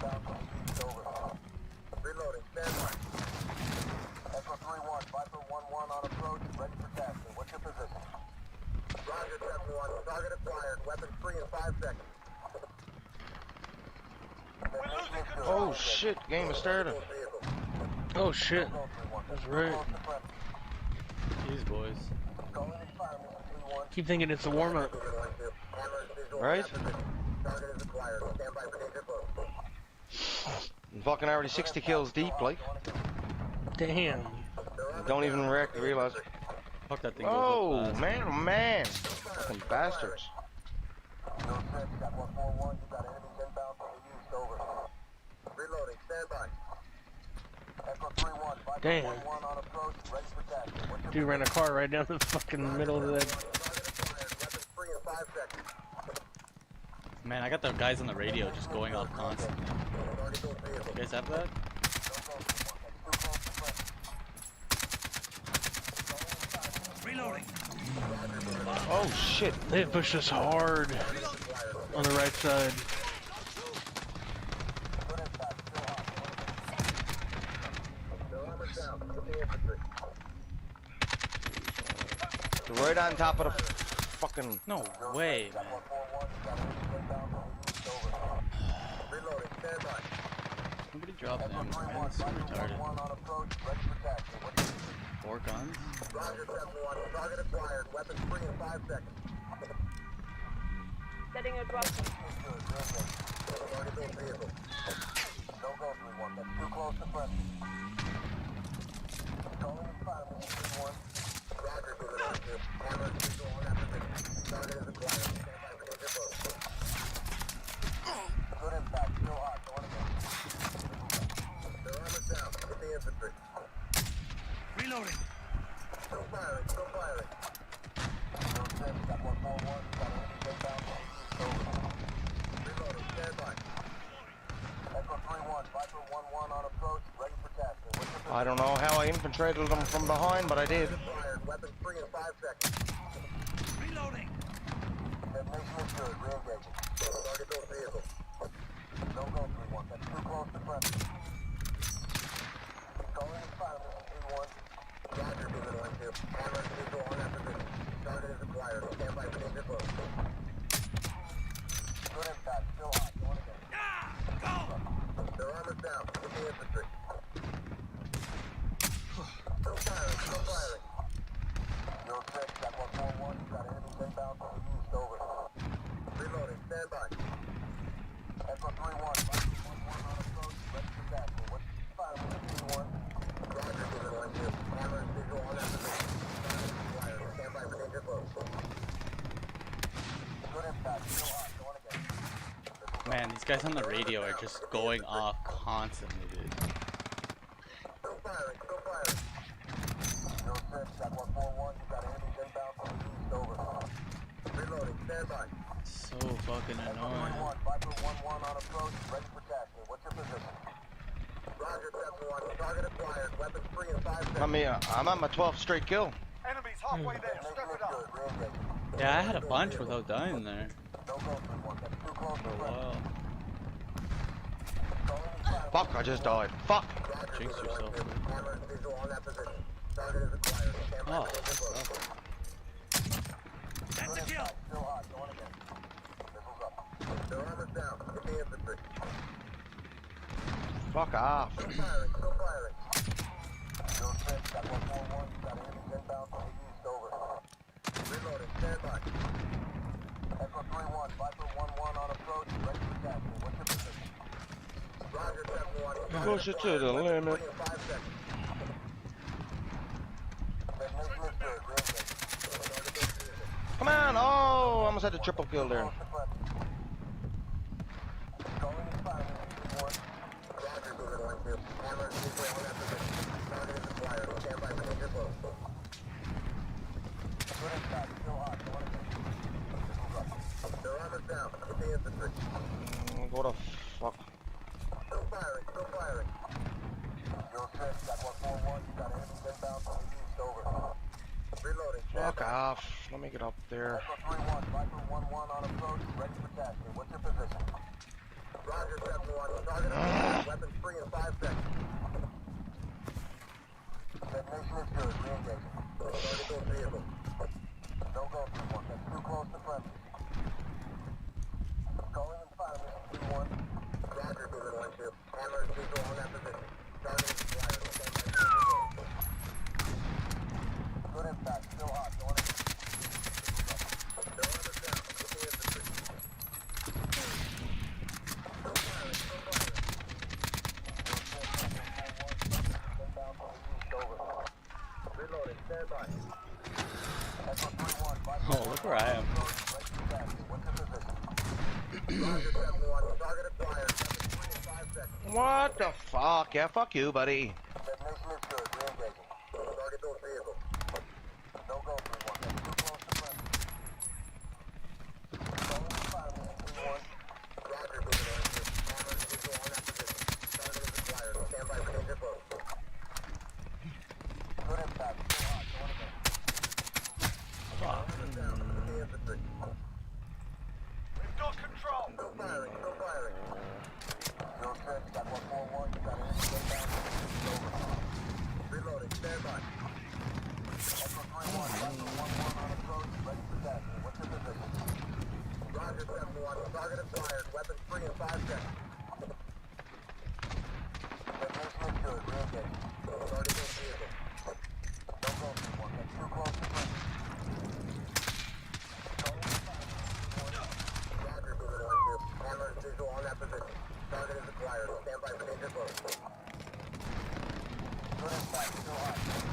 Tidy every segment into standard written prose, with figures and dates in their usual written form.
inbound from the east, over. Reloading, stand by. Echo 3-1, Viper 1-1 on approach, ready for tasking. What's your position? Roger, 7-1, target acquired, weapon free in 5 seconds. Oh shit, game has started. Oh shit. That's right. Jeez, boys. Keep thinking it's a warm up. Right? I'm fucking already 60 kills deep, like. Damn. Don't even realize it. Fuck that thing. Oh man, oh man. Fucking bastards. Damn. Dude ran a car right down the fucking middle of the. Man, I got the guys on the radio just going off constantly. You guys have that? Reloading. Oh shit. They pushed us hard on the right side. Right on top of the fucking. No way, man. Nobody dropped them, man. It's so retarded. 4 guns? Roger, 7-1, target acquired, weapons free in 5 seconds. Setting a drop. Don't go 3-1, that's too close to press. Calling in 5, 3-1. Roger, good on you. Hammer is visual on that position. Target is acquired. Stand by for danger close. Good impact, still hot, going again. Their armor's down, hit the infantry. Reloading. Still firing, still firing. Still 6, got 141, got enemies inbound from the east, over. Reloading, stand by. Echo 3-1, Viper 1-1 on approach, ready for tasking. What's your I don't know how I infiltrated them from behind, but I did. weapons free in 5 seconds. Reloading. Detonation assured, re-engaging. Target those vehicles. Don't go 3-1, that's too close to press. Calling in 5, 3-1. Roger, moving 1-2. Hammer is visual on that position. Target is acquired. Stand by for danger close. Good impact, still hot, going again. Go. Their armor's down, hit the infantry. Still firing, still firing. 06, got 141, got enemies inbound from the east, over. Reloading, stand by. Echo 3-1, Viper 1-1 on approach, ready for tasking. What's 5-1? Roger, moving 1-2. Hammer is visual on that position. Target acquired, stand by for danger close. Good impact, still hot, going again. Man, these guys on the radio are just going off constantly, dude. Still firing, still firing. 06, got 141, you got enemies inbound from the east, over. Reloading, stand by. So fucking annoying. Viper 1-1 on approach, ready for tasking. What's your position? Roger, 7-1, target acquired, weapons free in 5 seconds. I'm on my 12th straight kill. Enemies halfway there, step it up. Yeah, I had a bunch without dying there. Don't go 3-1, that's too close For to a press. while. Fuck, I just died. Fuck. Jinx yourself. Hammer is visual on that position. Target is acquired. Stand by Oh, for danger close. That's a kill. Still hot, going again. Missiles up. Their armor's down. Hit the infantry. Fuck off. Still firing, still firing. 06, got 141, got enemies inbound from the east, over. Reloading, stand by. Echo 3-1, Viper 1-1 on approach, ready for tasking. What's your position? Roger, 7-1. Push it to the limit. Free in 5 seconds. Detonation assured, re-engaging. Come on. Oh, I almost had a triple kill there. Calling in 5, 3-1. Roger, moving 1-2. Hammer is visual on that position. Target is acquired. Stand by for danger close. Good impact, still hot, going again. Their armor's down. Hit the infantry. What the fuck? Still firing, still firing. 06, got 141, you got enemies inbound from the east, over. Reloading, stand Fuck by. off. Let me get up there. Echo 3-1, Viper 1-1 on approach, ready for tasking. What's your position? Roger, 7-1, target Hammer and visual on that position. Target is acquired. Good impact. Still hot. Going in. They're on the down. Get the infantry. Still firing. Still firing. Inbound from the east. Over. Reloading. Stand by. Echo 3-1. Oh, look where I am. What's your position? Roger 7-1. Target acquired. 3 in 5 seconds. What the fuck? Yeah, fuck you, buddy. Detonation is good. Re-engaging. Target those vehicles. No go 3-1. That's too close to press. Going to fire me. 3-1. Roger, moving on to Hammer and visual on that position. Target is acquired. Stand by for danger close. Good impact. Still hot. Going again. Down. Get the infantry. We've got control. Still firing. Still firing. 06, got 141. You got an enemy inbound. Over. Reloading. Stand by. Echo 3-1. Echo 1-1 on approach. Ready for test. What's your position? Roger 7-1. Target acquired. Weapons free in 5 seconds. Detonation is good. Re-engage. Target those vehicles. Don't go 3-1. That's too close to press. Roger, moving on to Hammer and visual on that position. Target is acquired. Stand by for danger close.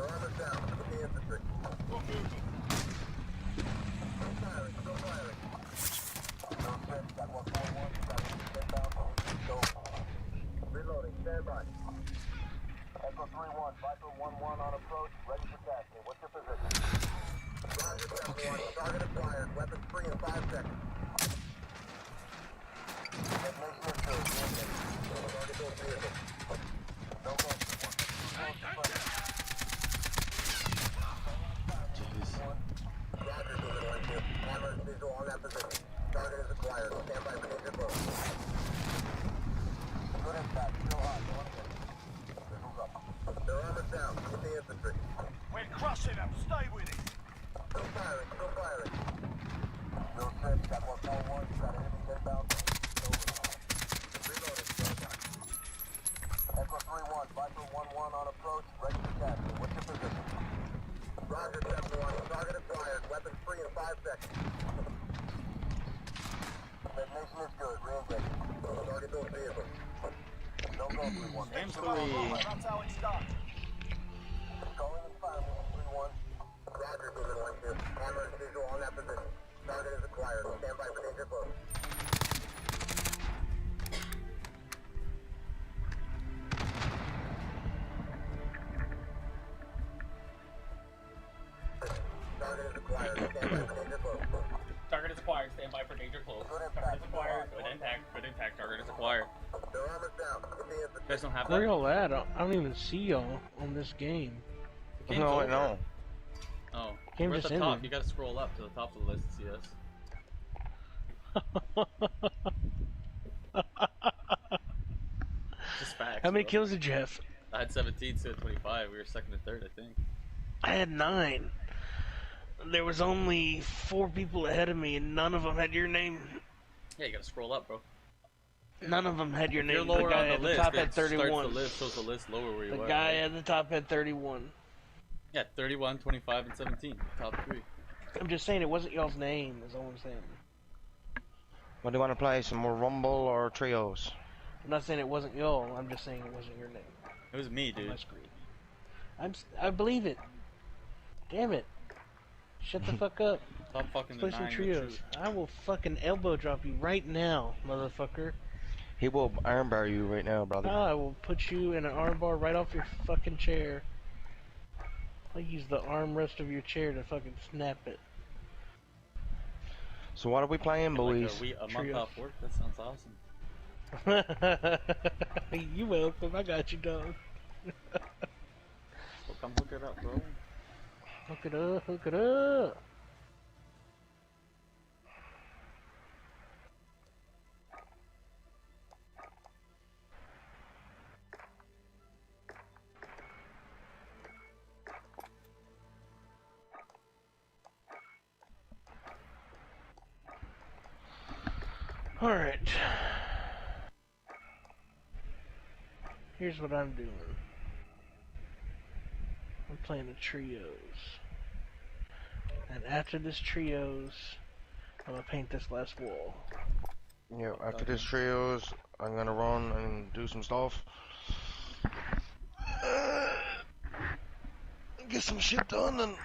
Good impact. Still hot. Move up. Their armor's down. Get the infantry. Still firing. Still firing. 06, got 141. You got an inbound from the east. Over. Reloading. Stand by. Echo 3-1. Viper 1-1 on approach. Ready for tasking. What's your position? Roger 7-1. Target acquired. Weapons free in 5 seconds. Detonation is good. Target those vehicles. No go 3-1. Roger, moving on to Hammer and visual on that position. Target is acquired. Stand by for danger close. Good impact. Still hot. Going again. Missiles up. Their armor's down. Get the infantry. We're crushing them. Stay with it. Still firing. Still firing. 06, got 141. You got enemies inbound. Over. Reloading. Stand by. Echo 3-1. Viper 1-1 on approach. Ready for tasking. What's your position? Roger 7-1. Target acquired. Weapons free in 5 seconds. Detonation is good. Re-engaging. Target those vehicles. No go 3-1. Aim 3. That's how it's done. Calling and firing 3-1. Roger, moving on to Hammer and visual on that position. Target is acquired. Stand by for danger close. Target is acquired. Stand by for danger close. Target is acquired. Stand by for danger close. Good Target impact. is acquired. Good impact. Good impact. Target is acquired. Their armor's down. Get the You infantry. guys don't have Where that? y'all at? I don't even see y'all on this game. The game's No, over. no. Oh, Game we're at just the top. ended. You gotta scroll up to the top of the list to see us. Just facts. How many bro. kills did you have? I had 17 to 25. We were second and third, I think. I had 9. There was only 4 people ahead of me, and none of them had your name. Yeah, you gotta scroll up, bro. None of them had your If name. you're lower the guy on the at list, the top it had starts 31. the list, shows the list lower where you The are. guy right? at the top had 31. Yeah, 31, 25, and 17. Top 3. I'm just saying it wasn't y'all's name, is all I'm saying. What do you want to play? Some more Rumble or Trios? I'm not saying it wasn't y'all, I'm just saying it wasn't your name It was me, on my dude. screen. I believe it. Damn it. Shut the fuck up. Stop fucking Let's play some denying the trios. truth. I will fucking elbow drop you right now, motherfucker. He will armbar you right now, brother. I will put you in an armbar right off your fucking chair. I'll use the armrest of your chair to fucking snap it. So what are we playing, boys? Like a month Trio. off work? That sounds awesome. You welcome. I got you, dog. Well, come hook it up, bro. Hook it up. Hook it up. Alright. Here's what I'm doing. I'm playing the trios. And after this trios, I'm gonna paint this last wall. Yeah, after this trios, I'm gonna run and do some stuff. Get some shit done and...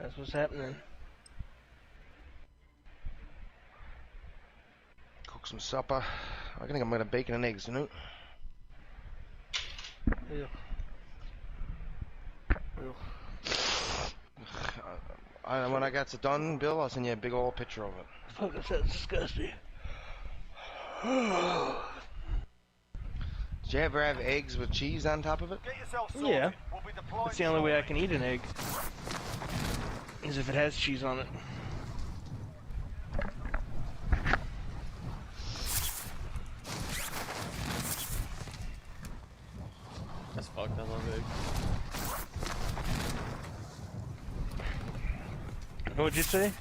That's what's happening. Cook some supper. I think I'm gonna bacon and eggs, you know? Ew. Ew. When I got it done, Bill, I'll send you a big old picture of it. Fuck, that sounds disgusting. Did you ever have eggs with cheese on top of it? Get yourself sorted. Yeah. We'll be deploying That's the only way I shortly. can eat an egg. Is if it has cheese on it. That's fucked. I love eggs. What'd you say?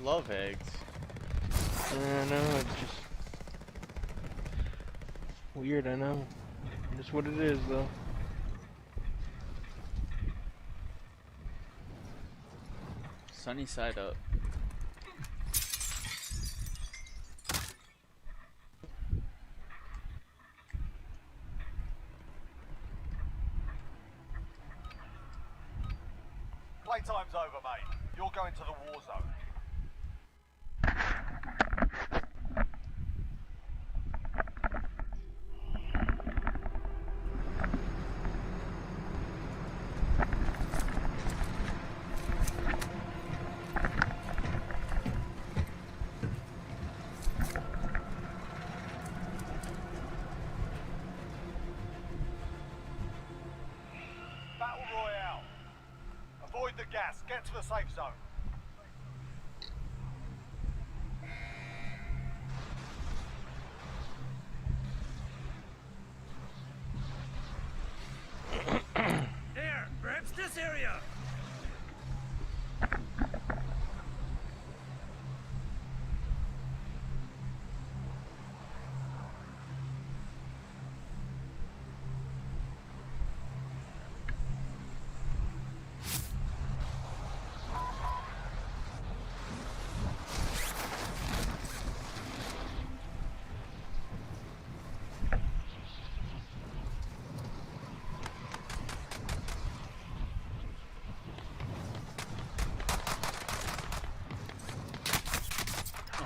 Love eggs. No, it's just weird, I know. That's what it is, though. Sunny side up. Playtime's over, mate. You're going to the war zone. Battle Royale. Avoid the gas. Get to the safe zone. There, perhaps this area.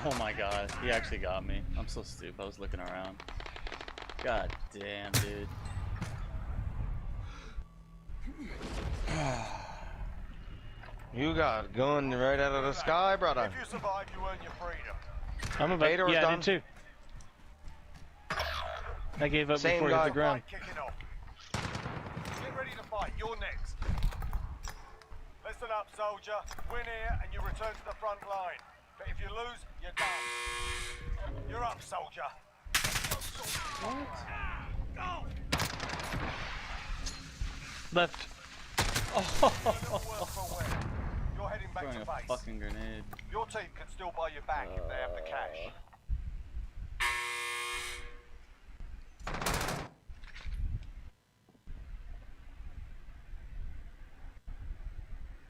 Oh my god, he actually got me. I'm so stupid. I was looking around. God damn, dude. You got gun right out of the sky, brother. If you survive, you earn your freedom. I'm about Vader was yeah, I done. did too. I gave up Same before he hit guy. the ground. Fight kicking off. Get ready to fight. You're next. Listen up, soldier. Win here and you return to the front line. But if you lose, you're done. You're up, soldier. Left. You're heading back Throwing to a base. fucking grenade. Your team can still buy you back if they have the cash.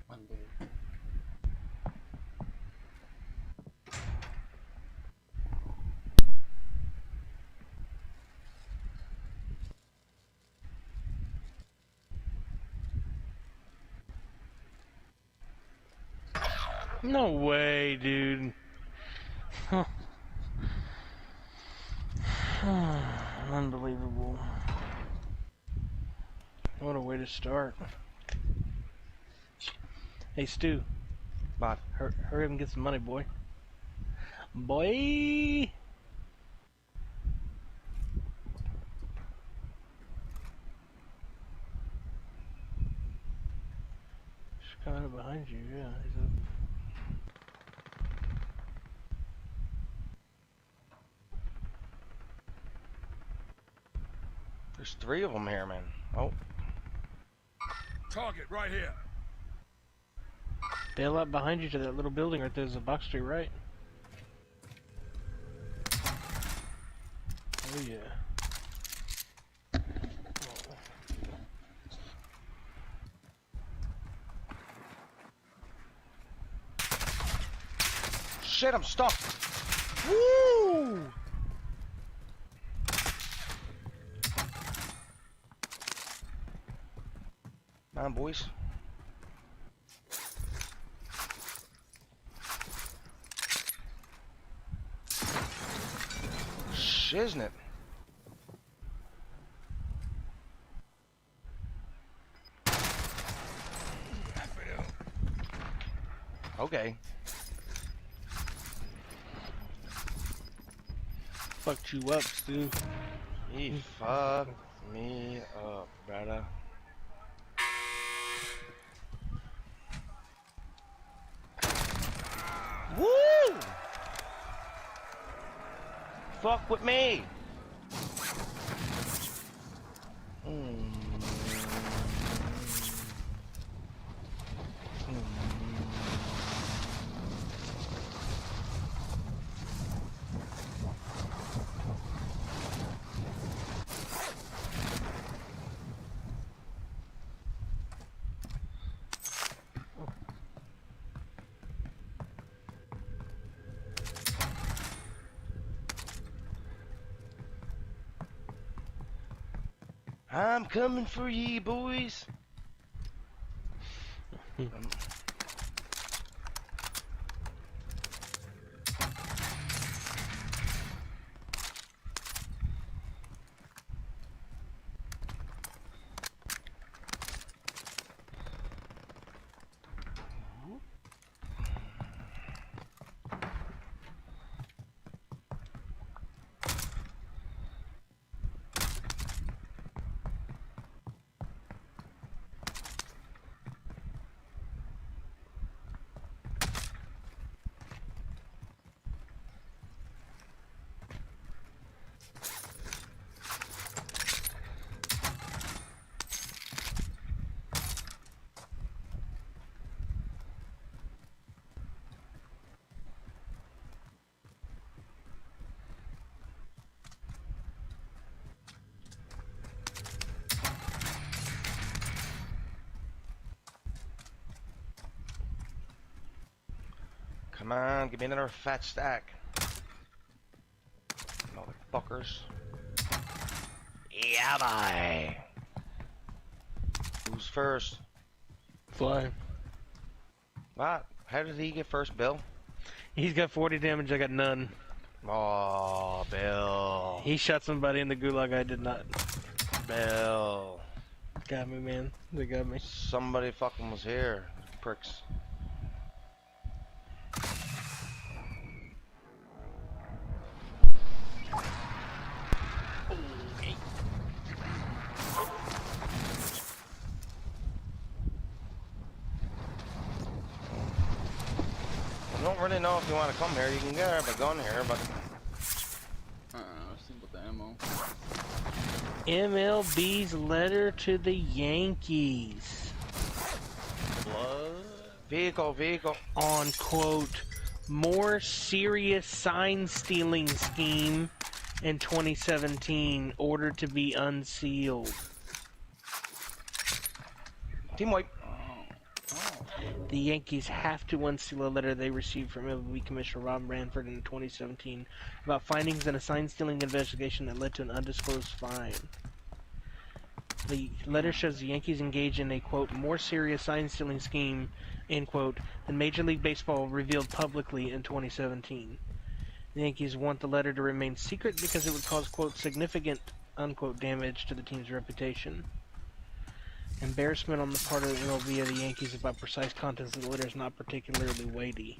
Unbelievable. No way, dude. Unbelievable. What a way to start. Hey, Stu. But Hurry up and get some money, boy. Boy! He's coming up behind you, yeah. He's up. there's 3 of them here, man. Oh, Target right here. Bail up behind you to that little building right there. There's a box to your right. Oh yeah. Shit, I'm stuck. Woo! Come on, boys. Shiznit. Okay. Fucked you up, Stu. He fucked me up, brother. Woo! Fuck with me. I'm coming for ye, boys. Come on, give me another fat stack. Motherfuckers. Yeah, bye. Who's first? Fly. What? How did he get first, Bill? He's got 40 damage, I got none. Oh, Bill. He shot somebody in the gulag, I did not. Bill. Got me, man. They got me. Somebody fucking was here. Pricks. I don't really know if you want to come here. You can get a gun here, but I've seen with the ammo. MLB's letter to the Yankees Blood? vehicle. on, quote, more serious sign stealing scheme in 2017, ordered to be unsealed. Team wipe. The Yankees have to unseal a letter they received from MLB Commissioner Rob Manfred in 2017 about findings in a sign-stealing investigation that led to an undisclosed fine. The letter shows the Yankees engaged in a, quote, more serious sign-stealing scheme, end quote, than Major League Baseball revealed publicly in 2017. The Yankees want the letter to remain secret because it would cause, quote, significant, unquote, damage to the team's reputation. Embarrassment on the part of the MLB of the Yankees about precise contents of the letter is not particularly weighty.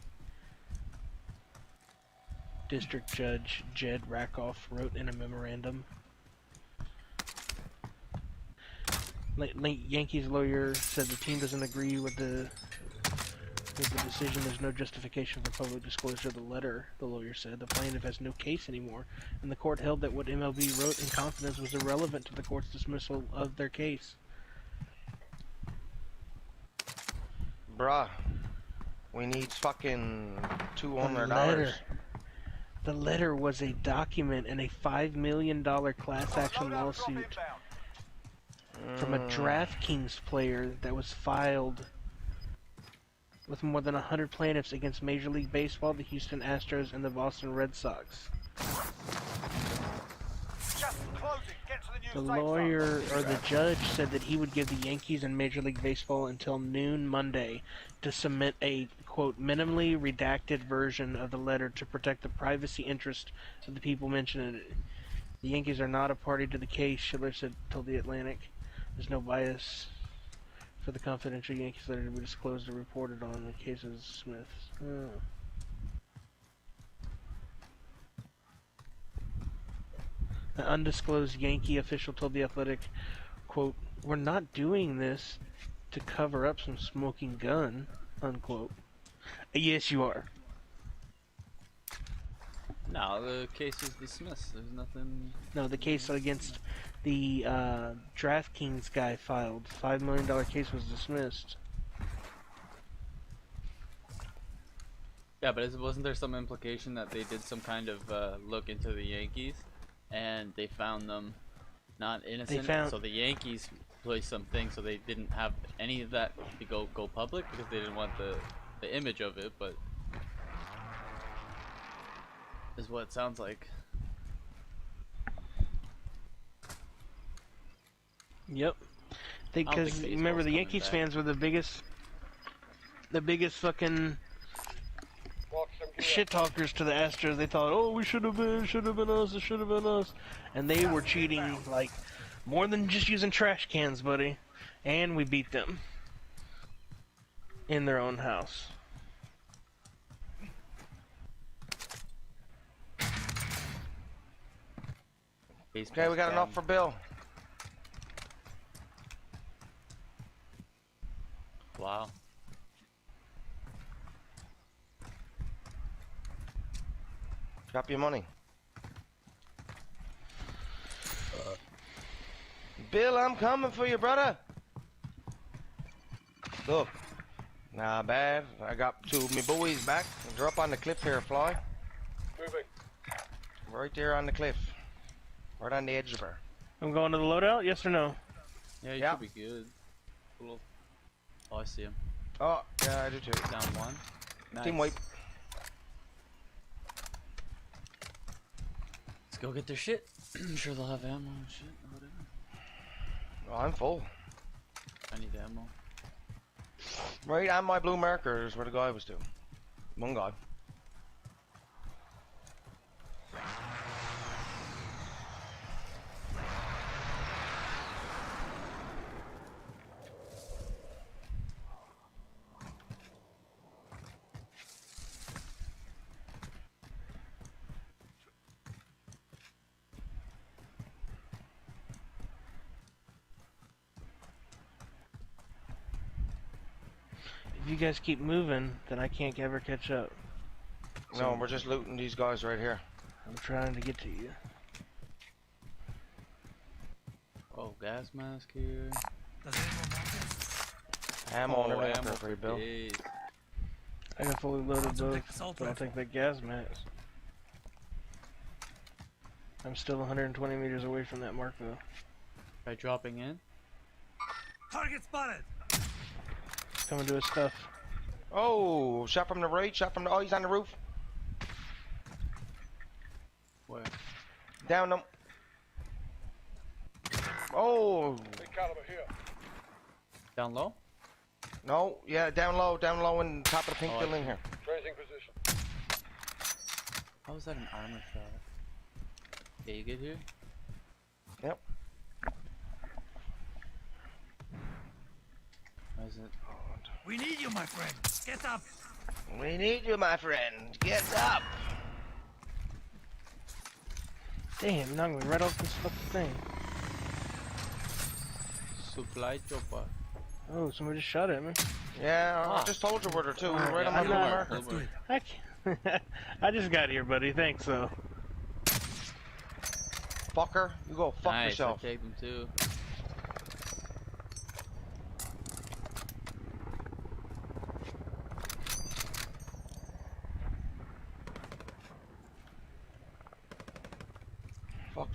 District Judge Jed Rakoff wrote in a memorandum. Yankees lawyer said the team doesn't agree with the decision. There's no justification for public disclosure of the letter, the lawyer said. The plaintiff has no case anymore, and the court held that what MLB wrote in confidence was irrelevant to the court's dismissal of their case. Bruh. We need fucking $200. The letter was a document in a $5 million class action Loadout drop lawsuit inbound. from a DraftKings player that was filed with more than 100 plaintiffs against Major League Baseball, the Houston Astros, and the Boston Red Sox. Just close it. Get to the new The safe zone. lawyer, or the judge, said that he would give the Yankees and Major League Baseball until noon Monday to submit a, quote, minimally redacted version of the letter to protect the privacy interest of the people mentioned in it. The Yankees are not a party to the case, Schiller told The Atlantic. There's no bias for the confidential Yankees letter to be disclosed or reported on in the case of Smith. Oh. An undisclosed Yankee official told The Athletic, quote, "We're not doing this to cover up some smoking gun," unquote. Yes, you are. No, the case is dismissed. There's nothing. No, the case against the DraftKings guy filed. $5 million case was dismissed. Yeah, but wasn't there some implication that they did some kind of look into the Yankees, and they found them not innocent? So the Yankees placed something, so they didn't have any of that to go public because they didn't want the image of it. But is what it sounds like. Yep. Because remember, the Yankees fans were the biggest fucking shit talkers to the Astros. They thought, oh, we should have been us, it should have been us. And they were cheating, like, more than just using trash cans, buddy. And we beat them. In their own house. Okay, we got enough for Bill. Wow. Drop your money. Bill, I'm coming for you, brother. Look. Not bad. I got two of my boys back. They're up on the cliff here, Fly. Moving. Right there on the cliff. Right on the edge of her. I'm going to the loadout, yes or no? Yeah, you Yeah. should be good. Cool. Oh, I see him. Oh, yeah, I do too. Down one. Nice. Team wipe. Let's go get their shit. I'm sure they'll have ammo and shit or whatever. Oh, I'm full. I need ammo. Right on my blue marker is where the guy was to. One guy. If you guys keep moving, then I can't ever catch up. No, we're just looting these guys right here. I'm trying to get to you. Oh, gas mask here. Does anyone want this? Ammo and everything ammo for free, Bill. days. I got fully loaded Some both, big assault but I'll rifle. take that gas mask. I'm still 120 meters away from that mark though. By dropping in. Target spotted. Coming to his stuff. Oh, shot from the right, shot from the... Oh, he's on the roof. Where? Down them. Oh, Big caliber here. Down low? no, yeah, down low in top of the pink Oh, I building see. here. Raising position. How is that an armor shot? Yeah, you get here? Yep. Why is it? We need you, my friend. Get up. We need you, my friend. Get up. Damn, knocked me right off this fucking thing. Supply chopper. Oh, somebody just shot at me. Yeah, I Ah. just told you where they're two. Alright, Right on yeah, my I'm blue not- marker. Let's do it. I can't. I just got here, buddy. Thanks, though. Fucker, you go fuck Nice, yourself. I take them too.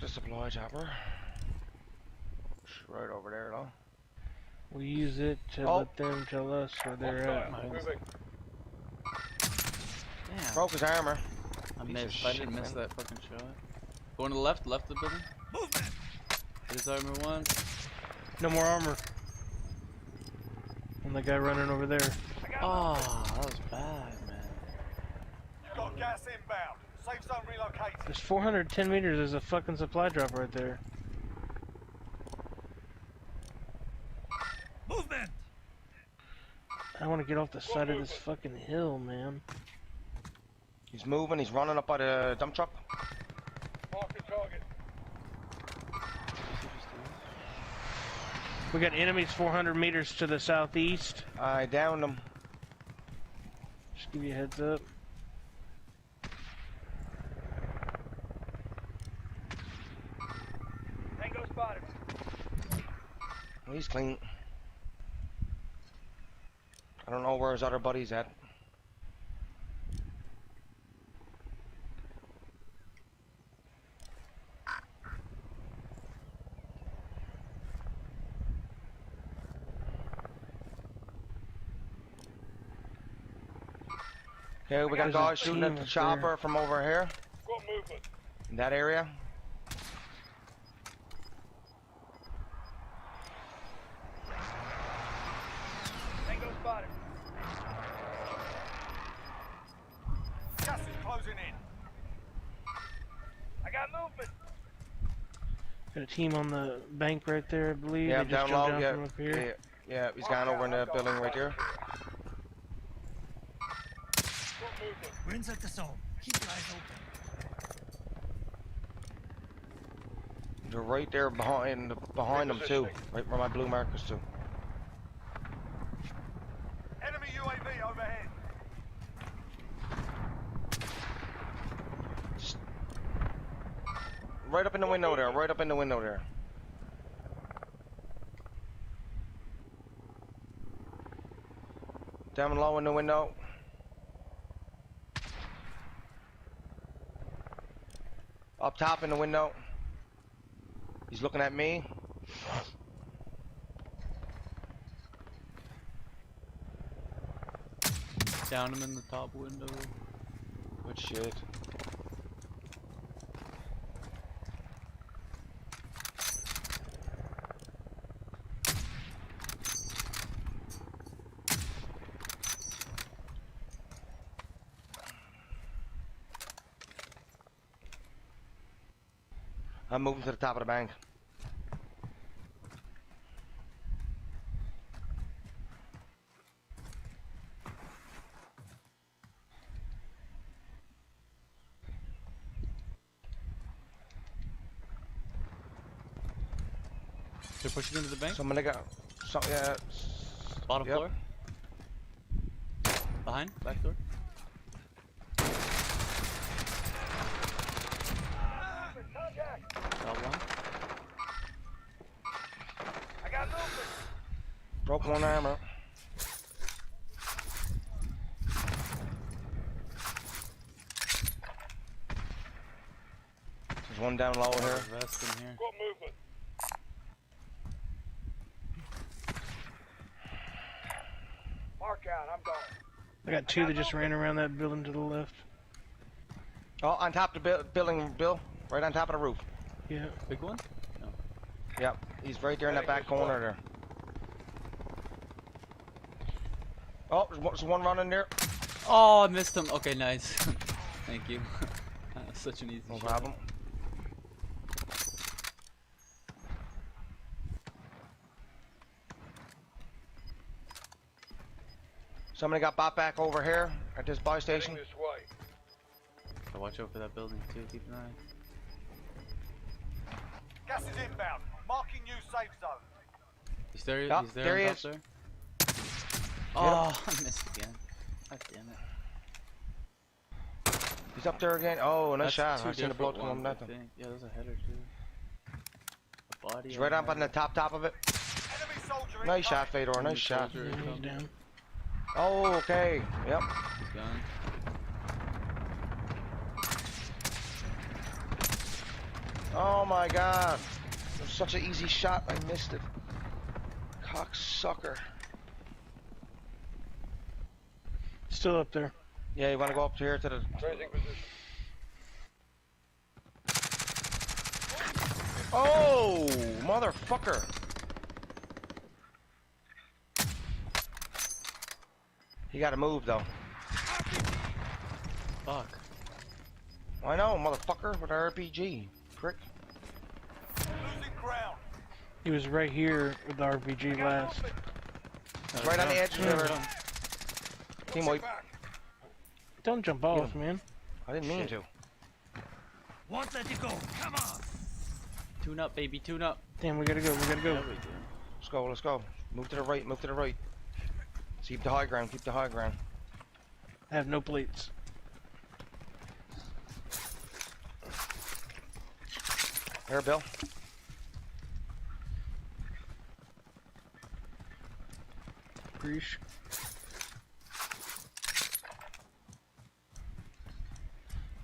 the supply chopper. It's right over there, though. We use it to let them tell us where they're at. Damn. Broke his armor. I Piece of missed. I shit, didn't miss man. that fucking shot. Going to the left of the building. Movement! Hit his armor once. No more armor. And the guy running over there. Oh, that was bad, man. You've got gas inbound. Safe zone relocated. There's 410 meters. There's a fucking supply drop right there. Movement! I want to get off the side of this fucking hill, man. He's moving. He's running up by the dump truck. Mark the target. We got enemies 400 meters to the southeast. I downed him. Just give you a heads up. Tango spotted. He's clean. I don't know where his other buddy's at. Okay, we got There's a guys shooting at team the up chopper there. from over here. Got movement. In that area. Tango spotted. Gas is closing in. I got movement. Got a team on the bank right there, I believe. Yeah, They down just low. jumped Yeah, from up here. yeah, he's gone over in the building right here. We're inside the zone. Keep your eyes open. They're right there behind them too, right where my blue markers too. Enemy UAV overhead. Right up in the window there. Right up in the window there. Down low in the window. Up top in the window. He's looking at me. Down him in the top window. Good shit. I'm moving to the top of the bank. They're pushing into the bank. Somebody got some, yeah. Bottom Yep. floor. Behind. Back door. Got one. I got movement. Broke one armor. There's one down low here. Vest in here. Got movement. Mark out. I'm going. I got two that just ran around that building to the left. Oh, on top of the building, Bill. Right on top of the roof. Yeah. Big one. No. Yep, he's right there in that back corner there. Oh, there's one running there. Oh, I missed him. Okay, nice. Thank you. Such an easy No shot. problem. Somebody got bought back over here at this buy station. This way. So watch out for that building too. Keep an eye. Gas is inbound. Marking new safe zone. He's there. Yup, He's there. there he on top is. there. Oh, I missed again. God damn it. He's up there again. Oh, nice That's shot. two I seen the blood different come ones, on I that. think. Yeah, there's a header too. A body. He's right up on the top of it. Enemy soldier Nice shot, incoming. Fedor. Nice shot. Soldier Yeah, he's incoming. down. Oh, okay. Yep. He's gone. Oh my god. It was such an easy shot. I missed it. Cocksucker. Still up there. Yeah, you want to go up here to the... Oh, motherfucker. He got to move though. Fuck. I know, motherfucker, with our RPG. Prick. Losing ground. He was right here with the RPG last. He's right on the edge of the river. Team wipe. Don't jump off, man. I didn't mean to. Won't let you go. Come on. Tune up, baby, tune up. Damn, we gotta go, we gotta go. There we go. Let's go, let's go. Move to the right, move to the right. Keep the high ground, keep the high ground. I have no plates. Here, Bill. Preach.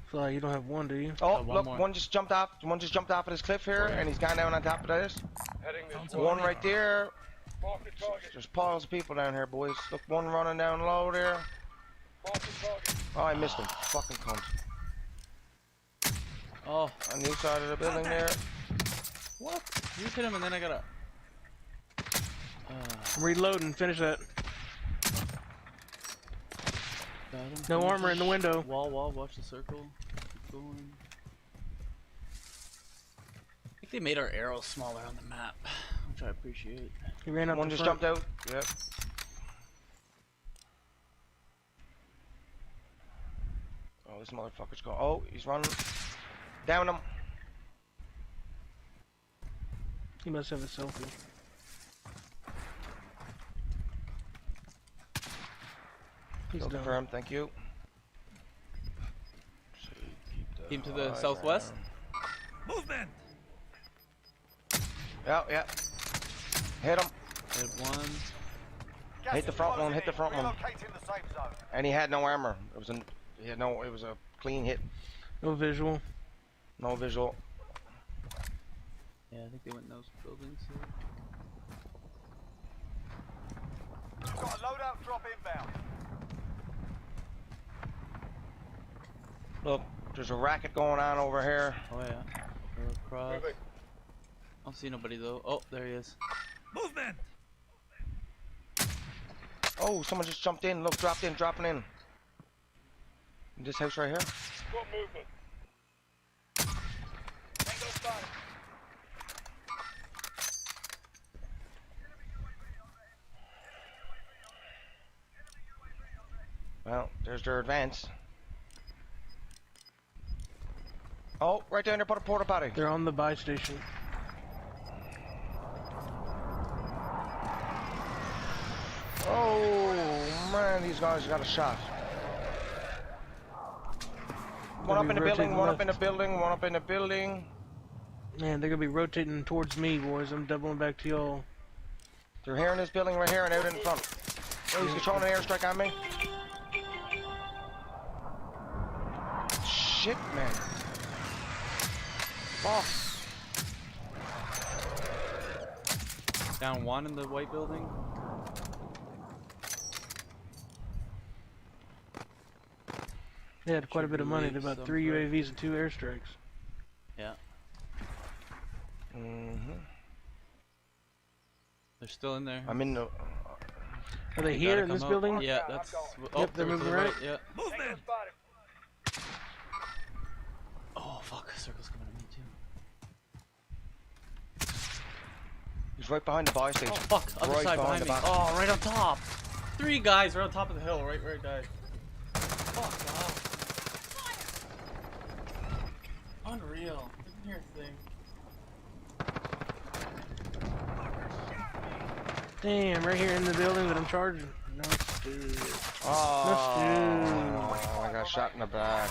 Fly, you don't have one, do you? Oh, one look, more. one just jumped off of this cliff here, and he's gone down on top of this. One right there. There's piles of people down here, boys. Look, one running down low there. Oh, I missed him. Fucking cunt. Oh, On the side of the building there. what? You hit him and then I gotta... I'm reloading, finish that. got him. No armor in the window. Wall, watch the circle. Keep going. I think they made our arrows smaller on the map, which I appreciate. He ran up One the just front. jumped out. Yep. Oh, this motherfucker's going. Oh, he's running. Down him. He must have a selfie. He's Go done. confirm, thank you. Team to the high southwest. ground. Movement. Yeah. Hit him. Hit one. Gas Hit the is front closing one, hit the in. front one. Relocating the safe zone. And he had no armor. It was it was a clean hit. No visual. No visual. Yeah, I think they went in those buildings. Got a loadout drop inbound. Look, there's a racket going on over here. Oh yeah. Go across. I don't see nobody though. Oh, there he is. Movement. Oh, someone just jumped in. Look, dropping in. In this house right here. Got movement. Well, there's their advance. Oh, right down there, put a porta potty. They're on the buy station. Oh man, these guys got a shot. One up in the building, one up in the building, one up in the building. Man, they're gonna be rotating towards me, boys. I'm doubling back to y'all. They're here in this building right here and out in front. Oh, he's controlling an airstrike on me. Shit, man. Fuck. Down one in the white building. They had quite a bit of money. They about 3 UAVs and 2 airstrikes. Yeah. Mm-hmm. They're still in there. I'm in the... Are they here in this building? Yeah, that's. Oh, Yep, they're to the moving right. Yeah. Movement. Oh fuck, circle's coming at me too. He's right behind the buy station. Oh fuck, other Right side behind behind me. the box. Oh, right on top. 3 guys right on top of the hill, right guys. Fuck off. Unreal. Look at your thing. Damn, right here in the building that I'm charging. No, dude. Oh, I got shot in the back.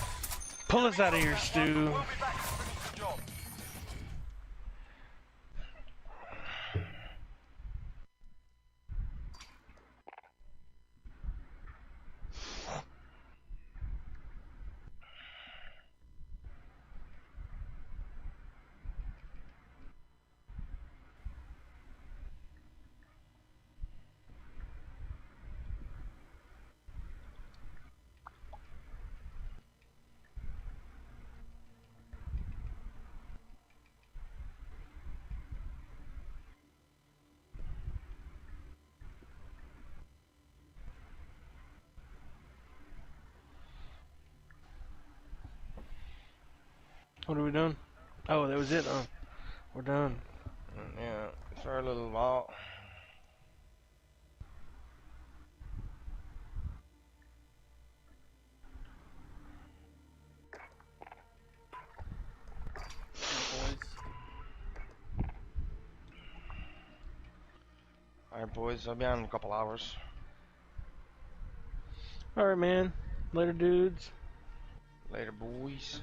Pull us out of here, Stu. We'll be back to finish the job. What are we doing? Oh, that was it. Oh, we're done. Yeah, it's our little vault. Alright, boys, I'll be on in a couple hours. Alright, man. Later, dudes. Later, boys.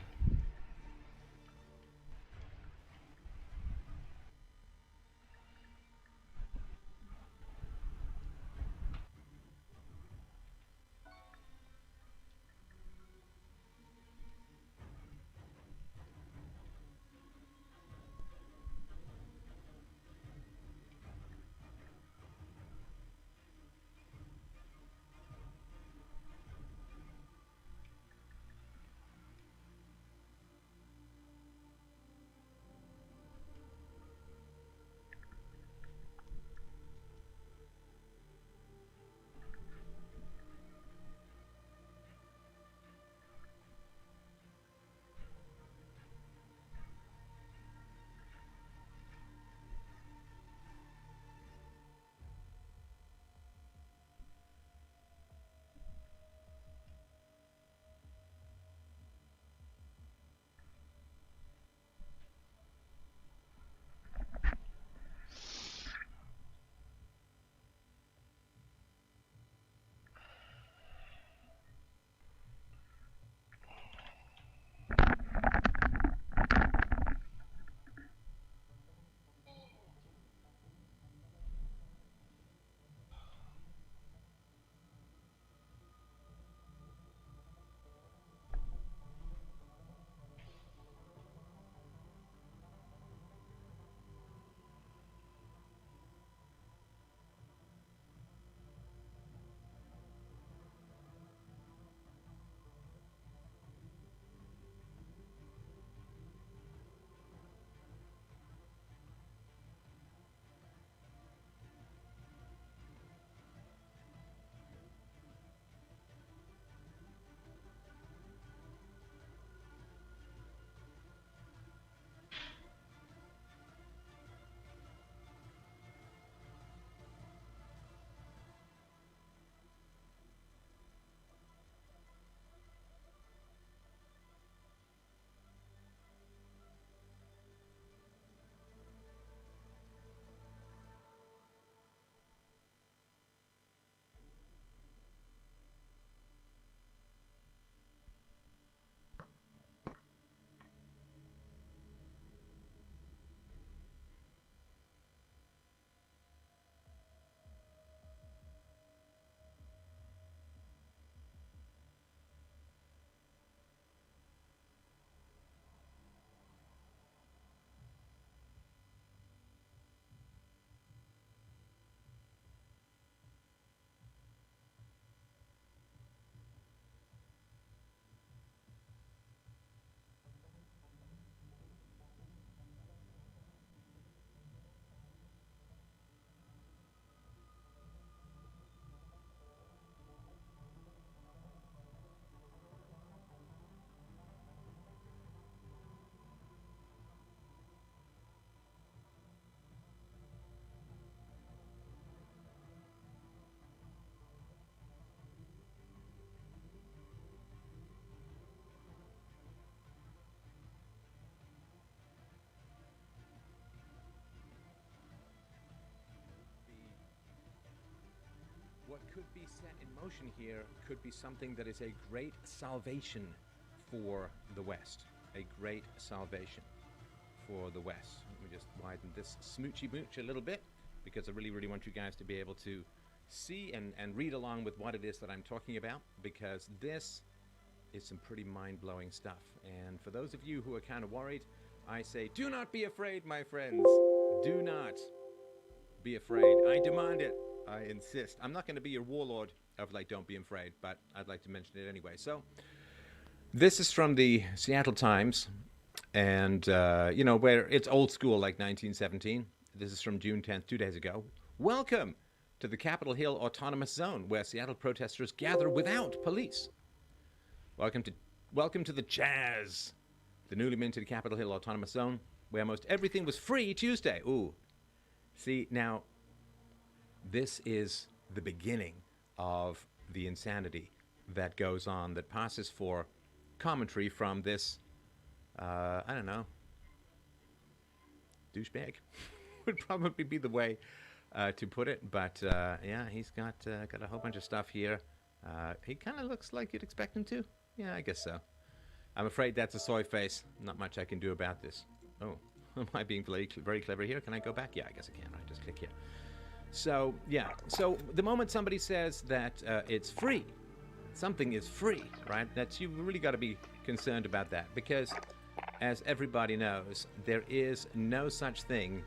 What could be set in motion here could be something that is a great salvation for the West. A great salvation for the West. Let me just widen this smoochy mooch a little bit, because I really, really want you guys to be able to see and read along with what it is that I'm talking about, because this is some pretty mind-blowing stuff. And for those of you who are kind of worried, I say, do not be afraid, my friends. Do not be afraid. I demand it. I insist. I'm not going to be your warlord of, like, don't be afraid, but I'd like to mention it anyway. So, this is from the Seattle Times, and, you know, where it's old school, like 1917. This is from June 10th, 2 days ago. Welcome to the Capitol Hill Autonomous Zone, where Seattle protesters gather without police. Welcome to the jazz. the newly minted Capitol Hill Autonomous Zone, where most everything was free Tuesday. Ooh. See, now, this is the beginning of the insanity that goes on, that passes for commentary from this, I don't know, douchebag would probably be the way to put it. But yeah, he's got a whole bunch of stuff here. He kind of looks like you'd expect him to. Yeah, I guess so. I'm afraid that's a soy face. Not much I can do about this. Oh, am I being very clever here? Can I go back? Yeah, I guess I can. Right, just click here. So, yeah. So the moment somebody says that it's free, something is free, right? You've really got to be concerned about that, because as everybody knows, there is no such thing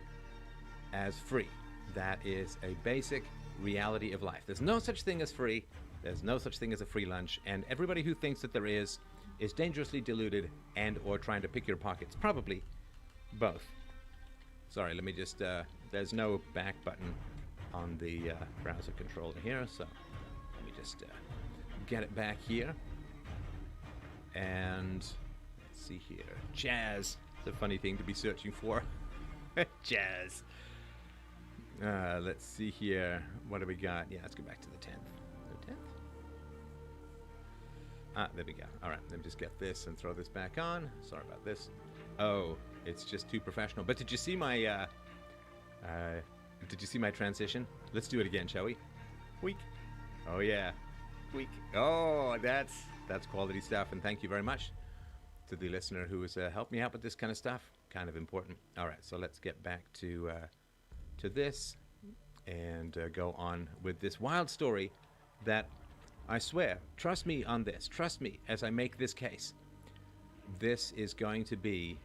as free. That is a basic reality of life. There's no such thing as free. There's no such thing as a free lunch. And everybody who thinks that there is dangerously deluded and or trying to pick your pockets. Probably both. Sorry, let me just, there's no back button on the browser controller here, so let me just get it back here. And let's see here. Jazz. It's a funny thing to be searching for. Jazz. Let's see here. What do we got? Yeah, let's go back to the 10th. The 10th? Ah, there we go. All right, let me just get this and throw this back on. Sorry about this. Oh, it's just too professional. But did you see my transition? Let's do it again, shall we? Weak. Oh yeah. Weak. Oh, that's quality stuff, and thank you very much to the listener who has helped me out with this kind of stuff. Kind of important. All right, so let's get back to this and go on with this wild story that, I swear, trust me on this, trust me as I make this case, this is going to be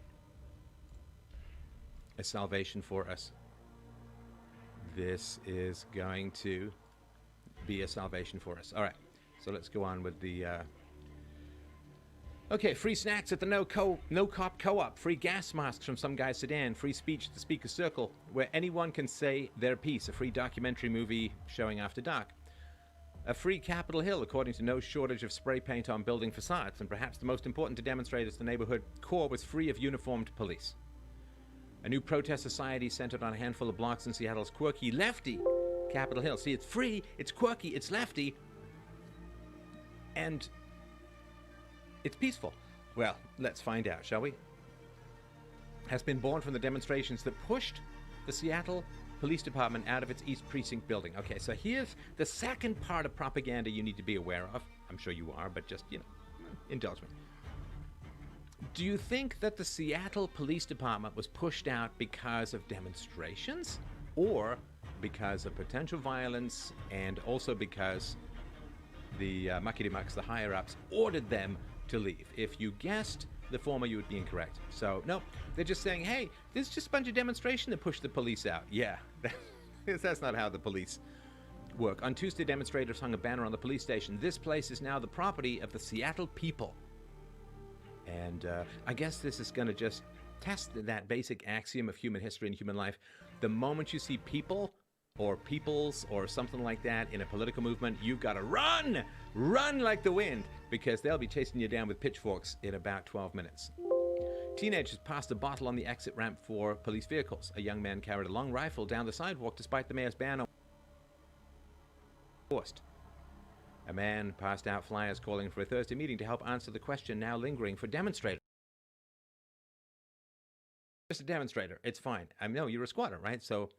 a salvation for us. This is going to be a salvation for us. All right, so let's go on with the... Okay, free snacks at the No Cop Co-op, free gas masks from some guy's sedan, free speech at the Speaker's Circle, where anyone can say their piece, a free documentary movie showing after dark. A free Capitol Hill, according to no shortage of spray paint on building facades, and perhaps the most important to demonstrate is the neighborhood core was free of uniformed police. A new protest society centered on a handful of blocks in Seattle's quirky lefty Capitol Hill. See, it's free, it's quirky, it's lefty, and it's peaceful. Well, let's find out, shall we? Has been born from the demonstrations that pushed the Seattle Police Department out of its East Precinct building. Okay, so here's the second part of propaganda you need to be aware of. I'm sure you are, but just, indulge me. Do you think that the Seattle Police Department was pushed out because of demonstrations, or because of potential violence, and also because the muckety-mucks, the higher-ups, ordered them to leave? If you guessed the former, you would be incorrect. So, no, they're just saying, hey, this is just a bunch of demonstration that pushed the police out. Yeah, that's not how the police work. On Tuesday, demonstrators hung a banner on the police station. This place is now the property of the Seattle people. And I guess this is going to just test that basic axiom of human history and human life. The moment you see people or peoples or something like that in a political movement, you've got to run! Run like the wind, because they'll be chasing you down with pitchforks in about 12 minutes. Teenagers passed a bottle on the exit ramp for police vehicles. A young man carried a long rifle down the sidewalk despite the mayor's ban on forced. A man passed out flyers calling for a Thursday meeting to help answer the question now lingering for demonstrators. Just a demonstrator, it's fine. I know you're a squatter, right? So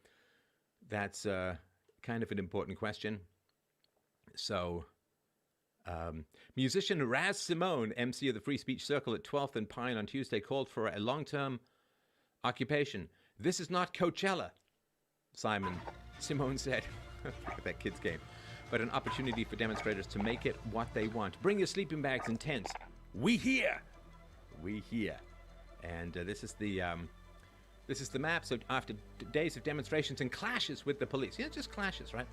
that's kind of an important question. So, musician Raz Simone, MC of the Free Speech Circle at 12th and Pine on Tuesday, called for a long-term occupation. This is not Coachella, Simone said. Look at that kid's game. But an opportunity for demonstrators to make it what they want. Bring your sleeping bags and tents. We here. We here. And this is the map. So after days of demonstrations and clashes with the police, just clashes, right?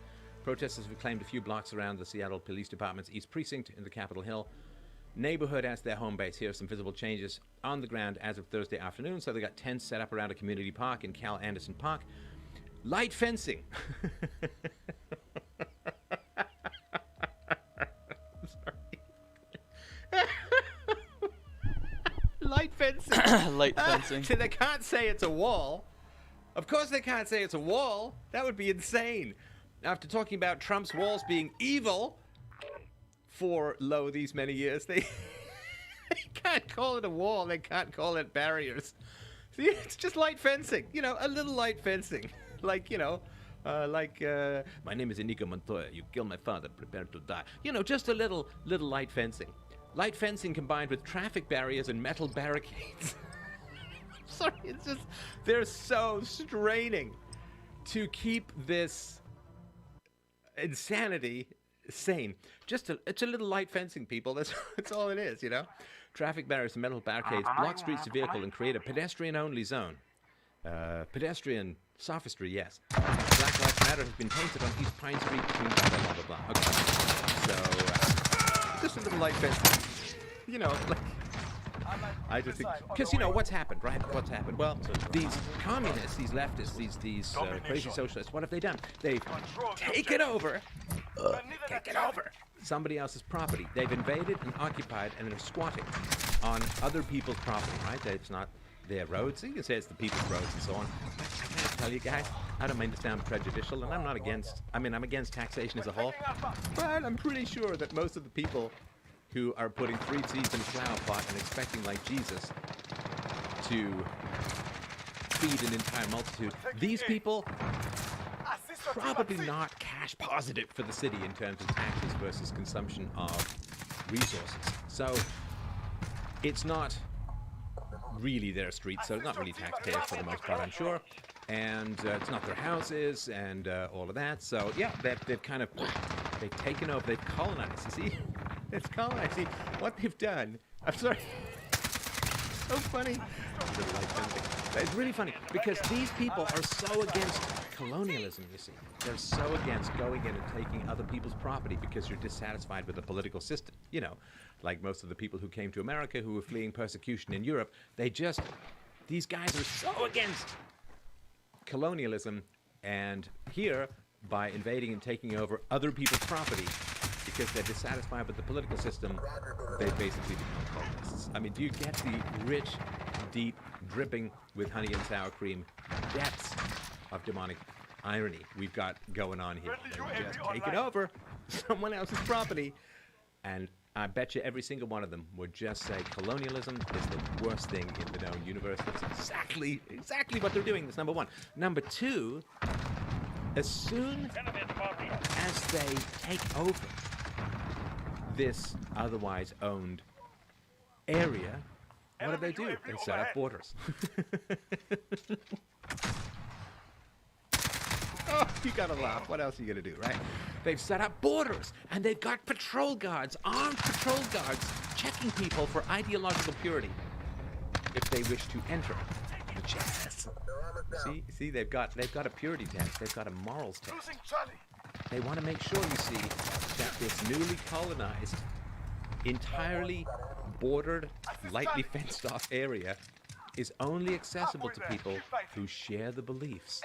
Protesters have claimed a few blocks around the Seattle Police Department's East Precinct in the Capitol Hill neighborhood as their home base. Here are some visible changes on the ground as of Thursday afternoon. So they got tents set up around a community park in Cal Anderson Park. Light fencing. Light fencing. fencing. Light fencing. They can't say it's a wall. Of course they can't say it's a wall. That would be insane. After talking about Trump's walls being evil for, these many years, they can't call it a wall. They can't call it barriers. See, it's just light fencing. You know, a little light fencing. Like, my name is Inigo Montoya. You killed my father. Prepare to die. You know, just a little light fencing. Light fencing combined with traffic barriers and metal barricades. Sorry, it's just, they're so straining to keep this insanity sane. It's a little light fencing, people. That's all it is, you know. Traffic barriers and metal barricades block streets to vehicle and create a pedestrian-only zone. Pedestrian sophistry, yes. Black Lives Matter has been painted on East Pine Street between blah, blah, blah, blah. Okay. So, just a little light fencing. You know, like, I just think, because, you know, what's happened, right? What's happened? Well, these communists, these leftists, these crazy socialists, what have they done? They've taken over somebody else's property. They've invaded and occupied and are squatting on other people's property, right? It's not their roads. You can say it's the people's roads and so on. I gotta tell you guys, I don't mean to sound prejudicial, and I'm not against, I'm against taxation as a whole, but I'm pretty sure that most of the people who are putting 3 seeds in a flower pot and expecting, like Jesus, to feed an entire multitude, these people probably not cash positive for the city in terms of taxes versus consumption of resources. So it's not really their streets, so it's not really taxpayers for the most part, I'm sure. And it's not their houses and all of that. So yeah, they've taken over, they've colonized, you see? It's colonized. See, what they've done, I'm sorry, so funny. It's really funny, because these people are so against colonialism, you see. They're so against going in and taking other people's property because you're dissatisfied with the political system. You know, like most of the people who came to America who were fleeing persecution in Europe, these guys are so against colonialism, and here, by invading and taking over other people's property, because they're dissatisfied with the political system, they basically become colonists. I mean, do you get the rich, deep, dripping with honey and sour cream depths of demonic irony we've got going on here? They've just taken over someone else's property, and I bet you every single one of them would just say colonialism is the worst thing in the known universe. That's exactly what they're doing. That's number one. Number two, as soon as they take over this otherwise owned area, what do? They set up borders. Oh, you gotta laugh. What else are you gonna do, right? They've set up borders, and they've got patrol guards, armed patrol guards, checking people for ideological purity if they wish to enter the chest. See, they've got a purity test. They've got a morals test. They want to make sure, you see, that this newly colonized, entirely bordered, lightly fenced-off area is only accessible to people who share the beliefs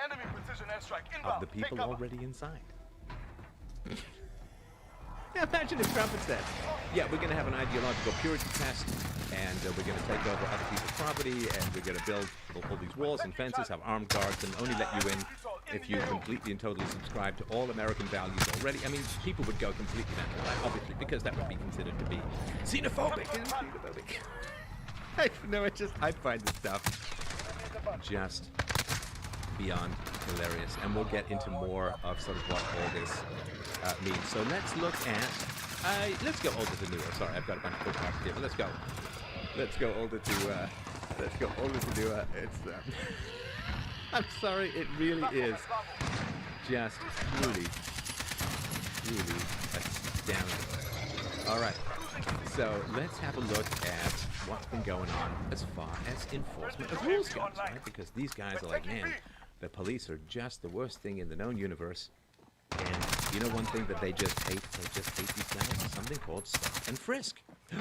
of the people already inside. Now imagine if Trump had said, yeah, we're going to have an ideological purity test, and we're going to take over other people's property, and we're going to build all these walls and fences, have armed guards, and only let you in if you completely and totally subscribe to all American values already. I mean, people would go completely mental, right? Obviously, because that would be considered to be xenophobic. I find this stuff just beyond hilarious, and we'll get into more of sort of what all this means. So let's look at, let's go older to newer. Sorry, I've got a bunch of bookmarks here, but let's go older to newer. It's, I'm sorry, it really is just really astounding. All right, so let's have a look at what's been going on as far as enforcement of rules goes, right? Because these guys are like, man, the police are just the worst thing in the known universe. And you know one thing that they just hate? They just hate these guys. Something called stop and frisk. The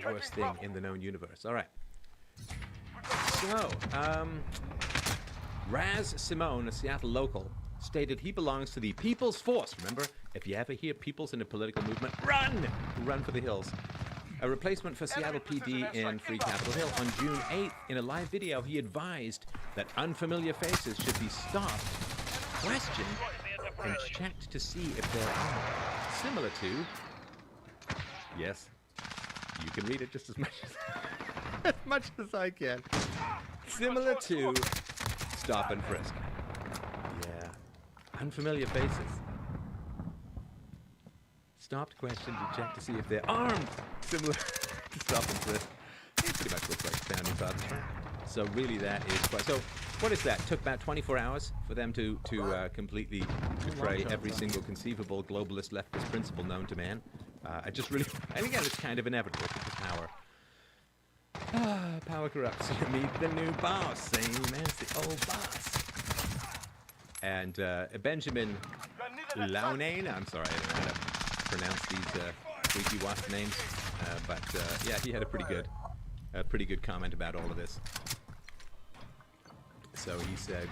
worst thing in the known universe. All right. So, Raz Simone, a Seattle local, stated he belongs to the People's Force. Remember, if you ever hear peoples in a political movement, run! Run for the hills. a replacement for Seattle PD in Free Capitol Hill. On June 8th, in a live video, he advised that unfamiliar faces should be stopped, questioned, and checked to see if they're armed. Similar to... Yes, you can read it just as much as I can. Similar to stop and frisk. Yeah. Unfamiliar faces. Stopped, questioned, and checked to see if they're armed. Similar to stop and frisk. It pretty much looks like founding fathers, right? So really that is quite... So what is that? It took about 24 hours for them to completely betray every single conceivable globalist leftist principle known to man. I just really... And again, it's kind of inevitable because power corrupts. You meet the new boss, same as the old boss. And Benjamin Launane, I'm sorry, I don't know how to pronounce these freaky wasp names, but yeah, he had a pretty good comment about all of this. So he said,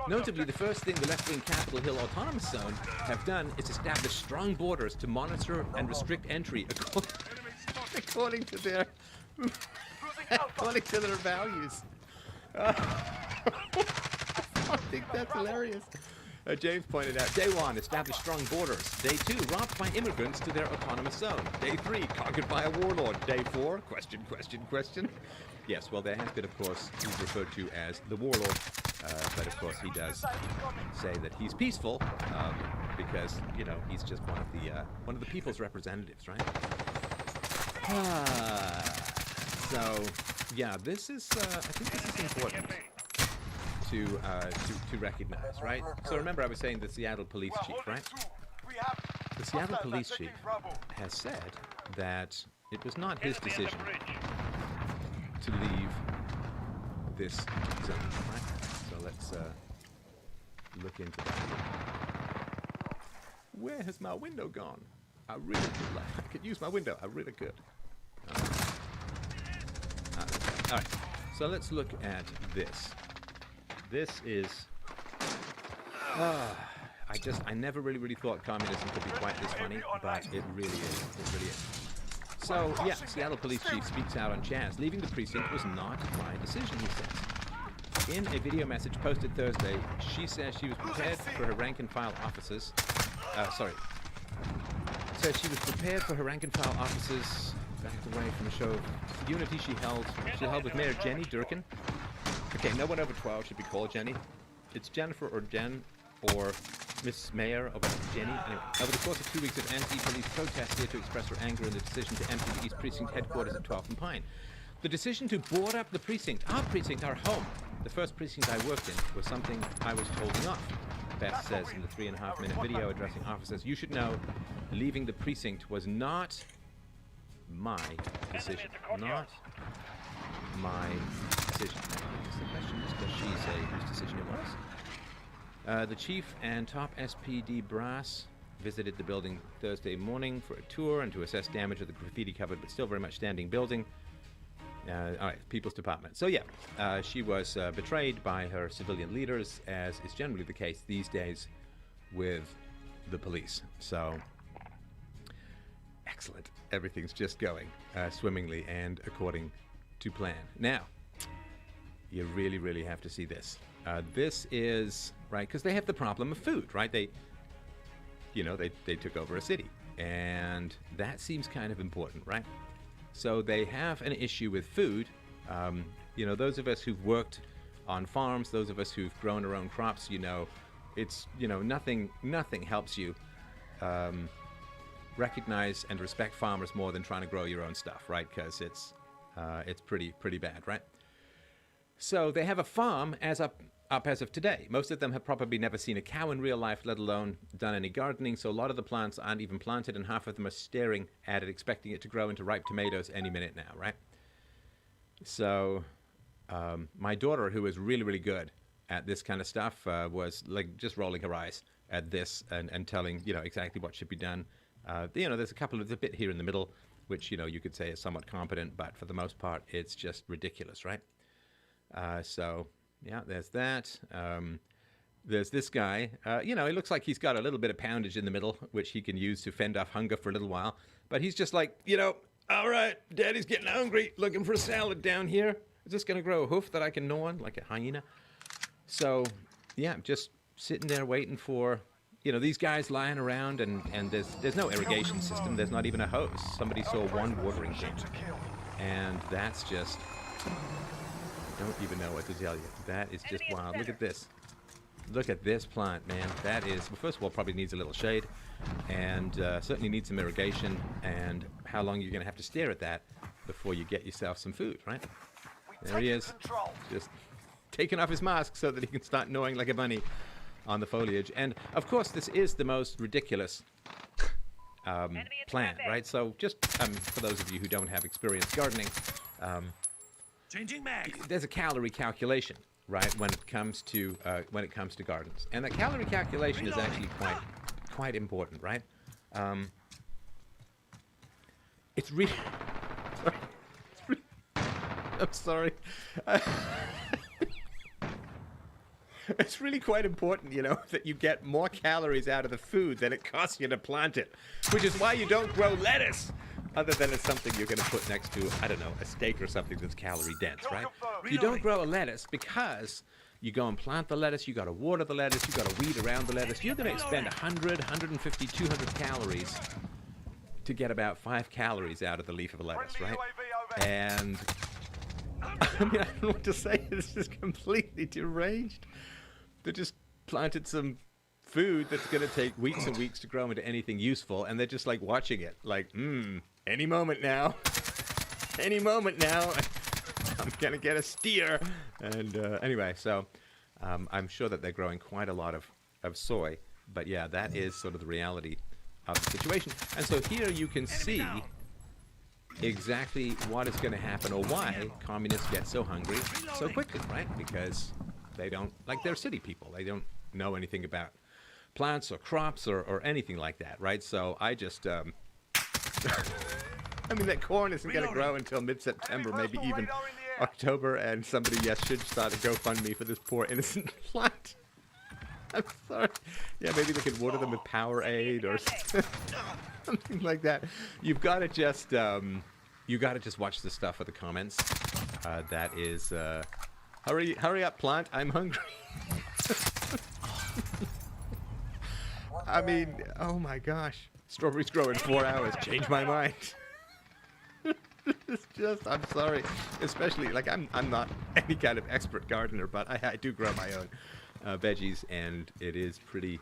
notably, the first thing the left-wing Capitol Hill Autonomous Zone have done is establish strong borders to monitor and restrict entry according to their values. I think that's hilarious. James pointed out, Day 1, established strong borders. Day 2, robbed by immigrants to their autonomous zone. Day 3, conquered by a warlord. Day 4, question. Yes, well, there has been, of course, he's referred to as the warlord. But, of course, he does say that he's peaceful because, you know, he's just one of the people's representatives, right? So, yeah, this is, I think this is important to recognize, right? So remember I was saying the Seattle police chief, right? The Seattle police chief has said that it was not his decision to leave this zone, right? So let's look into that. Where has my window gone? I really could, I could use my window. I really could. All right. So let's look at this. This is. I never really thought communism could be quite this funny, but it really is. It really is. So yeah, Seattle police chief speaks out on Chaz. Leaving the precinct was not my decision, he says. In a video message posted Thursday, she says she was prepared for her rank and file officers. Says she was prepared for her rank and file officers. Backed away from a show of unity she held with Mayor Jenny Durkin. Okay, no one over 12 should be called Jenny. It's Jennifer or Jen or Miss Mayor or Jenny. Anyway, over the course of 2 weeks of anti-police protests here to express her anger in the decision to empty the East Precinct headquarters at 12th and Pine. The decision to board up the precinct, our home, the first precinct I worked in, was something I was holding off. Beth says in the 3.5-minute video addressing officers, you should know, leaving the precinct was not my decision. Not my decision. The question is, does she say whose decision it was? The chief and top SPD brass visited the building Thursday morning for a tour and to assess damage of the graffiti-covered but still very much standing building. All right, People's Department. So yeah, she was betrayed by her civilian leaders, as is generally the case these days with the police. So, excellent. Everything's just going swimmingly and according to plan. Now, you really have to see this. This is, right, because they have the problem of food, right? They took over a city, and that seems kind of important, right? So they have an issue with food. Those of us who've worked on farms, those of us who've grown our own crops, it's, nothing helps you recognize and respect farmers more than trying to grow your own stuff, right? Because it's pretty bad, right? So they have a farm up as of today. Most of them have probably never seen a cow in real life, let alone done any gardening, so a lot of the plants aren't even planted, and half of them are staring at it, expecting it to grow into ripe tomatoes any minute now, right? So my daughter, who is really good at this kind of stuff, was like just rolling her eyes at this and telling, exactly what should be done. There's a bit here in the middle, which, you could say is somewhat competent, but for the most part, it's just ridiculous, right? So... yeah, there's that. There's this guy. He looks like he's got a little bit of poundage in the middle, which he can use to fend off hunger for a little while. But he's just like, All right, Daddy's getting hungry, looking for a salad down here. Is this gonna grow a hoof that I can gnaw on like a hyena? So, yeah, just sitting there waiting for, you know, these guys lying around, and there's no irrigation system. There's not even a hose. Somebody saw one watering can, and that's just, I don't even know what to tell you. That is just wild. Look at this. Look at this plant, man. That is, well, first of all, probably needs a little shade, and certainly needs some irrigation, and how long you're going to have to stare at that before you get yourself some food, right? There he is, just taking off his mask so that he can start gnawing like a bunny on the foliage. And, of course, this is the most ridiculous plant, right? So just for those of you who don't have experience gardening, Changing mag. there's a calorie calculation, right, when it comes to gardens, and the calorie calculation is actually quite important, right? It's really, I'm sorry. It's really quite important, you know, that you get more calories out of the food than it costs you to plant it, which is why you don't grow lettuce, other than it's something you're going to put next to, I don't know, a steak or something that's calorie dense, right? You don't grow a lettuce because you go and plant the lettuce, you got to water the lettuce, you got to weed around the lettuce. You're going to expend 100, 150, 200 calories to get about 5 calories out of the leaf of a lettuce, right? And I mean, I don't know what to say. This is completely deranged. They just planted some food that's going to take weeks and weeks to grow into anything useful, and they're just like watching it, like, any moment now, any moment now, I'm going to get a steer. And anyway, so I'm sure that they're growing quite a lot of soy, but yeah, that is sort of the reality of the situation. And so here you can see exactly what is going to happen, or why communists get so hungry so quickly, right? Because they don't, like, they're city people. They don't know anything about plants or crops or anything like that, right? So I just, I mean, that corn isn't going to grow until mid-September, maybe even October, and somebody, yes, should start a GoFundMe for this poor innocent plant. I'm sorry. Yeah, maybe they could water them with Powerade or something like that. You've got to just, watch the stuff with the comments. That is, hurry up, plant. I'm hungry. I mean, oh my gosh. Strawberries grow in 4 hours. Change my mind. It's just, I'm sorry. Especially, like, I'm not any kind of expert gardener, but I do grow my own veggies, and it is pretty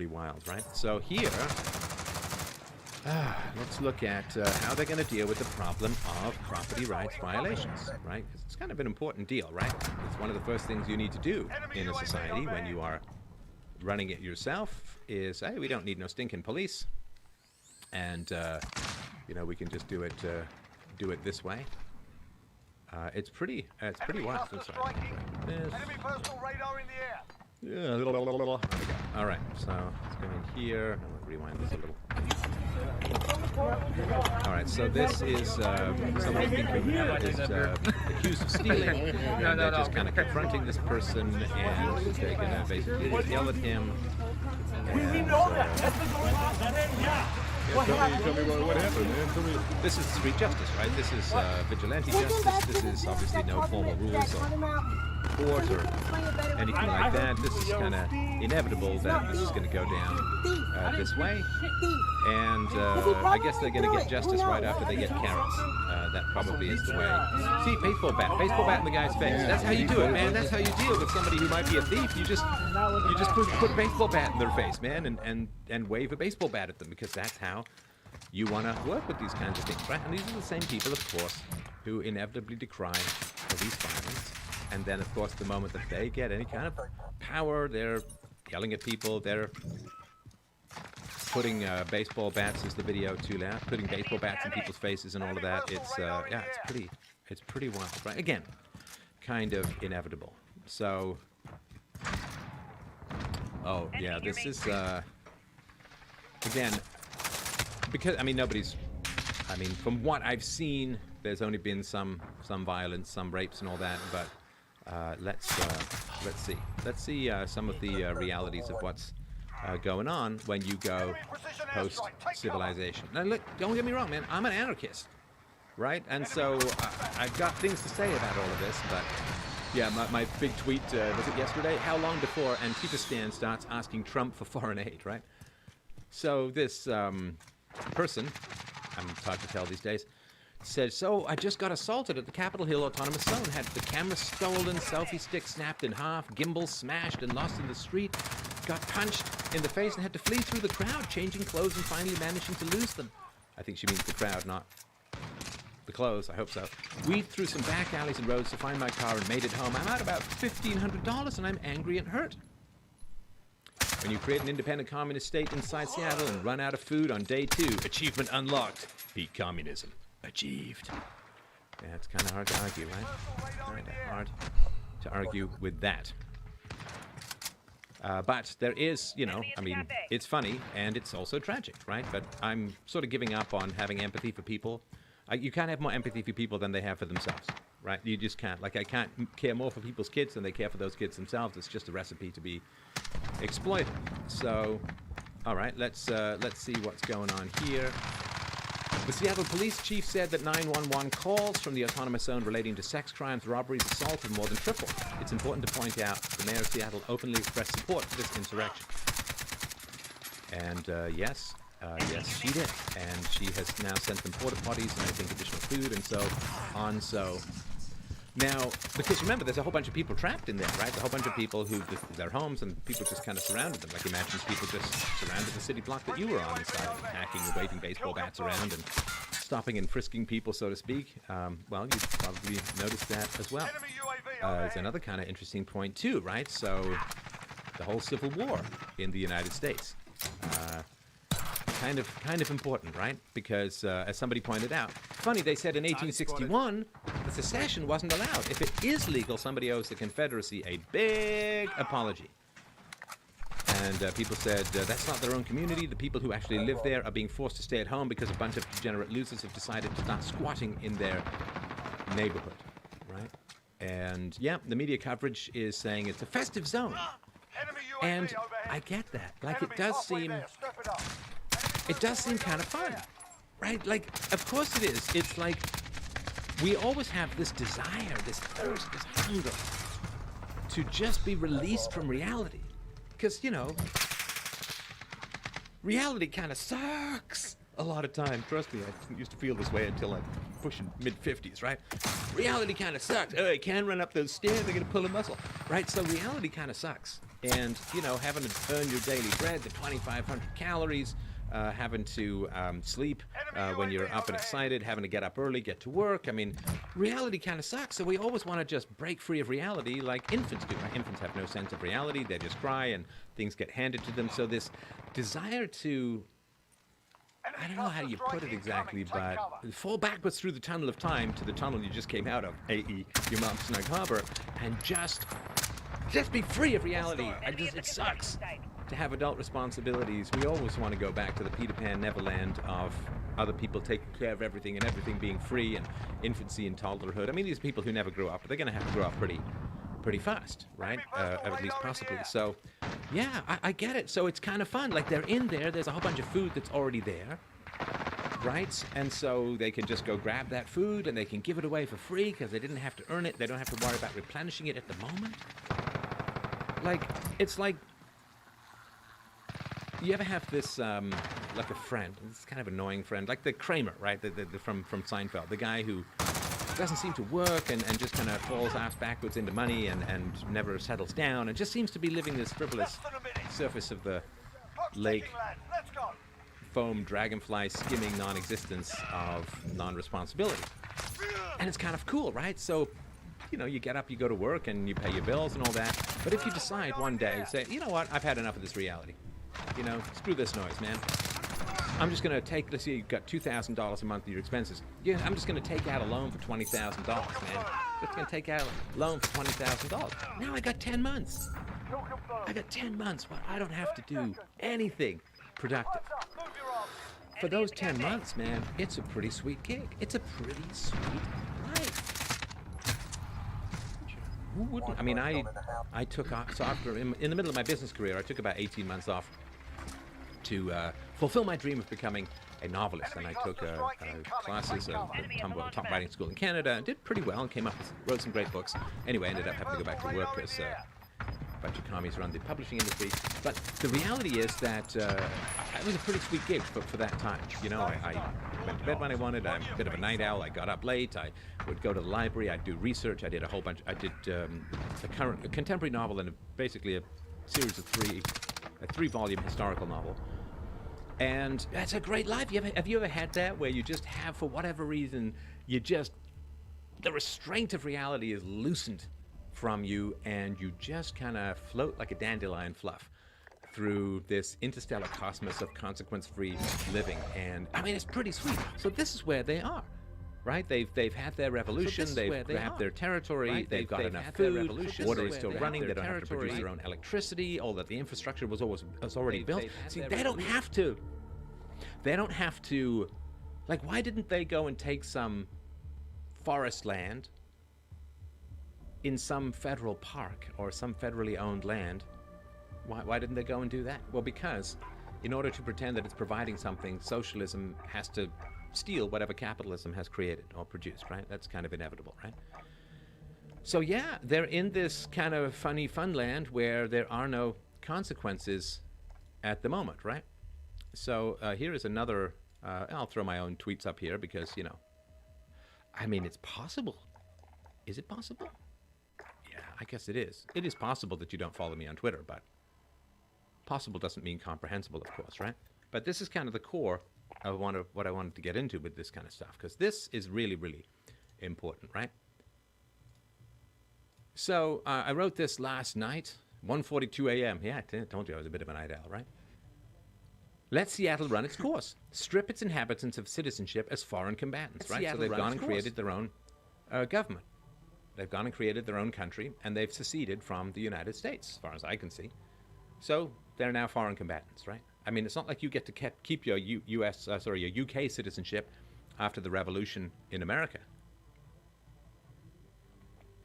wild, right? So here, let's look at how they're going to deal with the problem of property rights violations, right? 'Cause it's kind of an important deal, right? It's one of the first things you need to do in a society when you are running it yourself is, hey, we don't need no stinking police, and you know, we can just do it this way. It's pretty wild. I'm sorry. Enemy personal radar in the air. Yeah, there we go. All right, so let's go in here. I'm gonna rewind this a little. All right, so this is somebody being accused of stealing, and they're just kind of confronting this person, and they're gonna basically just yell at him. And, Tell me what happened, man. Tell me. This is street justice, right? This is vigilante justice. This is obviously no formal rules or court or anything like that. This is kind of inevitable that this is going to go down this way. And I guess they're going to get justice right after they get carrots. That probably is the way. See, baseball bat in the guy's face. That's how you do it, man. That's how you deal with somebody who might be a thief. You just put a baseball bat in their face, man, and wave a baseball bat at them, because that's how you want to work with these kinds of things, right? And these are the same people, of course, who inevitably decry police violence. And then, of course, the moment that they get any kind of power, they're yelling at people. They're putting baseball bats, as the video too loud, putting baseball bats in people's faces and all of that. It's yeah, it's pretty wild, right? Again, kind of inevitable. So, oh yeah, this is again, because I mean from what I've seen, there's only been some violence, some rapes and all that, but let's see some of the realities of what's going on when you go post-civilization. Now, look, don't get me wrong, man. I'm an anarchist, right? And so I've got things to say about all of this, but yeah, my big tweet, was it yesterday? How long before Antifa starts asking Trump for foreign aid, right? So this person, I'm hard to tell these days, said, so I just got assaulted at the Capitol Hill Autonomous Zone, had the camera stolen, selfie stick snapped in half, gimbal smashed and lost in the street, got punched in the face and had to flee through the crowd, changing clothes and finally managing to lose them. I think she means the crowd, not the clothes, I hope so. Weaved through some back alleys and roads to find my car and made it home. I'm out about $1,500 and I'm angry and hurt. When you create an independent communist state inside Seattle and run out of food on day 2, achievement unlocked. Beat communism. Achieved. Yeah, it's kind of hard to argue, right? Kind of hard to argue with that. But there is, you know, I mean, it's funny and it's also tragic, right? But I'm sort of giving up on having empathy for people. You can't have more empathy for people than they have for themselves, right? You just can't. Like, I can't care more for people's kids than they care for those kids themselves. It's just a recipe to be exploited. So, all right, let's see what's going on here. The Seattle police chief said that 911 calls from the autonomous zone relating to sex crimes, robberies, assault have more than tripled. It's important to point out the mayor of Seattle openly expressed support for this insurrection. And yes, she did. And she has now sent them porta potties and I think additional food and so on. So now, because remember, there's a whole bunch of people trapped in there, right? A whole bunch of people who their homes and people just kind of surrounded them. Like, imagine people just surrounded the city block that you were on inside, hacking and waving baseball bats around and stopping and frisking people, so to speak. Well, you probably noticed that as well. It's another kind of interesting point too, right? So, the whole Civil War in the United States. Kind of important, right? Because, as somebody pointed out, funny, they said in 1861, the secession wasn't allowed. If it is legal, somebody owes the Confederacy a big apology. And people said, that's not their own community. The people who actually live there are being forced to stay at home because a bunch of degenerate losers have decided to start squatting in their neighborhood, right? And, yeah, the media coverage is saying it's a festive zone. And I get that. Like, it does seem kind of fun, right? Like, of course it is. It's like we always have this desire, this thirst, this hunger to just be released from reality. Because, you know, reality kind of sucks a lot of time. Trust me, I didn't used to feel this way until I'm pushing mid-50s, right? Reality kind of sucks. Oh, I can't run up those stairs, I'm going to pull a muscle, right? So reality kind of sucks. And, you know, having to earn your daily bread, the 2,500 calories, having to sleep when you're up and excited, having to get up early, get to work. I mean, reality kind of sucks, so we always want to just break free of reality like infants do. Right? Infants have no sense of reality. They just cry and things get handed to them. So this desire to, I don't know how you put it exactly, but fall backwards through the tunnel of time to the tunnel you just came out of, i.e. your mom's snug harbor, and just be free of reality. It sucks to have adult responsibilities. We always want to go back to the Peter Pan Neverland of other people taking care of everything and everything being free and infancy and toddlerhood. I mean, these people who never grew up, but they're going to have to grow up pretty fast, right? At least possibly. So, yeah, I get it. So it's kind of fun. Like, they're in there. There's a whole bunch of food that's already there, right? And so they can just go grab that food and they can give it away for free because they didn't have to earn it. They don't have to worry about replenishing it at the moment. Like, it's like, you ever have this, like a friend, this kind of annoying friend, like the Kramer, right, from Seinfeld, the guy who doesn't seem to work and just kind of falls ass backwards into money and never settles down and just seems to be living this frivolous surface of the lake, foam, dragonfly, skimming non-existence of non-responsibility. And it's kind of cool, right? So, you know, you get up, you go to work, and you pay your bills and all that. But if you decide one day, say, you know what, I've had enough of this reality. You know, screw this noise, man. I'm just going to take, let's say you've got $2,000 a month of your expenses. Yeah, I'm just going to take out a loan for $20,000, man. Just going to take out a loan for $20,000. Now I got 10 months. I got 10 months where I don't have to do anything productive. For those 10 months, man, it's a pretty sweet gig. It's a pretty sweet life. Who wouldn't? I mean, I took off, so after, in the middle of my business career, I took about 18 months off to fulfill my dream of becoming a novelist. And I took classes at top writing school in Canada and did pretty well and wrote some great books. Anyway, I ended up having to go back to work as a bunch of commies run the publishing industry. But the reality is that it was a pretty sweet gig for that time. You know, I went to bed when I wanted. I'm a bit of a night owl. I got up late. I would go to the library. I'd do research. I did a whole bunch. I did a contemporary novel and basically a series of a three-volume historical novel. And that's a great life. Have you ever had that where you just have, for whatever reason, the restraint of reality is loosened from you and you just kind of float like a dandelion fluff through this interstellar cosmos of consequence-free living? And I mean, it's pretty sweet. So this is where they are, right? They've had their revolution. They've had their territory. Right? They've got enough food. Water is still running. They don't have to produce their own electricity. All that the infrastructure was already built. See, they don't have to. They don't have to. Like, why didn't they go and take some forest land in some federal park or some federally owned land? Why didn't they go and do that? Well, because in order to pretend that it's providing something, socialism has to steal whatever capitalism has created or produced, right? That's kind of inevitable, right? So yeah, they're in this kind of funny fun land where there are no consequences at the moment, right? So here is another, I'll throw my own tweets up here because, you know, I mean, it's possible. Is it possible? Yeah, I guess it is. It is possible that you don't follow me on Twitter, but possible doesn't mean comprehensible, of course, right? But this is kind of the core of what I wanted to get into with this kind of stuff, because this is really, really important, right? So I wrote this last night, 1:42 a.m. Yeah, I told you I was a bit of a night owl, right? Let Seattle run its course. Strip its inhabitants of citizenship as foreign combatants, right? So they've gone and created their own government. They've gone and created their own country, and they've seceded from the United States, as far as I can see. So they're now foreign combatants, right? I mean, it's not like you get to keep your your UK citizenship after the revolution in America.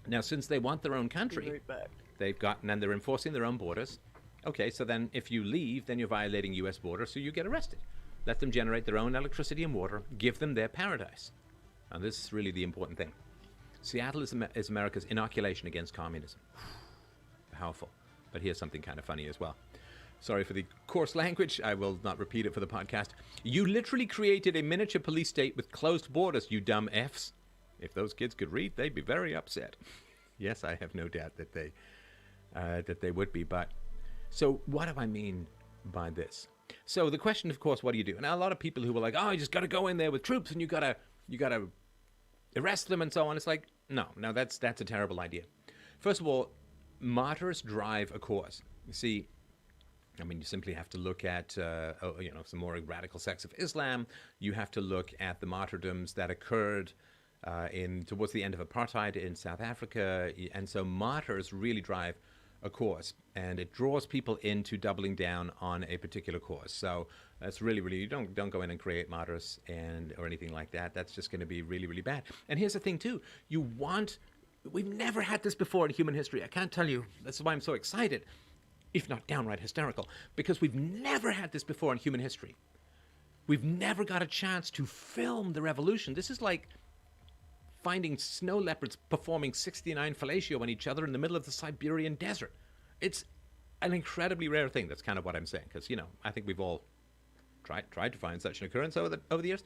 Now, since they want their own country, they've gotten, and they're enforcing their own borders. Okay, so then if you leave, then you're violating U.S. borders, so you get arrested. Let them generate their own electricity and water. Give them their paradise. Now, this is really the important thing. Seattle is America's inoculation against communism. Powerful. But here's something kind of funny as well. Sorry for the coarse language. I will not repeat it for the podcast. You literally created a miniature police state with closed borders, you dumb Fs. If those kids could read, they'd be very upset. Yes, I have no doubt that they would be. But so what do I mean by this? So the question, of course, what do you do? And a lot of people who were like, oh, you just got to go in there with troops and you got to arrest them and so on. It's like, no, that's a terrible idea. First of all, martyrs drive a cause. You see, I mean, you simply have to look at, some more radical sects of Islam. You have to look at the martyrdoms that occurred towards the end of apartheid in South Africa. And so martyrs really drive a cause, and it draws people into doubling down on a particular cause. So that's really, really, you don't go in and create martyrs or anything like that. That's just going to be really, really bad. And here's the thing too, we've never had this before in human history. I can't tell you, that's why I'm so excited, if not downright hysterical, because we've never had this before in human history. We've never got a chance to film the revolution. This is like finding snow leopards performing 69 fellatio on each other in the middle of the Siberian desert. It's an incredibly rare thing. That's kind of what I'm saying, because, I think we've all tried to find such an occurrence over the years.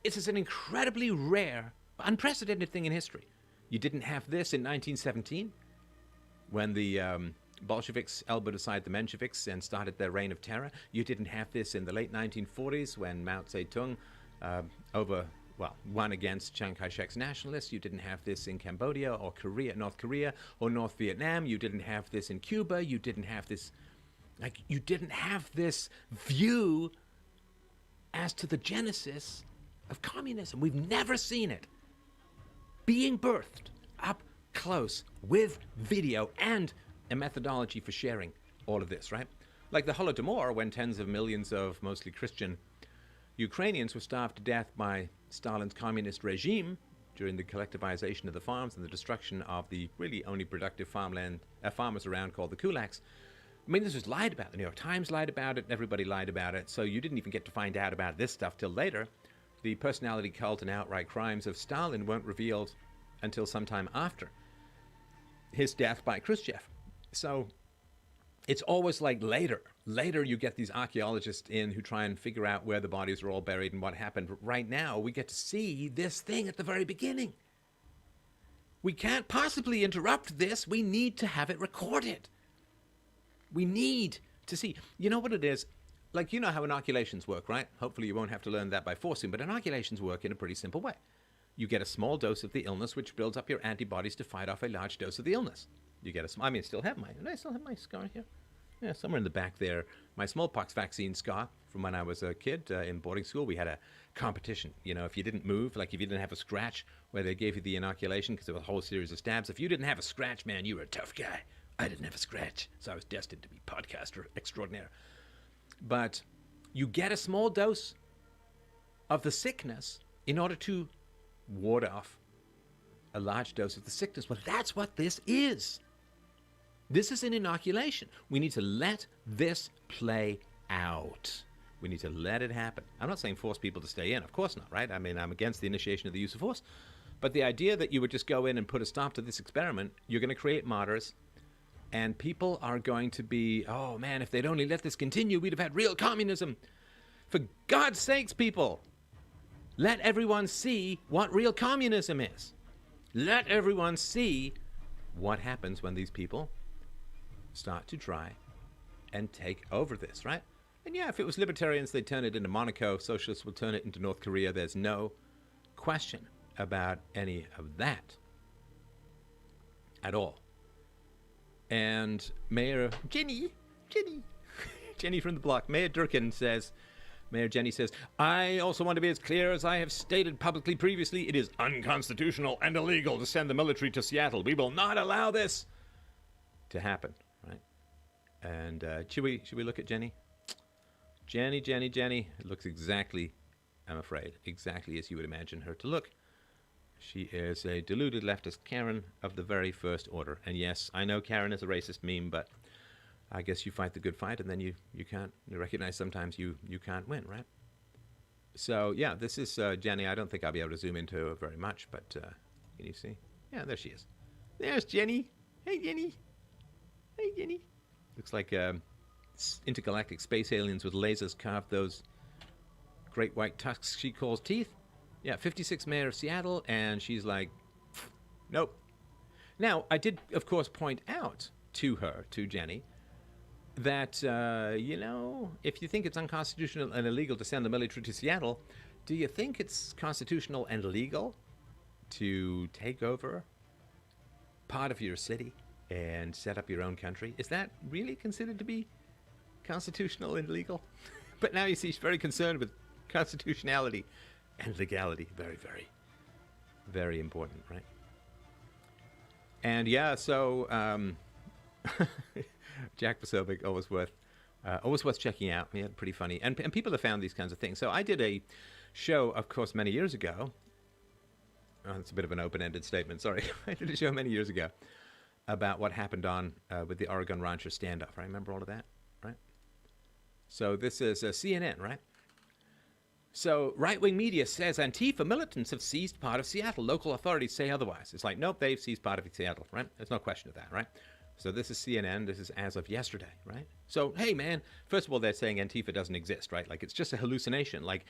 It's an incredibly rare, unprecedented thing in history. You didn't have this in 1917, when the Bolsheviks elbowed aside the Mensheviks and started their reign of terror. You didn't have this in the late 1940s, when Mao Zedong won against Chiang Kai-shek's nationalists. You didn't have this in Cambodia or North Korea or North Vietnam. You didn't have this in Cuba. You didn't have this view as to the genesis of communism. We've never seen it being birthed up close with video and a methodology for sharing all of this, right? Like the Holodomor, when tens of millions of mostly Christian Ukrainians were starved to death by Stalin's communist regime during the collectivization of the farms and the destruction of the really only productive farmers around, called the kulaks. I mean, this was lied about. The New York Times lied about it. Everybody lied about it. So you didn't even get to find out about this stuff till later. The personality cult and outright crimes of Stalin weren't revealed until sometime after his death by Khrushchev. So it's always like later. Later you get these archaeologists in who try and figure out where the bodies are all buried and what happened. Right now, we get to see this thing at the very beginning. We can't possibly interrupt this. We need to have it recorded. We need to see. You know what it is? Like, you know how inoculations work, right? Hopefully you won't have to learn that by forcing, but inoculations work in a pretty simple way. You get a small dose of the illness, which builds up your antibodies to fight off a large dose of the illness. You get a, I mean, I still have my scar here. Yeah, somewhere in the back there. My smallpox vaccine scar from when I was a kid in boarding school. We had a competition. You know, if you didn't move, like if you didn't have a scratch where they gave you the inoculation because there was a whole series of stabs. If you didn't have a scratch, man, you were a tough guy. I didn't have a scratch, so I was destined to be podcaster extraordinaire. But you get a small dose of the sickness in order to ward off a large dose of the sickness. Well, that's what this is. This is an inoculation. We need to let this play out. We need to let it happen. I'm not saying force people to stay in. Of course not, right? I mean, I'm against the initiation of the use of force. But the idea that you would just go in and put a stop to this experiment, you're going to create martyrs. And people are going to be, oh man, if they'd only let this continue, we'd have had real communism. For God's sakes, people, let everyone see what real communism is. Let everyone see what happens when these people start to try and take over this, right? And yeah, if it was libertarians, they'd turn it into Monaco. Socialists would turn it into North Korea. There's no question about any of that at all. And Mayor Jenny from the block, Mayor Jenny says, I also want to be as clear as I have stated publicly previously. It is unconstitutional and illegal to send the military to Seattle. We will not allow this to happen, right? And should we look at Jenny? Jenny. It looks exactly, I'm afraid, exactly as you would imagine her to look. She is a deluded leftist Karen of the very first order. And yes, I know Karen is a racist meme, but I guess you fight the good fight, and then you can't recognize sometimes you can't win, right? So yeah, this is Jenny. I don't think I'll be able to zoom into her very much, but can you see? Yeah, there she is. There's Jenny. Hey, Jenny. Hey, Jenny. Looks like intergalactic space aliens with lasers carved those great white tusks she calls teeth. Yeah, 56 mayor of Seattle, and she's like, nope. Now, I did, of course, point out to her, to Jenny, that, you know, if you think it's unconstitutional and illegal to send the military to Seattle, do you think it's constitutional and legal to take over part of your city and set up your own country? Is that really considered to be constitutional and legal? But now you see she's very concerned with constitutionality and legality. Very, very, very important, right? And yeah, so Jack Posobiec, always worth checking out. Yeah, pretty funny. And people have found these kinds of things. So I did a show, of course, many years ago. Oh, that's a bit of an open-ended statement. Sorry. I did a show many years ago about what happened on with the Oregon Rancher standoff. Right? Remember all of that, right? So this is CNN, right? So right-wing media says Antifa militants have seized part of Seattle. Local authorities say otherwise. It's like, nope, they've seized part of Seattle, right? There's no question of that, right? So this is CNN. This is as of yesterday, right? So, hey, man, first of all, they're saying Antifa doesn't exist, right? Like, it's just a hallucination. Like,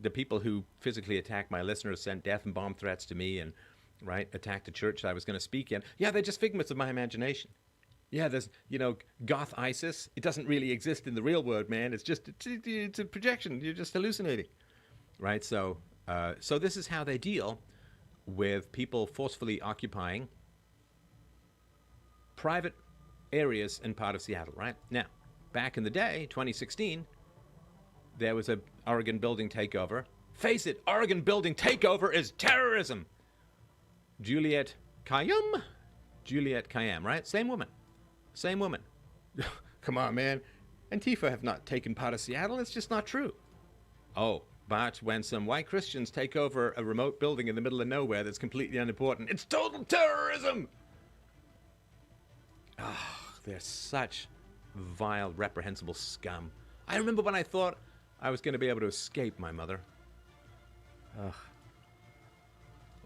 the people who physically attacked my listeners sent death and bomb threats to me and, right, attacked a church I was going to speak in. Yeah, they're just figments of my imagination. Yeah, there's, you know, goth ISIS. It doesn't really exist in the real world, man. It's just, it's a projection. You're just hallucinating. Right, so this is how they deal with people forcefully occupying private areas in part of Seattle, right? Now, back in the day, 2016, there was a Oregon building takeover. Face it, Oregon building takeover is terrorism. Juliette Kayyem, right? Same woman. Come on, man. Antifa have not taken part of Seattle. It's just not true. Oh. But when some white Christians take over a remote building in the middle of nowhere that's completely unimportant, it's total terrorism! Oh, they're such vile, reprehensible scum. I remember when I thought I was going to be able to escape my mother. Ugh.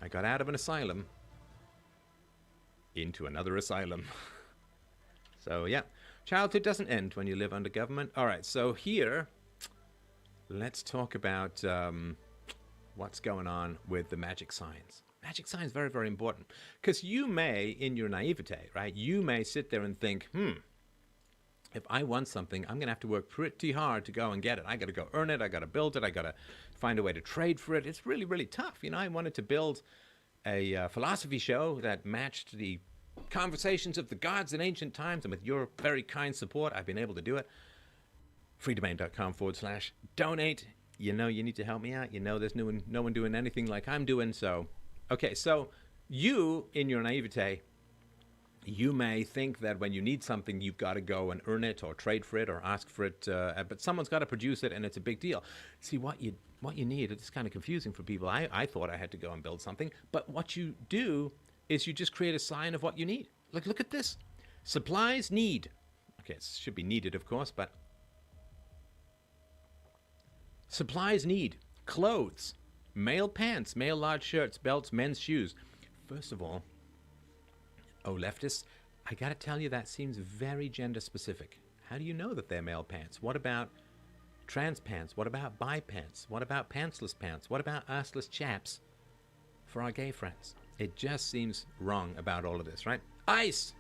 I got out of an asylum into another asylum. So, yeah. Childhood doesn't end when you live under government. All right, so here, let's talk about what's going on with the magic signs. Magic signs, very, very important. Because you may, in your naivete, right, you may sit there and think, if I want something, I'm going to have to work pretty hard to go and get it. I got to go earn it. I got to build it. I got to find a way to trade for it. It's really, really tough. You know, I wanted to build a philosophy show that matched the conversations of the gods in ancient times, and with your very kind support, I've been able to do it. freedomain.com/donate. You know you need to help me out. You know there's no one doing anything like I'm doing. So, okay, so you, in your naivete, you may think that when you need something, you've got to go and earn it or trade for it or ask for it, but someone's got to produce it, and it's a big deal. See, what you need, it's kind of confusing for people. I thought I had to go and build something, but what you do is you just create a sign of what you need. Look at this. Supplies need. Okay, it should be needed, of course, but supplies need. Clothes. Male pants, male large shirts, belts, men's shoes. First of all, oh, leftists, I gotta tell you, that seems very gender specific. How do you know that they're male pants? What about trans pants? What about bi pants? What about pantsless pants? What about arseless chaps for our gay friends? It just seems wrong about all of this, right? Ice,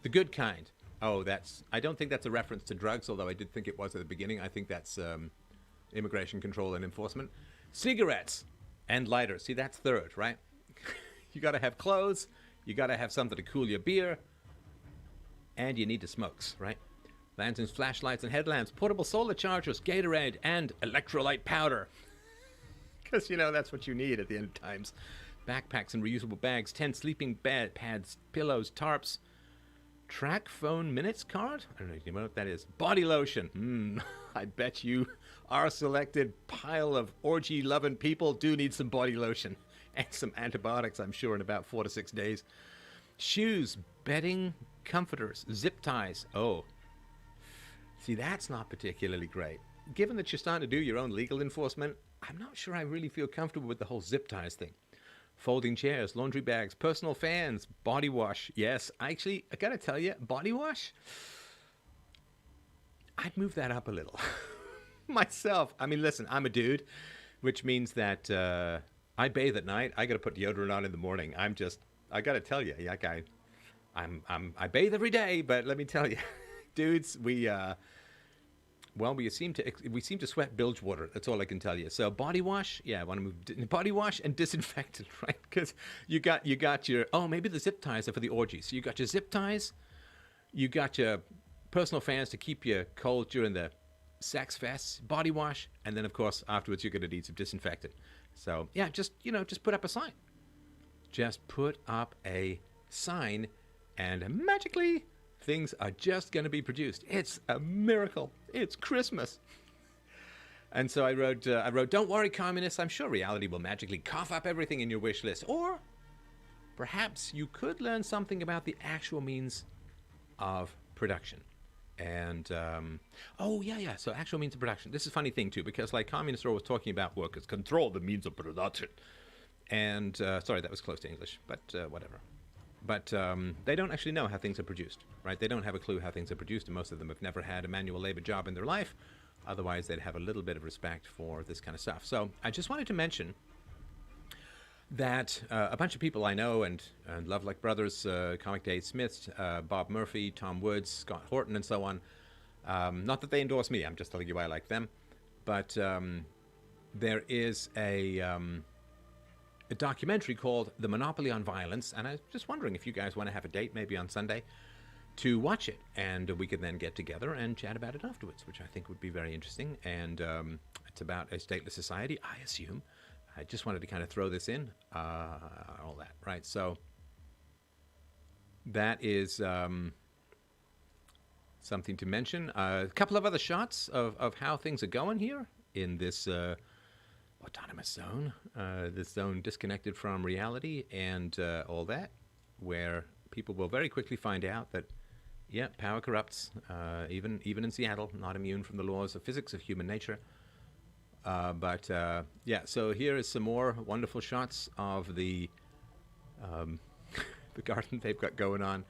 the good kind. Oh, I don't think that's a reference to drugs, although I did think it was at the beginning. I think that's immigration control and enforcement. Cigarettes and lighters. See, that's third, right? You gotta have clothes. You got to have something to cool your beer, and you need the smokes, right? Lanterns, flashlights, and headlamps, portable solar chargers, Gatorade, and electrolyte powder. Because, you know, that's what you need at the end of times. Backpacks and reusable bags, 10 sleeping bed pads, pillows, tarps, track phone minutes card? I don't even know what that is. Body lotion. I bet you our selected pile of orgy-loving people do need some body lotion. And some antibiotics, I'm sure, in about 4 to 6 days. Shoes, bedding, comforters, zip ties. Oh, see, that's not particularly great. Given that you're starting to do your own legal enforcement, I'm not sure I really feel comfortable with the whole zip ties thing. Folding chairs, laundry bags, personal fans, body wash. Yes, actually, I gotta tell you, body wash, I'd move that up a little. Myself, I mean, listen, I'm a dude, which means that I bathe at night. I got to put deodorant on in the morning. I got to tell you, like I bathe every day, but let me tell you, dudes, we seem to sweat bilge water. That's all I can tell you. So body wash, yeah, I want to move body wash and disinfectant, right? Because you got your, maybe the zip ties are for the orgies. So you got your zip ties, you got your personal fans to keep you cold during the sex fest, body wash, and then of course afterwards you're going to need some disinfectant. So, yeah, just put up a sign. Just put up a sign, and magically, things are just going to be produced. It's a miracle. It's Christmas. And so I wrote, don't worry, communists. I'm sure reality will magically cough up everything in your wish list. Or perhaps you could learn something about the actual means of production. And, so actual means of production. This is a funny thing, too, because, like, communists are always talking about workers control the means of production. And, sorry, that was close to English, but whatever. But they don't actually know how things are produced, right? They don't have a clue how things are produced, and most of them have never had a manual labor job in their life. Otherwise, they'd have a little bit of respect for this kind of stuff. So I just wanted to mention that a bunch of people I know and love like brothers, Comic Dave Smith, Bob Murphy, Tom Woods, Scott Horton, and so on. Not that they endorse me, I'm just telling you why I like them. But there is a documentary called The Monopoly on Violence, and I was just wondering if you guys want to have a date, maybe on Sunday, to watch it. And we could then get together and chat about it afterwards, which I think would be very interesting. And it's about a stateless society, I assume. I just wanted to kind of throw this in, all that, right? So that is something to mention. A couple of other shots of how things are going here in this autonomous zone, this zone disconnected from reality and all that, where people will very quickly find out that Yeah, power corrupts. Even in Seattle, not immune from the laws of physics of human nature. Yeah, so here is some more wonderful shots of the the garden they've got going on.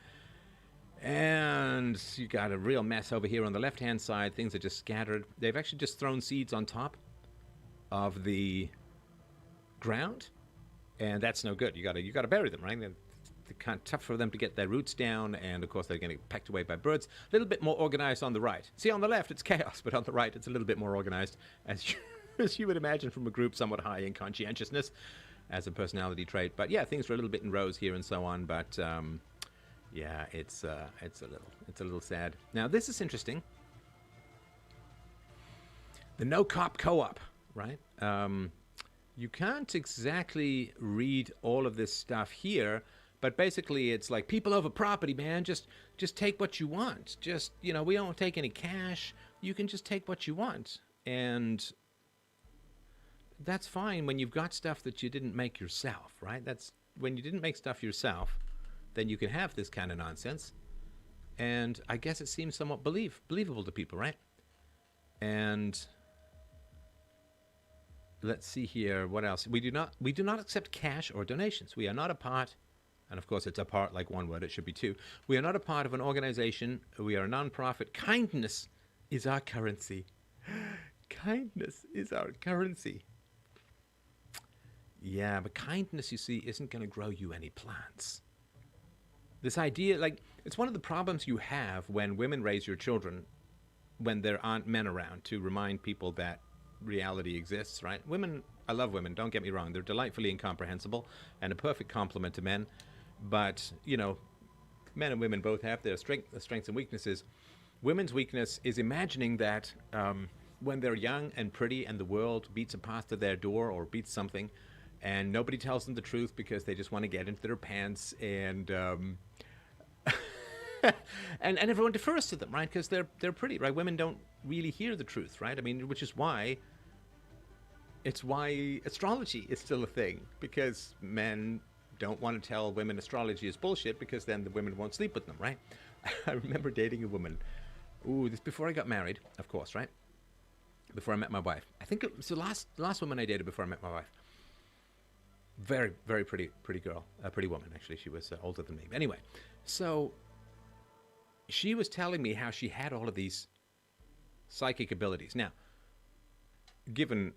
And you got a real mess over here on the left-hand side. Things are just scattered. They've actually just thrown seeds on top of the ground, and that's no good. You gotta bury them, right? They're kind of tough for them to get their roots down, and of course they're getting pecked away by birds. A little bit more organized on the right. See, on the left it's chaos, but on the right it's a little bit more organized, as you would imagine from a group somewhat high in conscientiousness as a personality trait. But yeah, things are a little bit in rows here and so on. But yeah, it's a little sad. Now this is interesting. The no cop co-op, right? You can't exactly read all of this stuff here, but basically it's like people over property, man. Just take what you want. Just, we don't take any cash. You can just take what you want. And that's fine when you've got stuff that you didn't make yourself, right? That's when you didn't make stuff yourself, then you can have this kind of nonsense. And I guess it seems somewhat believable to people, right? And let's see here, what else? We do not accept cash or donations. We are not a part, and of course it's a part like one word, it should be two. We are not a part of an organization. We are a non-profit. Kindness is our currency. Kindness is our currency. Yeah, but kindness, you see, isn't going to grow you any plants. This idea, like, it's one of the problems you have when women raise your children when there aren't men around to remind people that reality exists, right? Women, I love women, don't get me wrong. They're delightfully incomprehensible and a perfect complement to men. But, men and women both have their strengths and weaknesses. Women's weakness is imagining that when they're young and pretty and the world beats a path to their door or beats something, and nobody tells them the truth because they just want to get into their pants, and and everyone defers to them, right? Because they're pretty, right? Women don't really hear the truth, right? I mean, which is why astrology is still a thing, because men don't want to tell women astrology is bullshit because then the women won't sleep with them, right? I remember dating a woman. Ooh, this before I got married, of course, right? Before I met my wife. I think it was the last woman I dated before I met my wife. Very, very pretty girl. A pretty woman, actually. She was older than me. Anyway, so she was telling me how she had all of these psychic abilities. Now, given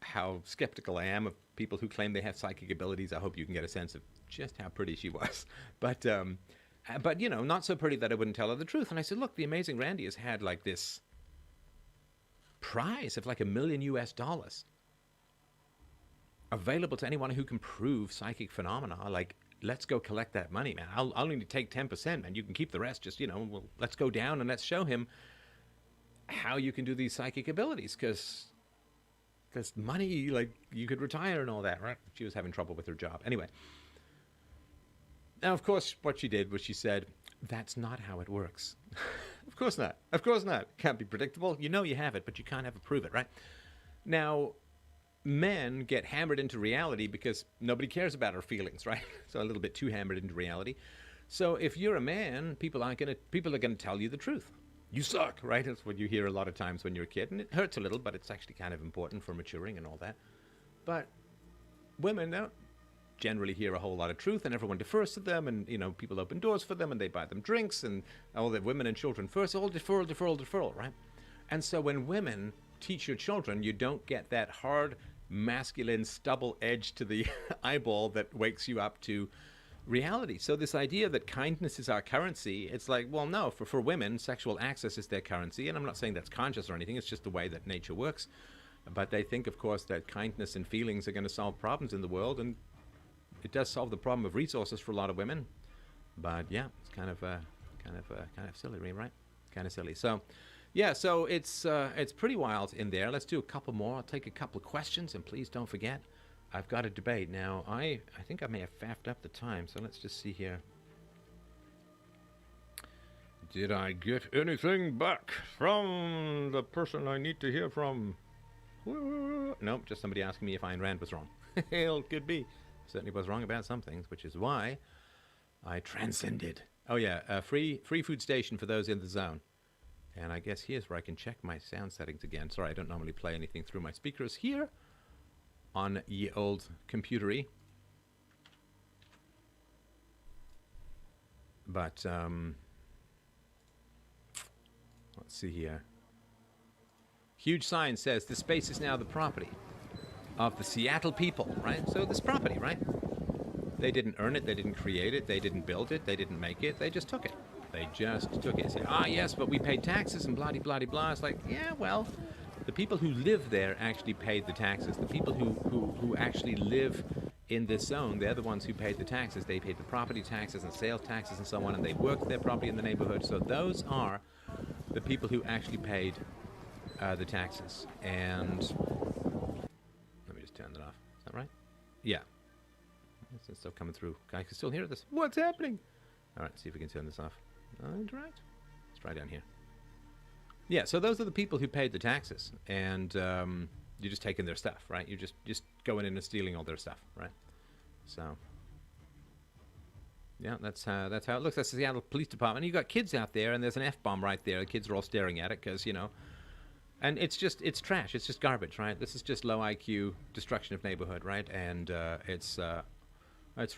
how skeptical I am of people who claim they have psychic abilities, I hope you can get a sense of just how pretty she was. But not so pretty that I wouldn't tell her the truth. And I said, look, the Amazing Randy has had like this prize of like $1 million available to anyone who can prove psychic phenomena. Like, let's go collect that money, man. I'll only take 10%, man. You can keep the rest. Just, let's go down and let's show him how you can do these psychic abilities. Because money, like, you could retire and all that, right? She was having trouble with her job. Anyway. Now, of course, what she did was she said, that's not how it works. Of course not. Of course not. Can't be predictable. You know you have it, but you can't ever prove it, right? Now, men get hammered into reality because nobody cares about our feelings, right? So a little bit too hammered into reality. So if you're a man, people are going to tell you the truth. You suck, right? That's what you hear a lot of times when you're a kid, and it hurts a little, but it's actually kind of important for maturing and all that. But women don't generally hear a whole lot of truth, and everyone defers to them, and people open doors for them, and they buy them drinks, and all the women and children first, all deferral, right? And so when women teach your children, you don't get that hard, masculine stubble edge to the eyeball that wakes you up to reality. So this idea that kindness is our currency, it's like, well, no, for women, sexual access is their currency, and I'm not saying that's conscious or anything, it's just the way that nature works. But they think, of course, that kindness and feelings are going to solve problems in the world, and it does solve the problem of resources for a lot of women. But yeah, it's kind of silly, right? Kind of silly. So yeah, so it's pretty wild in there. Let's do a couple more. I'll take a couple of questions, and please don't forget, I've got a debate. Now, I think I may have faffed up the time, so let's just see here. Did I get anything back from the person I need to hear from? Nope, just somebody asking me if Ayn Rand was wrong. Hell, could be. Certainly was wrong about some things, which is why I transcended Oh yeah, free food station for those in the zone. And I guess here's where I can check my sound settings again. Sorry, I don't normally play anything through my speakers here on ye old computery. But let's see here. Huge sign says this space is now the property of the Seattle people, right? So this property, right? They didn't earn it, they didn't create it, they didn't build it, they didn't make it, they just took it. They just took it. Say, ah, yes, but we paid taxes and blah-de-blah-de-blah. It's like, yeah, well, the people who live there actually paid the taxes. The people who actually live in this zone, they're the ones who paid the taxes. They paid the property taxes and sales taxes and so on, and they worked their property in the neighborhood. So those are the people who actually paid the taxes. And let me just turn that off. Is that right? Yeah. It's still coming through. I can still hear this. What's happening? All right, see if we can turn this off. Interact. Let's try down here. Yeah, so those are the people who paid the taxes, and you're just taking their stuff, right? You're just going in and stealing all their stuff, right? So, yeah, that's how it looks. That's the Seattle Police Department. You got kids out there, and there's an F-bomb right there. The kids are all staring at it because, you know, and it's trash. It's just garbage, right? This is just low IQ destruction of neighborhood, right? And it's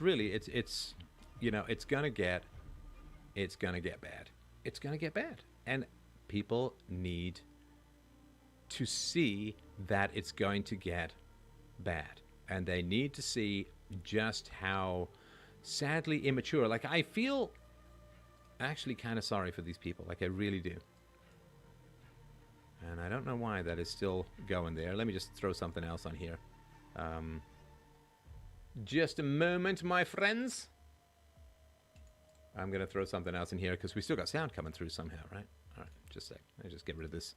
really you know, it's gonna get bad. It's gonna get bad, and people need to see that it's going to get bad, and they need to see just how sadly immature. Like, I feel actually kind of sorry for these people. Like, I really do. And I don't know why that is still going there. Let me just throw something else on here. Just a moment, my friends. I'm going to throw something else in here because we still got sound coming through somehow, right? All right, just a sec. Let me just get rid of this.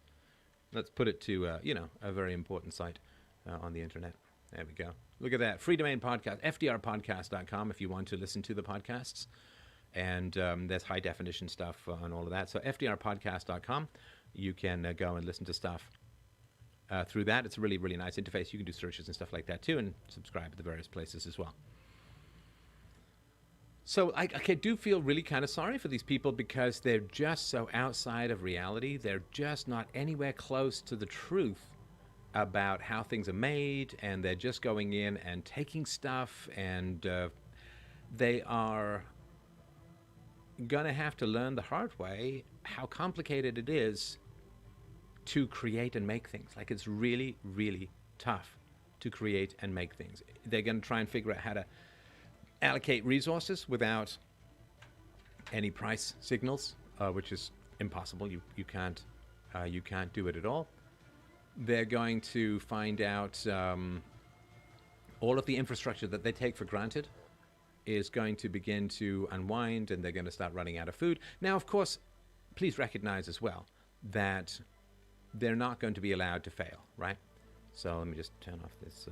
Let's put it to, you know, a very important site on the internet. There we go. Look at that. Free domain podcast, fdrpodcast.com if you want to listen to the podcasts. And there's high definition stuff and all of that. So fdrpodcast.com, you can go and listen to stuff through that. It's a really, really nice interface. You can do searches and stuff like that too, and subscribe to the various places as well. So I do feel really kind of sorry for these people because they're just so outside of reality. They're just not anywhere close to the truth about how things are made, and they're just going in and taking stuff, and they are gonna have to learn the hard way how complicated it is to create and make things. Like, it's really, really tough to create and make things. They're gonna try and figure out how to allocate resources without any price signals, which is impossible. You can't do it at all. They're going to find out all of the infrastructure that they take for granted is going to begin to unwind, and they're going to start running out of food. Now, of course, please recognize as well that they're not going to be allowed to fail, right? So let me just turn off this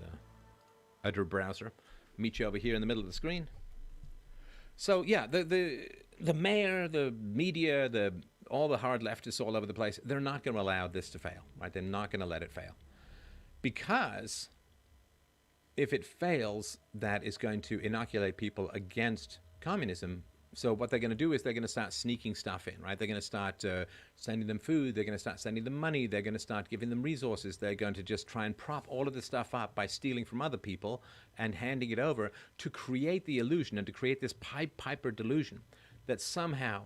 other browser. Meet you over here in the middle of the screen. So yeah, the mayor, the media, all the hard leftists all over the place, they're not going to allow this to fail, right? They're not going to let it fail. Because if it fails, that is going to inoculate people against communism. So what they're going to do is they're going to start sneaking stuff in, right? They're going to start sending them food. They're going to start sending them money. They're going to start giving them resources. They're going to just try and prop all of this stuff up by stealing from other people and handing it over to create the illusion and to create this Pied Piper delusion that somehow,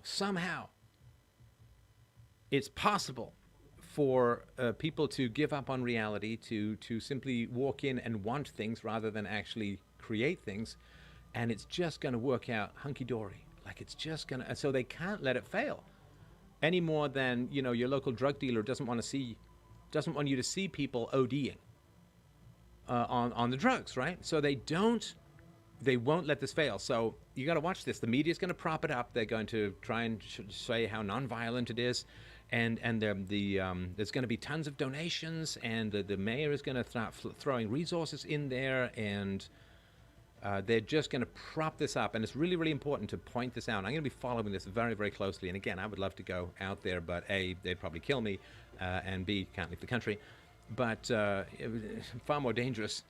it's possible for people to give up on reality, to simply walk in and want things rather than actually create things, and it's just going to work out hunky-dory. Like, it's just going to... So they can't let it fail any more than, you know, your local drug dealer doesn't want you to see people ODing on the drugs, right? So they won't let this fail. So you got to watch this. The media's going to prop it up. They're going to try and say how nonviolent it is. And there's going to be tons of donations, and the mayor is going to start throwing resources in there, and they're just going to prop this up. And it's really, really important to point this out. I'm going to be following this very, very closely. And again, I would love to go out there, but A, they'd probably kill me, and B, can't leave the country. But it was far more dangerous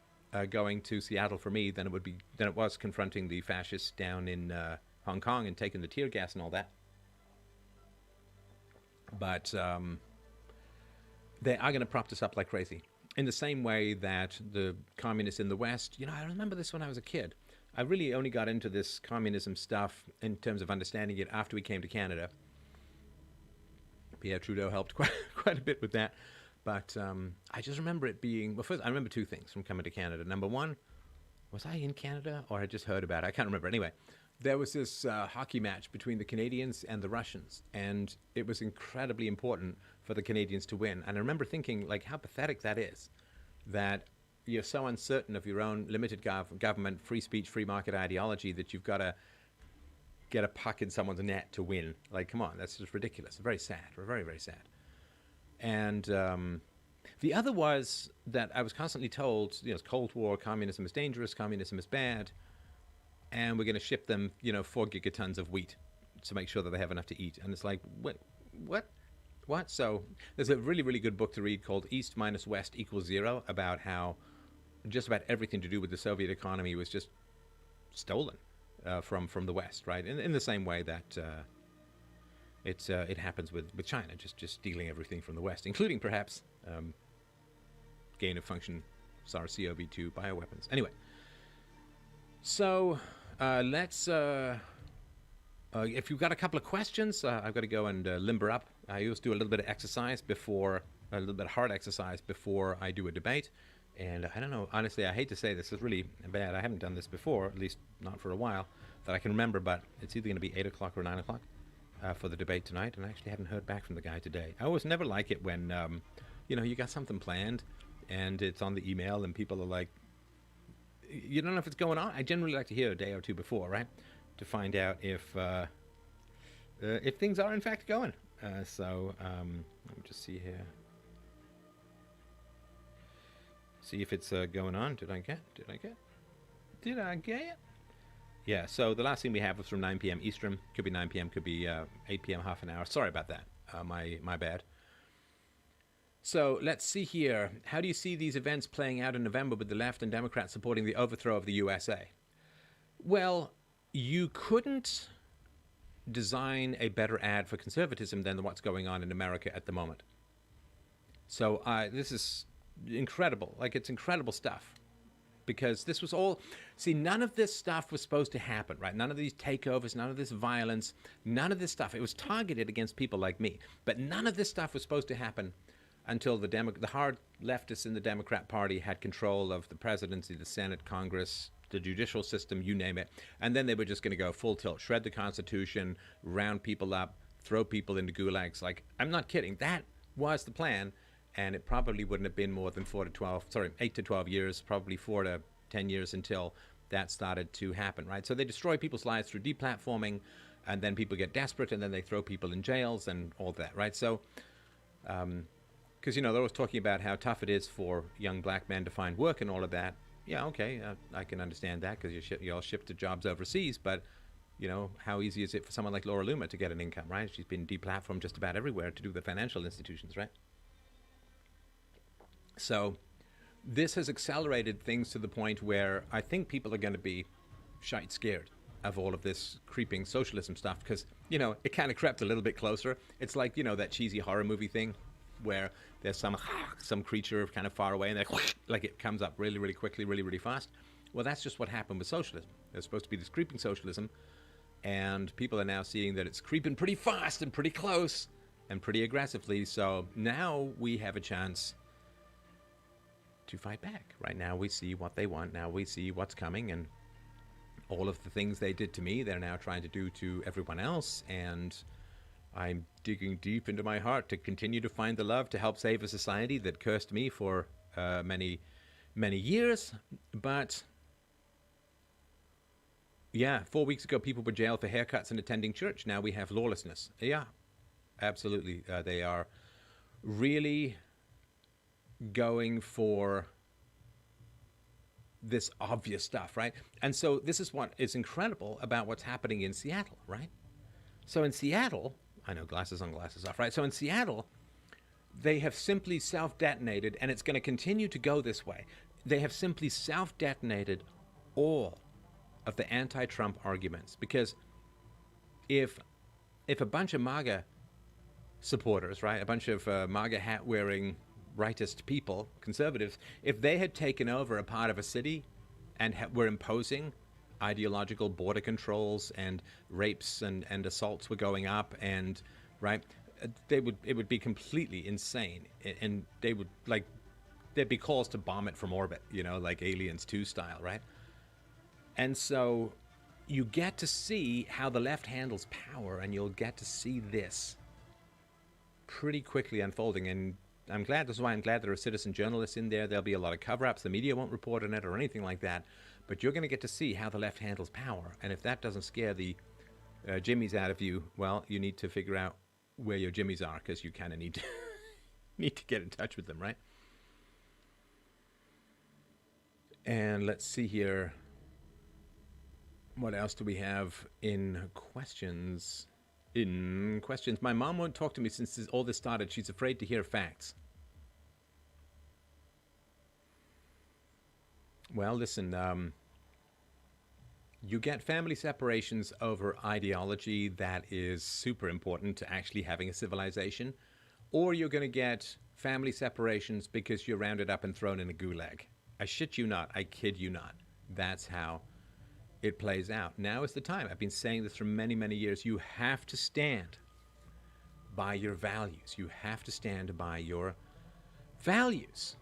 going to Seattle for me than it was confronting the fascists down in Hong Kong and taken the tear gas and all that. But they are going to prop this up like crazy. In the same way that the communists in the West, I remember this when I was a kid. I really only got into this communism stuff in terms of understanding it after we came to Canada. Pierre Trudeau helped quite a bit with that. But I just remember it being... Well, first, I remember two things from coming to Canada. Number one, was I in Canada or I just heard about it? I can't remember. Anyway, there was this hockey match between the Canadians and the Russians, and it was incredibly important for the Canadians to win. And I remember thinking, like, how pathetic that is, that you're so uncertain of your own limited government, free speech, free market ideology that you've got to get a puck in someone's net to win. Like, come on, that's just ridiculous. Very sad. Very, very sad. And the other was that I was constantly told, it's Cold War, communism is dangerous, communism is bad, and we're going to ship them, 4 gigatons of wheat to make sure that they have enough to eat. And it's like, what? So there's a really, really good book to read called East minus West equals zero, about how just about everything to do with the Soviet economy was just stolen from the West, right? In the same way that it happens with China, just stealing everything from the West, including perhaps gain-of-function SARS-CoV-2 bioweapons. Anyway, so let's... if you've got a couple of questions, I've got to go and limber up. I always do a little bit of exercise before, a little bit of hard exercise before I do a debate. And I don't know, honestly, I hate to say this is really bad. I haven't done this before, at least not for a while, that I can remember, but it's either going to be 8 o'clock or 9 o'clock for the debate tonight, and I actually haven't heard back from the guy today. I always never like it when, you got something planned, and it's on the email, and people are like, you don't know if it's going on. I generally like to hear a day or two before, right, to find out if things are in fact going. So let me just see here. See if it's going on. Did I get? Yeah, so the last thing we have was from 9 p.m. Eastern. Could be 9 p.m., could be 8 p.m., half an hour. Sorry about that. My bad. So let's see here. How do you see these events playing out in November with the left and Democrats supporting the overthrow of the USA? Well, you couldn't design a better ad for conservatism than what's going on in America at the moment. So this is incredible. Like, it's incredible stuff. Because this was all... See, none of this stuff was supposed to happen, right? None of these takeovers, none of this violence, none of this stuff. It was targeted against people like me. But none of this stuff was supposed to happen until the hard leftists in the Democrat Party had control of the presidency, the Senate, Congress, the judicial system, you name it. And then they were just going to go full tilt, shred the Constitution, round people up, throw people into gulags. Like, I'm not kidding. That was the plan. And it probably wouldn't have been more than 8 to 12 years, probably 4 to 10 years until that started to happen, right? So they destroy people's lives through deplatforming, and then people get desperate, and then they throw people in jails and all that, right? So, because, they're always talking about how tough it is for young black men to find work and all of that. Yeah, okay, I can understand that because you're all shipped to jobs overseas, but, how easy is it for someone like Laura Loomer to get an income, right? She's been deplatformed just about everywhere to do the financial institutions, right? So this has accelerated things to the point where I think people are going to be shite scared of all of this creeping socialism stuff because, it kind of crept a little bit closer. It's like, that cheesy horror movie thing where there's some creature kind of far away and like it comes up really, really quickly, really, really fast. Well, that's just what happened with socialism. There's supposed to be this creeping socialism, and people are now seeing that it's creeping pretty fast and pretty close and pretty aggressively. So now we have a chance to fight back. Right now we see what they want. Now we see what's coming, and all of the things they did to me, they're now trying to do to everyone else. And I'm digging deep into my heart to continue to find the love to help save a society that cursed me for many, many years. But yeah, 4 weeks ago, people were jailed for haircuts and attending church. Now we have lawlessness. Yeah, absolutely. They are really going for this obvious stuff, right? And so this is what is incredible about what's happening in Seattle, right? So in Seattle, I know glasses on, glasses off, right? So in Seattle, they have simply self-detonated, and it's going to continue to go this way. They have simply self-detonated all of the anti-Trump arguments because if a bunch of MAGA supporters, right, a bunch of MAGA hat-wearing rightist people, conservatives, if they had taken over a part of a city and were imposing ideological border controls and rapes and assaults were going up, and right, it would be completely insane, and they would there'd be calls to bomb it from orbit, you know, like Aliens 2 style, right? And so you get to see how the left handles power, and you'll get to see this pretty quickly unfolding. And that's why I'm glad there are citizen journalists in there. There'll be a lot of cover-ups. The media won't report on it or anything like that. But you're going to get to see how the left handles power. And if that doesn't scare the jimmies out of you, well, you need to figure out where your jimmies are, because you kind of need to get in touch with them, right? And let's see here. What else do we have in questions? My mom won't talk to me since all this started. She's afraid to hear facts. Well, listen, you get family separations over ideology that is super important to actually having a civilization, or you're going to get family separations because you're rounded up and thrown in a gulag. I shit you not. I kid you not. That's how it plays out. Now is the time. I've been saying this for many, many years. You have to stand by your values. You have to stand by your values.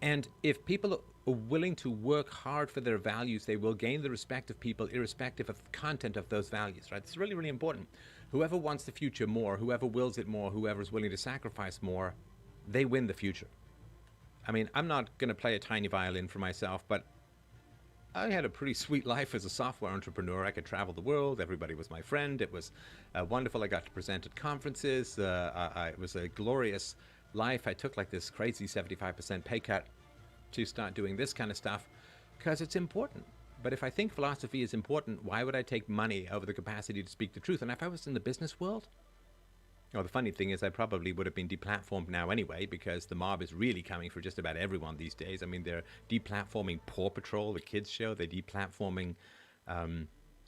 And if people are willing to work hard for their values, they will gain the respect of people irrespective of the content of those values, right? It's really, really important. Whoever wants the future more, whoever wills it more, whoever is willing to sacrifice more, they win the future. I mean, I'm not going to play a tiny violin for myself, but I had a pretty sweet life as a software entrepreneur. I could travel the world. Everybody was my friend. It was wonderful. I got to present at conferences. It was a glorious life. I took like this crazy 75% pay cut to start doing this kind of stuff because it's important. But if I think philosophy is important, why would I take money over the capacity to speak the truth? And if I was in the business world, well, the funny thing is I probably would have been deplatformed now anyway, because the mob is really coming for just about everyone these days. I mean, they're deplatforming Paw Patrol, the kids show. They're deplatforming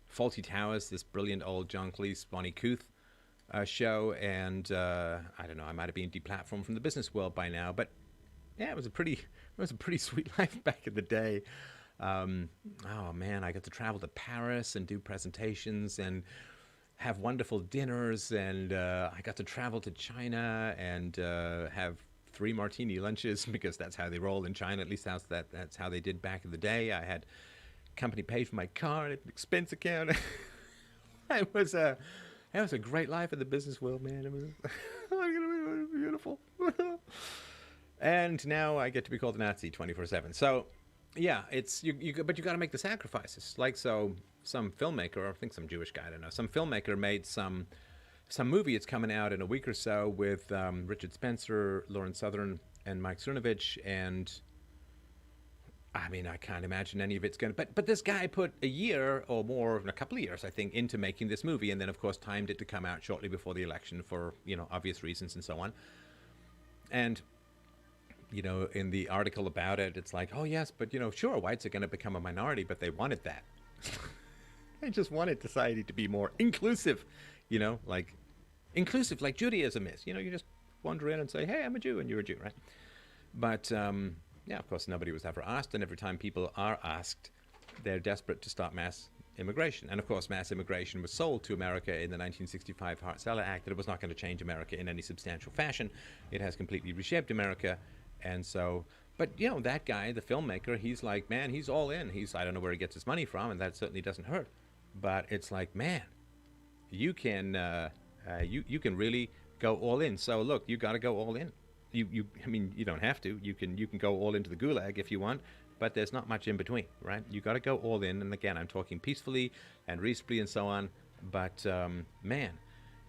Faulty Towers, this brilliant old John Cleese, Bonnie Kooth show. And I don't know, I might have been deplatformed from the business world by now. But yeah, it was a pretty sweet life back in the day. Oh man, I got to travel to Paris and do presentations and have wonderful dinners, and I got to travel to China and have 3 martini lunches, because that's how they roll in China. At least that's how they did back in the day. I had company paid for my car, an expense account. That was a great life in the business world, man. It was beautiful. And now I get to be called a Nazi 24/7. So yeah, it's but you got to make the sacrifices. Like, so some filmmaker, or I think some Jewish guy, I don't know, some filmmaker made some movie. It's coming out in a week or so with Richard Spencer, Lauren Southern, and Mike Cernovich. And I mean, I can't imagine any of it's going to, but this guy put a year or more, a couple of years, I think, into making this movie, and then of course timed it to come out shortly before the election for, you know, obvious reasons and so on. And you know, in the article about it, it's like, oh yes, but you know, sure, whites are going to become a minority, but they wanted that. They just wanted society to be more inclusive, you know, like inclusive, like Judaism is. You know, you just wander in and say, hey, I'm a Jew, and you're a Jew, right? But yeah, of course, nobody was ever asked, and every time people are asked, they're desperate to stop mass immigration. And of course, mass immigration was sold to America in the 1965 Hart-Celler Act that it was not going to change America in any substantial fashion. It has completely reshaped America. And so, but you know, that guy, the filmmaker, he's like, man, he's all in. I don't know where he gets his money from, and that certainly doesn't hurt. But it's like, man, you can you can really go all in. So look, you got to go all in. I mean, you don't have to. You can go all into the gulag if you want, but there's not much in between, right? You got to go all in. And again, I'm talking peacefully and reasonably and so on. But man,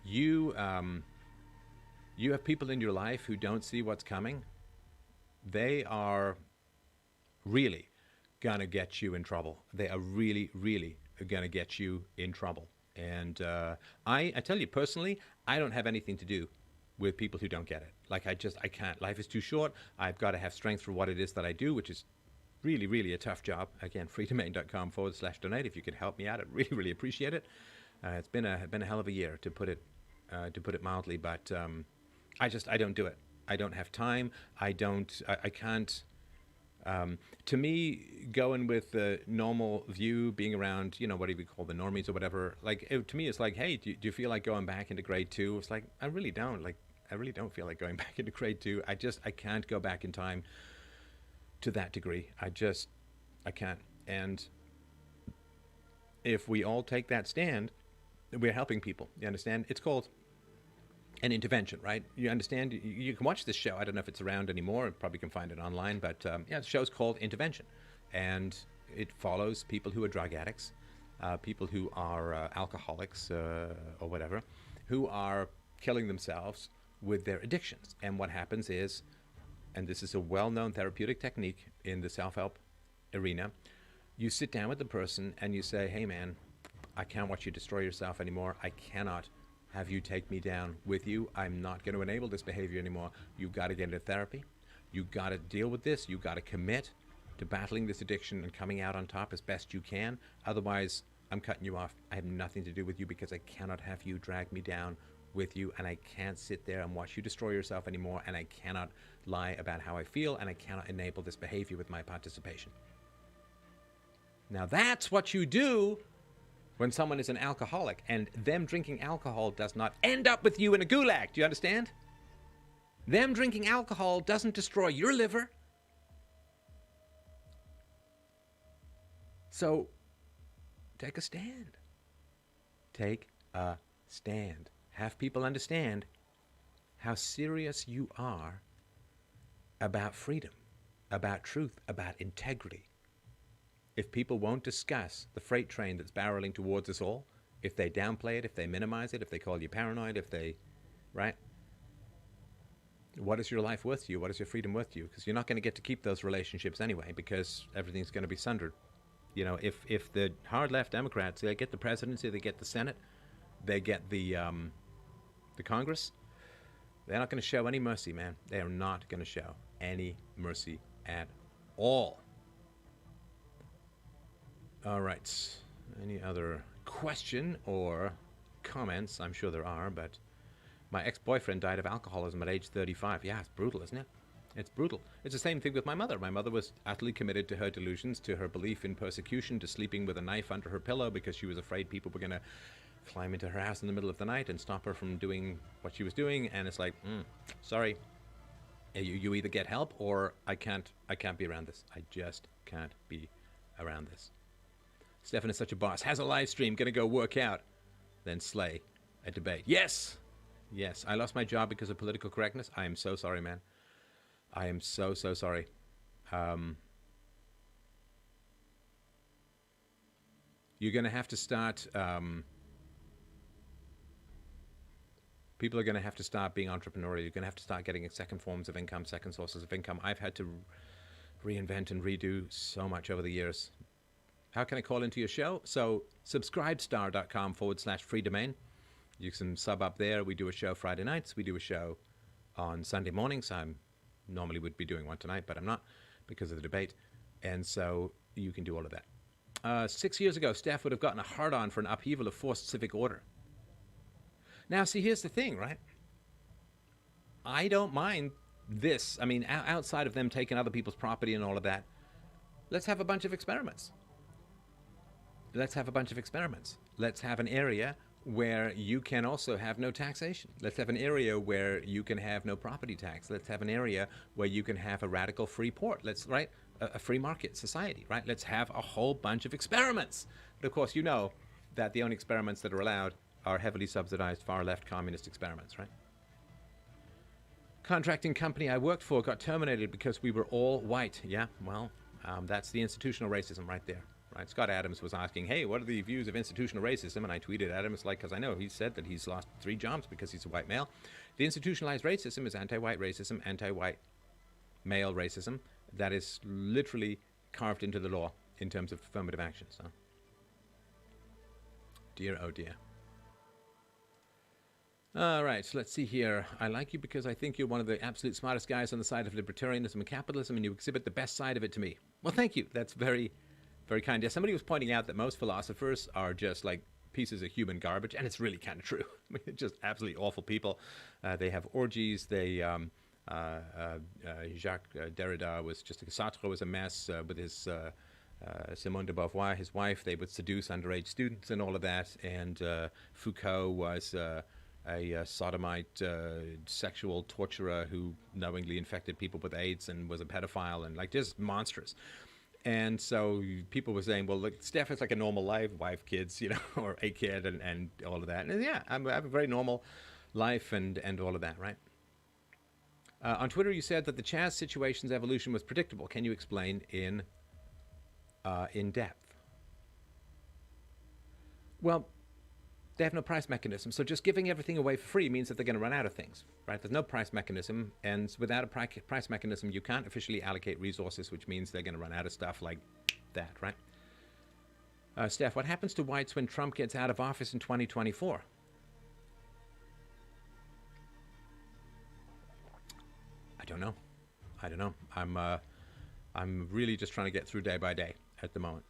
you have people in your life who don't see what's coming. They are really going to get you in trouble. They are really, really going to get you in trouble. And I tell you personally, I don't have anything to do with people who don't get it. Like, I can't. Life is too short. I've got to have strength for what it is that I do, which is really, really a tough job. Again, freedomain.com/donate. If you could help me out, I'd really, really appreciate it. It's been a hell of a year, to put it mildly. But I don't do it. I don't have time. I can't. To me, going with the normal view, being around, what do we call the normies or whatever, like, to me, it's like, hey, do you feel like going back into grade 2? It's like, I really don't. Like, I really don't feel like going back into grade 2. I can't go back in time to that degree. I can't. And if we all take that stand, we're helping people. You understand? It's called an intervention, right? You understand? You can watch this show. I don't know if it's around anymore. Probably can find it online. But the show's called Intervention. And it follows people who are drug addicts, people who are alcoholics or whatever, who are killing themselves with their addictions. And what happens is, and this is a well-known therapeutic technique in the self-help arena, you sit down with the person and you say, hey, man, I can't watch you destroy yourself anymore. I cannot have you take me down with you. I'm not going to enable this behavior anymore. You've got to get into therapy. You've got to deal with this. You've got to commit to battling this addiction and coming out on top as best you can. Otherwise, I'm cutting you off. I have nothing to do with you because I cannot have you drag me down with you, and I can't sit there and watch you destroy yourself anymore, and I cannot lie about how I feel, and I cannot enable this behavior with my participation. Now that's what you do when someone is an alcoholic, and them drinking alcohol does not end up with you in a gulag. Do you understand? Them drinking alcohol doesn't destroy your liver. So take a stand. Take a stand. Have people understand how serious you are about freedom, about truth, about integrity. If people won't discuss the freight train that's barreling towards us all, if they downplay it, if they minimize it, if they call you paranoid, if they, right? What is your life worth to you? What is your freedom worth to you? Because you're not going to get to keep those relationships anyway, because everything's going to be sundered. If the hard left Democrats, they get the presidency, they get the Senate, they get the Congress, they're not going to show any mercy, man. They are not going to show any mercy at all. All right. Any other question or comments? I'm sure there are, but my ex-boyfriend died of alcoholism at age 35. Yeah, it's brutal, isn't it? It's brutal. It's the same thing with my mother. My mother was utterly committed to her delusions, to her belief in persecution, to sleeping with a knife under her pillow because she was afraid people were going to climb into her house in the middle of the night and stop her from doing what she was doing. And it's like, sorry, you either get help or I can't be around this. I just can't be around this. Stefan is such a boss. Has a live stream. Gonna go work out. Then slay a debate. Yes. Yes. I lost my job because of political correctness. I am so sorry, man. I am so sorry. You're gonna have to start... people are going to have to start being entrepreneurial. You're going to have to start getting second forms of income, second sources of income. I've had to reinvent and redo so much over the years. How can I call into your show? So subscribestar.com/free domain. You can sub up there. We do a show Friday nights. We do a show on Sunday mornings. I normally would be doing one tonight, but I'm not because of the debate. And so you can do all of that. 6 years ago, Steph would have gotten a hard-on for an upheaval of forced civic order. Now, see, here's the thing, right? I don't mind this. I mean, outside of them taking other people's property and all of that, let's have a bunch of experiments. Let's have a bunch of experiments. Let's have an area where you can also have no taxation. Let's have an area where you can have no property tax. Let's have an area where you can have a radical free port. Let's, right? A free market society, right? Let's have a whole bunch of experiments. But of course, you know that the only experiments that are allowed are heavily subsidized far-left communist experiments, right? Contracting company I worked for got terminated because we were all white. Yeah, well, that's the institutional racism right there, right? Scott Adams was asking, hey, what are the views of institutional racism? And I tweeted at him, it's like, because I know he said that he's lost 3 jobs because he's a white male. The institutionalized racism is anti-white racism, anti-white male racism. That is literally carved into the law in terms of affirmative action, so. Dear, oh dear. All right, so let's see here. I like you because I think you're one of the absolute smartest guys on the side of libertarianism and capitalism, and you exhibit the best side of it to me. Well, thank you. That's very, very kind. Yeah, somebody was pointing out that most philosophers are just like pieces of human garbage, and it's really kind of true. I mean, they're just absolutely awful people. They have orgies. They Jacques Derrida was just Sartre was a mess with his Simone de Beauvoir, his wife. They would seduce underage students and all of that. And Foucault was a sodomite sexual torturer who knowingly infected people with AIDS and was a pedophile and like just monstrous. And so people were saying, well, look, Steph has like a normal life, wife, kids, you know, or a kid and all of that. And yeah, I have a very normal life and all of that, right? On Twitter, you said that the Chaz situation's evolution was predictable. Can you explain in depth? Well, they have no price mechanism, so just giving everything away for free means that they're going to run out of things, right? There's no price mechanism, and without a price mechanism, you can't officially allocate resources, which means they're going to run out of stuff like that, right? Steph, what happens to whites when Trump gets out of office in 2024? I don't know. I'm really just trying to get through day by day at the moment.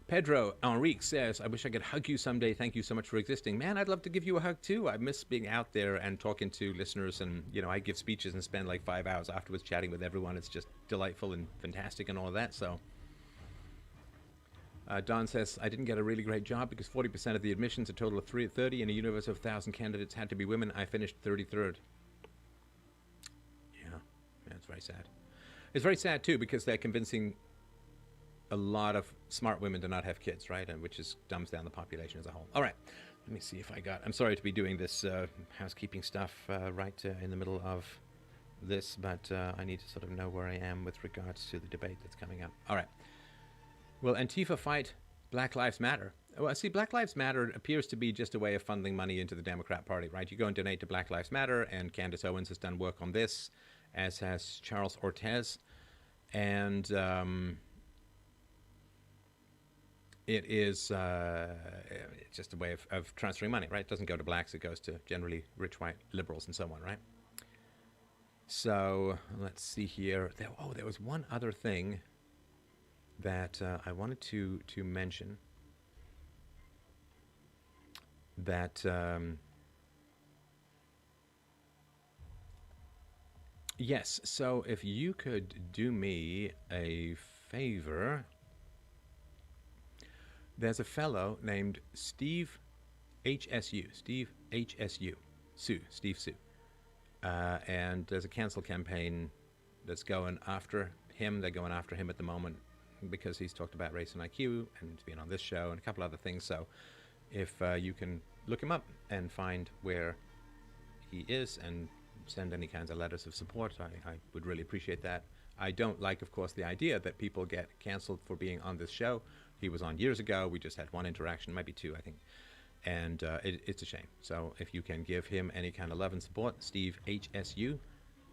Pedro Enrique says, I wish I could hug you someday. Thank you so much for existing. Man, I'd love to give you a hug too. I miss being out there and talking to listeners, and you know, I give speeches and spend like 5 hours afterwards chatting with everyone. It's just delightful and fantastic and all of that. So Don says, I didn't get a really great job because 40% of the admissions, a total of 30 in a universe of 1,000 candidates, had to be women. I finished 33rd. Yeah, it's very sad. It's very sad too because they're convincing a lot of smart women to not have kids, right? And which is dumbs down the population as a whole. All right, let me see if I got. I'm sorry to be doing this housekeeping stuff right in the middle of this, but I need to sort of know where I am with regards to the debate that's coming up. All right. Will Antifa fight Black Lives Matter? Well, see, Black Lives Matter appears to be just a way of funneling money into the Democrat Party, right? You go and donate to Black Lives Matter, and Candace Owens has done work on this, as has Charles Ortiz, and it is it's just a way of transferring money, right? It doesn't go to blacks, it goes to generally rich white liberals and so on, right? So let's see here. There was one other thing that I wanted to mention that yes, so if you could do me a favor, there's a fellow named Steve HSU, Steve Sue, and there's a cancel campaign that's going after him. They're going after him at the moment because he's talked about race and IQ and being on this show and a couple other things. So if you can look him up and find where he is and send any kinds of letters of support, I would really appreciate that. I don't like, of course, the idea that people get canceled for being on this show. He was on years ago. We just had one interaction, maybe two, I think. And it's a shame. So if you can give him any kind of love and support, Steve HSU,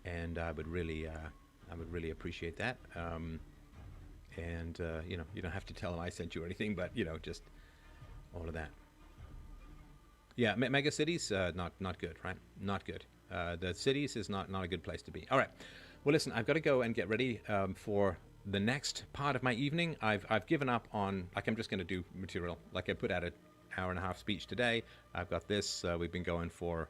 and I would really appreciate that. You know, you don't have to tell him I sent you or anything, but you know, just all of that. Yeah, mega cities, not good, right? Not good. The cities is not a good place to be. All right. Well, listen, I've got to go and get ready for the next part of my evening. I've given up on, like, I'm just going to do material. Like, I put out an hour-and-a-half speech today. I've got this. We've been going for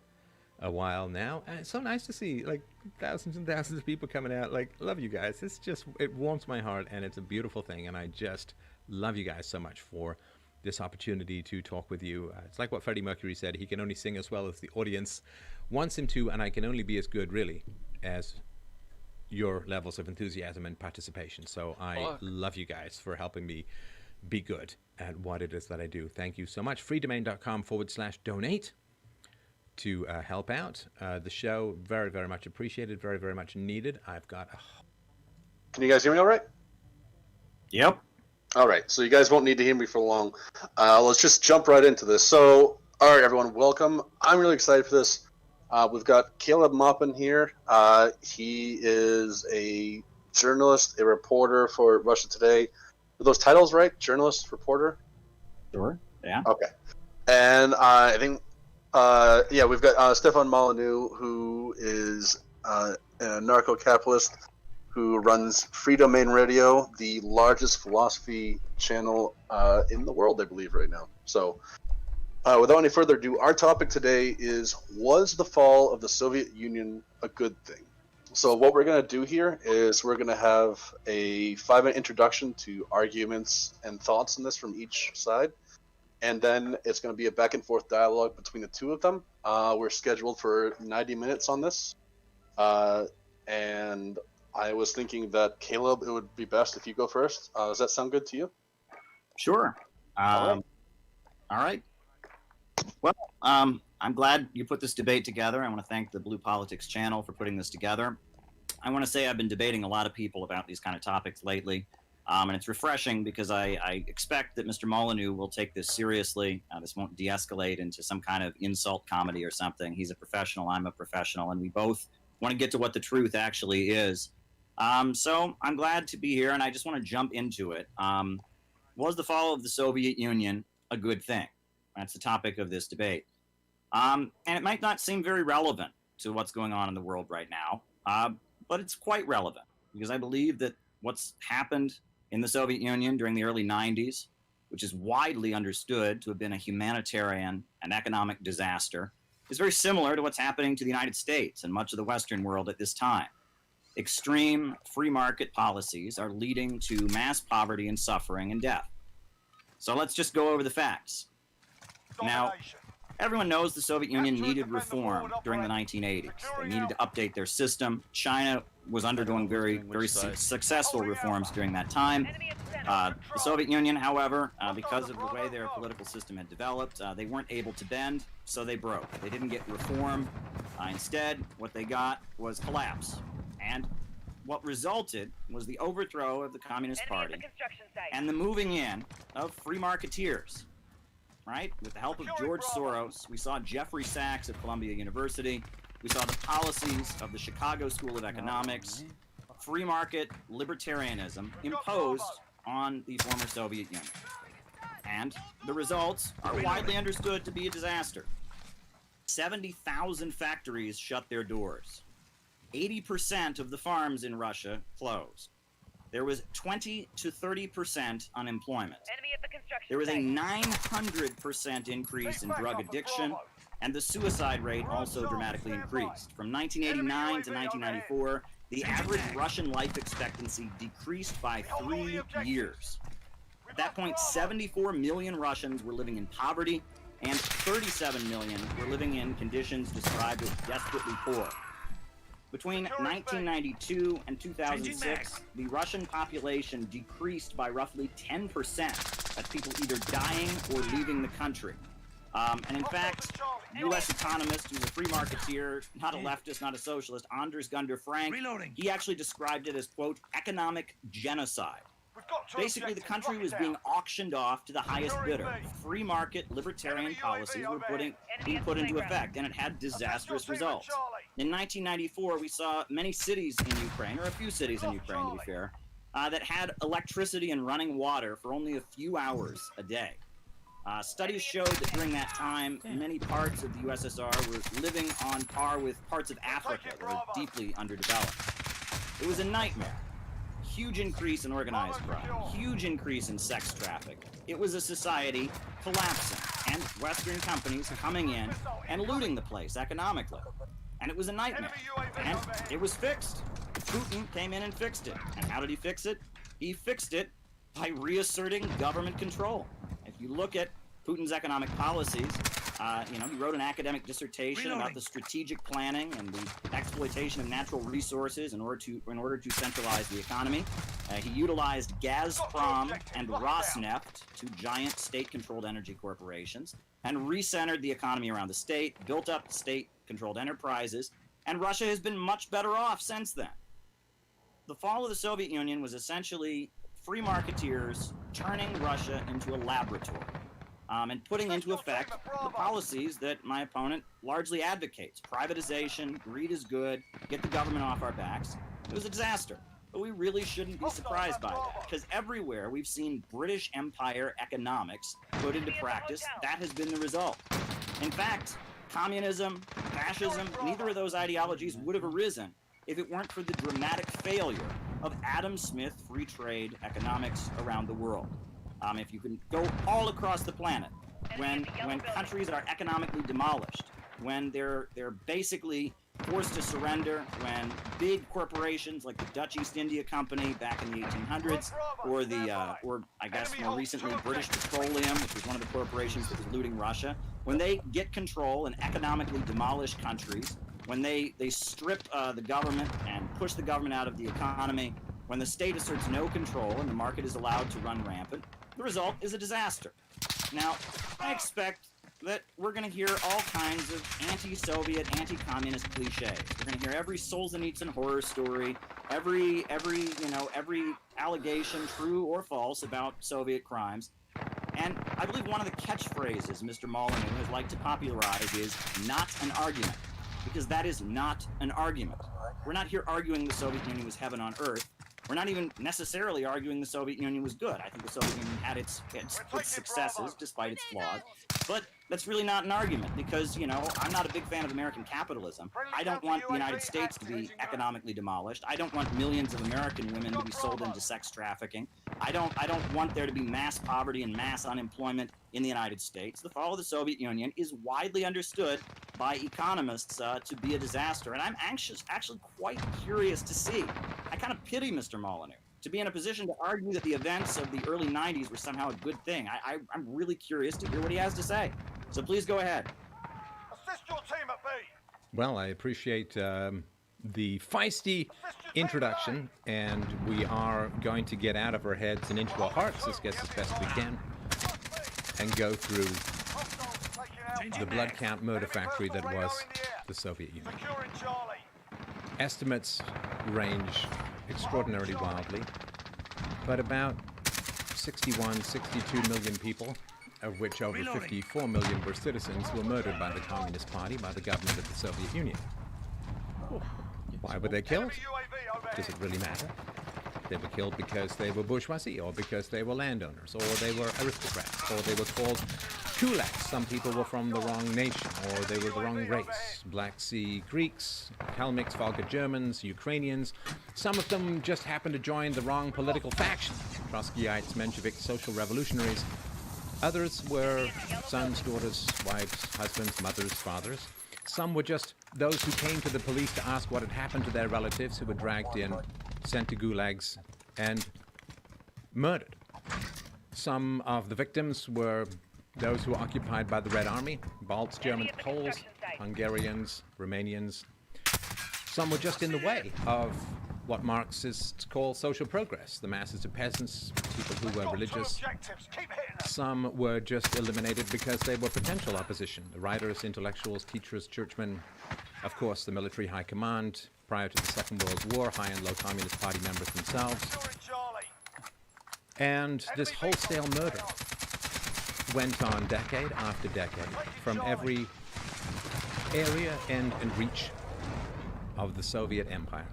a while now. And it's so nice to see, like, thousands and thousands of people coming out. Like, love you guys. It's just, it warms my heart, and it's a beautiful thing. And I just love you guys so much for this opportunity to talk with you. It's like what Freddie Mercury said. He can only sing as well as the audience wants him to, and I can only be as good, really, as your levels of enthusiasm and participation. So I love you guys for helping me be good at what it is that I do. Thank you so much. freedomain.com/donate to help out the show. Very, very much appreciated. Very, very much needed. I've got Can you guys hear me all right? Yep. All right, so you guys won't need to hear me for long. Let's just jump right into this. So, all right, everyone, welcome. I'm really excited for this. We've got Caleb Maupin here. He is a journalist, a reporter for Russia Today. Are those titles right? Journalist, reporter? Sure, yeah. Okay. And I think Yeah, we've got Stefan Molyneux, who is a narco-capitalist who runs Free Domain Radio, the largest philosophy channel in the world, I believe, right now. So, without any further ado, our topic today is, was the fall of the Soviet Union a good thing? So what we're going to do here is we're going to have a 5-minute introduction to arguments and thoughts on this from each side. And then it's going to be a back and forth dialogue between the two of them. We're scheduled for 90 minutes on this. And I was thinking that, Caleb, it would be best if you go first. Does that sound good to you? Sure. All right. Well, I'm glad you put this debate together. I want to thank the Blue Politics channel for putting this together. I want to say I've been debating a lot of people about these kind of topics lately, and it's refreshing because I expect that Mr. Molyneux will take this seriously. This won't de-escalate into some kind of insult comedy or something. He's a professional, I'm a professional, and we both want to get to what the truth actually is. So I'm glad to be here, and I just want to jump into it. Was the fall of the Soviet Union a good thing? That's the topic of this debate. And it might not seem very relevant to what's going on in the world right now, but it's quite relevant because I believe that what's happened in the Soviet Union during the early 90s, which is widely understood to have been a humanitarian and economic disaster, is very similar to what's happening to the United States and much of the Western world at this time. Extreme free market policies are leading to mass poverty and suffering and death. So let's just go over the facts. Now, everyone knows the Soviet Union needed reform during the 1980s. They needed to update their system. China was undergoing very successful reforms during that time. The Soviet Union, however, because of the way their political system had developed, they weren't able to bend, so they broke. They didn't get reform. Instead, what they got was collapse. And what resulted was the overthrow of the Communist Party and the moving in of free marketeers. Right? With the help of George Soros, we saw Jeffrey Sachs of Columbia University. We saw the policies of the Chicago School of Economics, free market libertarianism imposed on the former Soviet Union. And the results are widely understood to be a disaster. 70,000 factories shut their doors. 80% of the farms in Russia closed. There was 20 to 30% unemployment. There was a 900% increase in drug addiction, and the suicide rate also dramatically increased. From 1989 to 1994, the average Russian life expectancy decreased by 3 years. At that point, 74 million Russians were living in poverty, and 37 million were living in conditions described as desperately poor. Between 1992 and 2006, the Russian population decreased by roughly 10%. That's people either dying or leaving the country. And in fact, U.S. economist who's a free marketeer, not a leftist, not a socialist, Anders Gunter Frank, he actually described it as, quote, economic genocide. Basically, the country was being auctioned off to the highest bidder. Free market libertarian policies were being put into effect, and it had disastrous results. In 1994, we saw many cities in Ukraine, or a few cities in Ukraine, to be fair, that had electricity and running water for only a few hours a day. Studies showed that during that time, many parts of the USSR were living on par with parts of Africa that were deeply underdeveloped. It was a nightmare. Huge increase in organized crime, huge increase in sex trafficking. It was a society collapsing, and Western companies coming in and looting the place economically. And it was a nightmare. And it was fixed. Putin came in and fixed it. And how did he fix it? He fixed it by reasserting government control. If you look at Putin's economic policies, he wrote an academic dissertation about the strategic planning and the exploitation of natural resources in order to centralize the economy. He utilized Gazprom and Rosneft, two giant state-controlled energy corporations, and recentered the economy around the state, built up state-controlled enterprises, and Russia has been much better off since then. The fall of the Soviet Union was essentially free marketeers turning Russia into a laboratory. And putting into effect the policies that my opponent largely advocates. Privatization, greed is good, get the government off our backs. It was a disaster, but we really shouldn't be surprised by that, because everywhere we've seen British Empire economics put into practice, that has been the result. In fact, communism, fascism, neither of those ideologies would have arisen if it weren't for the dramatic failure of Adam Smith free trade economics around the world. If you can go all across the planet, when countries are economically demolished, when they're basically forced to surrender, when big corporations like the Dutch East India Company back in the 1800s, or I guess more recently British Petroleum, which was one of the corporations that was looting Russia, when they get control and economically demolish countries, when they strip the government and push the government out of the economy, when the state asserts no control and the market is allowed to run rampant, the result is a disaster. Now, I expect that we're going to hear all kinds of anti-Soviet, anti-communist cliches. We're going to hear every Solzhenitsyn horror story, every allegation, true or false, about Soviet crimes. And I believe one of the catchphrases Mr. Molyneux has liked to popularize is "not an argument," because that is not an argument. We're not here arguing the Soviet Union was heaven on earth. We're not even necessarily arguing the Soviet Union was good. I think the Soviet Union had its successes, despite its flaws. But that's really not an argument because, I'm not a big fan of American capitalism. I don't want the United States to be economically demolished. I don't want millions of American women to be sold into sex trafficking. I don't want there to be mass poverty and mass unemployment in the United States. The fall of the Soviet Union is widely understood by economists to be a disaster, and I'm actually quite curious to see. I kind of pity Mr. Molyneux to be in a position to argue that the events of the early 90s were somehow a good thing. I'm really curious to hear what he has to say. So please go ahead. Assist your team at B. Well, I appreciate the feisty introduction, and we are going to get out of our heads and into our hearts as best we can and go through the blood count murder factory that was the Soviet Union. Estimates range extraordinarily wildly, but about 61, 62 million people, of which over 54 million were citizens, were murdered by the Communist Party, by the government of the Soviet Union. Why were they killed? Does it really matter? They were killed because they were bourgeoisie, or because they were landowners, or they were aristocrats, or they were called kulaks. Some people were from the wrong nation, or they were the wrong race. Black Sea Greeks, Kalmyks, Volga Germans, Ukrainians. Some of them just happened to join the wrong political faction. Trotskyites, Mensheviks, social revolutionaries. Others were sons, daughters, wives, husbands, mothers, fathers. Some were just those who came to the police to ask what had happened to their relatives, who were dragged in, sent to gulags, and murdered. Some of the victims were those who were occupied by the Red Army, Balts, Germans, Poles, Hungarians, Romanians. Some were just in the way of what Marxists call social progress, the masses of peasants, people who were religious. Some were just eliminated because they were potential opposition, the writers, intellectuals, teachers, churchmen, of course the military high command, prior to the Second World War, high and low Communist Party members themselves. And this wholesale murder went on decade after decade from every area, end, and reach of the Soviet Empire.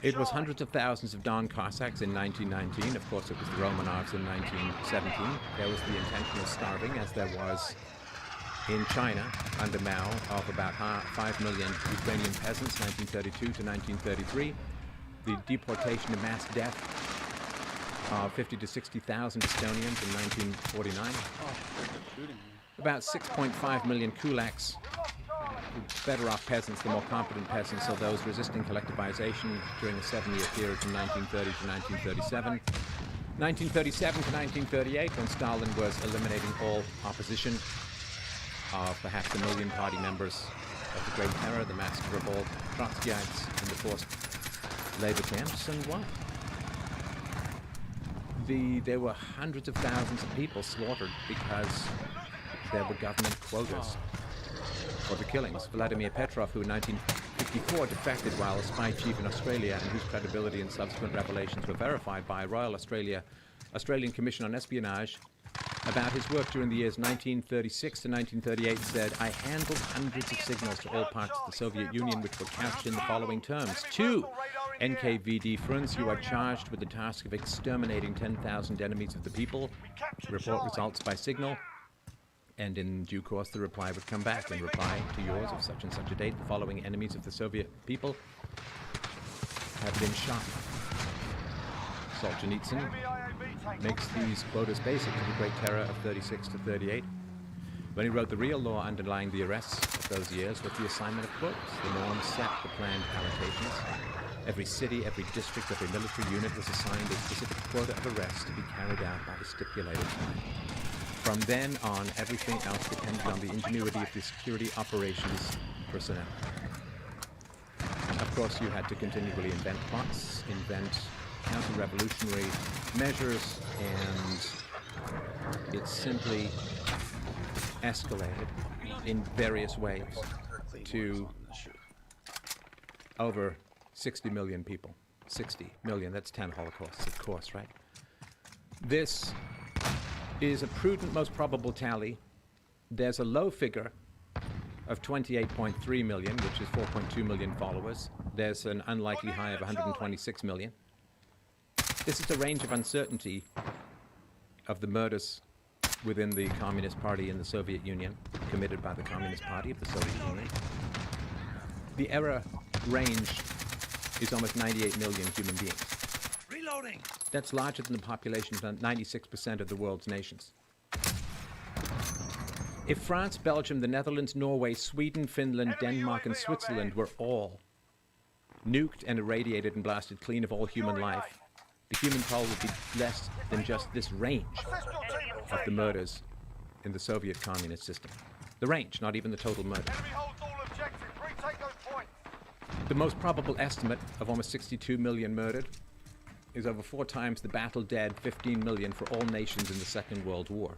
It was hundreds of thousands of Don Cossacks in 1919. Of course, it was the Romanovs in 1917. There was the intentional starving, as there was in China under Mao, of about 5 million Ukrainian peasants, 1932 to 1933. The deportation and mass death of 50 to 60,000 Estonians in 1949. About 6.5 million kulaks, better off peasants, the more competent peasants, so those resisting collectivization during a 7-year period from 1930 to 1937. 1937 to 1938, when Stalin was eliminating all opposition of perhaps a million party members of the Great Terror, the massacre of all Trotskyites in the forced labor camps, and what? There were hundreds of thousands of people slaughtered because there were government quotas for the killings. Vladimir Petrov, who in 1954 defected while a spy chief in Australia, and whose credibility and subsequent revelations were verified by a Royal Australian Commission on Espionage, about his work during the years 1936 to 1938, said, "I handled hundreds of signals to all parts of the Soviet Union which were couched in the following terms. 2. NKVD fronts, you are charged with the task of exterminating 10,000 enemies of the people. Report results by signal. And in due course, the reply would come back in reply to yours of such and such a date. The following enemies of the Soviet people have been shot. Solzhenitsyn makes these quotas basic to the Great Terror of 36 to 38. When he wrote the real law underlying the arrests of those years was the assignment of quotas. The norm set the planned allocations. Every city, every district, every military unit was assigned a specific quota of arrests to be carried out by a stipulated time. From then on, everything else depended on the ingenuity of the security operations personnel. Of course, you had to continually invent plots, invent counter-revolutionary measures, and it simply escalated in various ways to over 60 million people. 60 million, that's 10 Holocausts, of course, right? This is a prudent, most probable tally. There's a low figure of 28.3 million, which is 4.2 million followers. There's an unlikely high of 126 million. This is the range of uncertainty of the murders within the Communist Party in the Soviet Union, committed by the Communist Party of the Soviet Union. The error range is almost 98 million human beings. Reloading! That's larger than the population of 96% of the world's nations. If France, Belgium, the Netherlands, Norway, Sweden, Finland, Denmark, and Switzerland were all nuked and irradiated and blasted clean of all human life, the human toll would be less than just this range of the murders in the Soviet communist system. The range, not even the total murder. The most probable estimate of almost 62 million murdered is over 4 times the battle dead 15 million for all nations in the Second World War.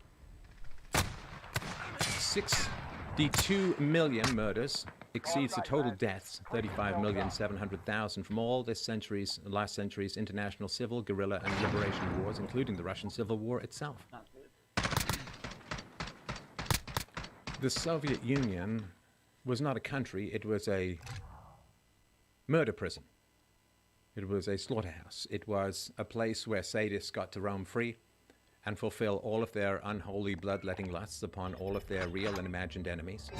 62 million murders exceeds the total deaths, 35,700,000 from all this century's, last century's international civil, guerrilla, and liberation wars, including the Russian Civil War itself. The Soviet Union was not a country, it was a murder prison. It was a slaughterhouse. It was a place where sadists got to roam free and fulfill all of their unholy bloodletting lusts upon all of their real and imagined enemies.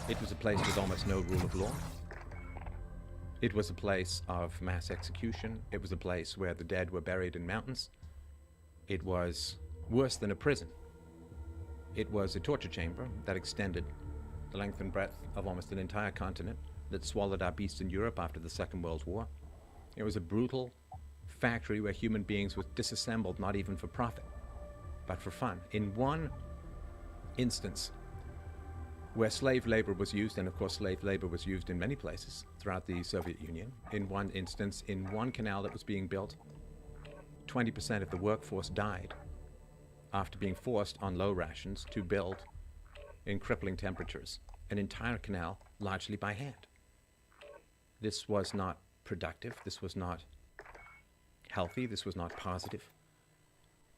It was a place with almost no rule of law. It was a place of mass execution. It was a place where the dead were buried in mountains. It was worse than a prison. It was a torture chamber that extended the length and breadth of almost an entire continent, that swallowed up Eastern Europe after the Second World War. It was a brutal factory where human beings were disassembled, not even for profit, but for fun. In one instance where slave labor was used, and of course slave labor was used in many places throughout the Soviet Union, in one instance, in one canal that was being built, 20% of the workforce died after being forced on low rations to build in crippling temperatures an entire canal, largely by hand. This was not productive, this was not healthy, this was not positive.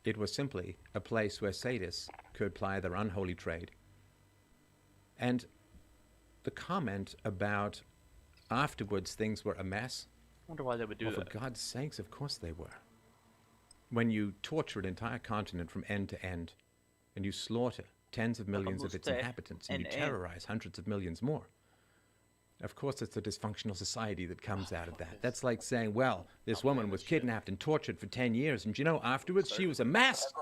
It was simply a place where sadists could ply their unholy trade. And the comment about afterwards things were a mess, I wonder why they would do that. For God's sakes, of course they were. When you torture an entire continent from end to end, and you slaughter tens of millions of its inhabitants, and you terrorize hundreds of millions more, of course it's a dysfunctional society that comes out of that. That's like saying, well, this woman was kidnapped and tortured for 10 years, and you know, afterwards she was a mess.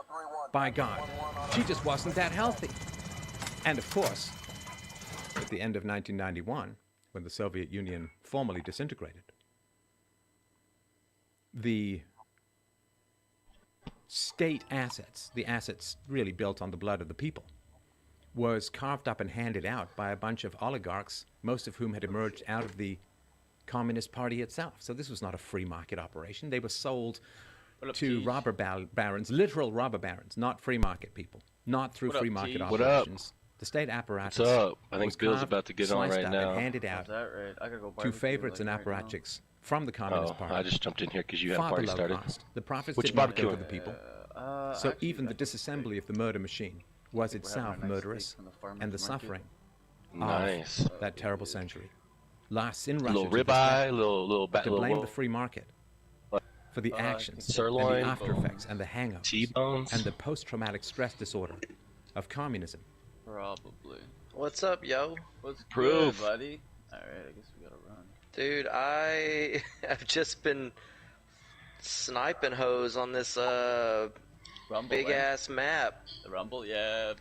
By God, she just wasn't that healthy. And of course, at the end of 1991, when the Soviet Union formally disintegrated, the state assets, the assets really built on the blood of the people, was carved up and handed out by a bunch of oligarchs, most of whom had emerged out of the Communist Party itself. So this was not a free market operation. They were sold to robber barons, literal robber barons, not free market people, not through free market operations. The state apparatus. What's up? I think Bill's about to get on right now. And handed out to favorites and apparatchiks from the Communist Party. I just jumped in here because you had a party started. The profits did not go to the people. So even the disassembly of the murder machine was itself murderous, and the suffering of that terrible century lasts in Russia. Little ribeye, little to blame the free market for the actions, sirloin, and the after effects, and the hangovers, T-bones, and the post-traumatic stress disorder of communism Probably. What's up, yo? What's Proof. good, buddy? Alright, I guess we gotta run. Dude, I have just been sniping hoes on this Rumble, big ass map. The Rumble, yeah.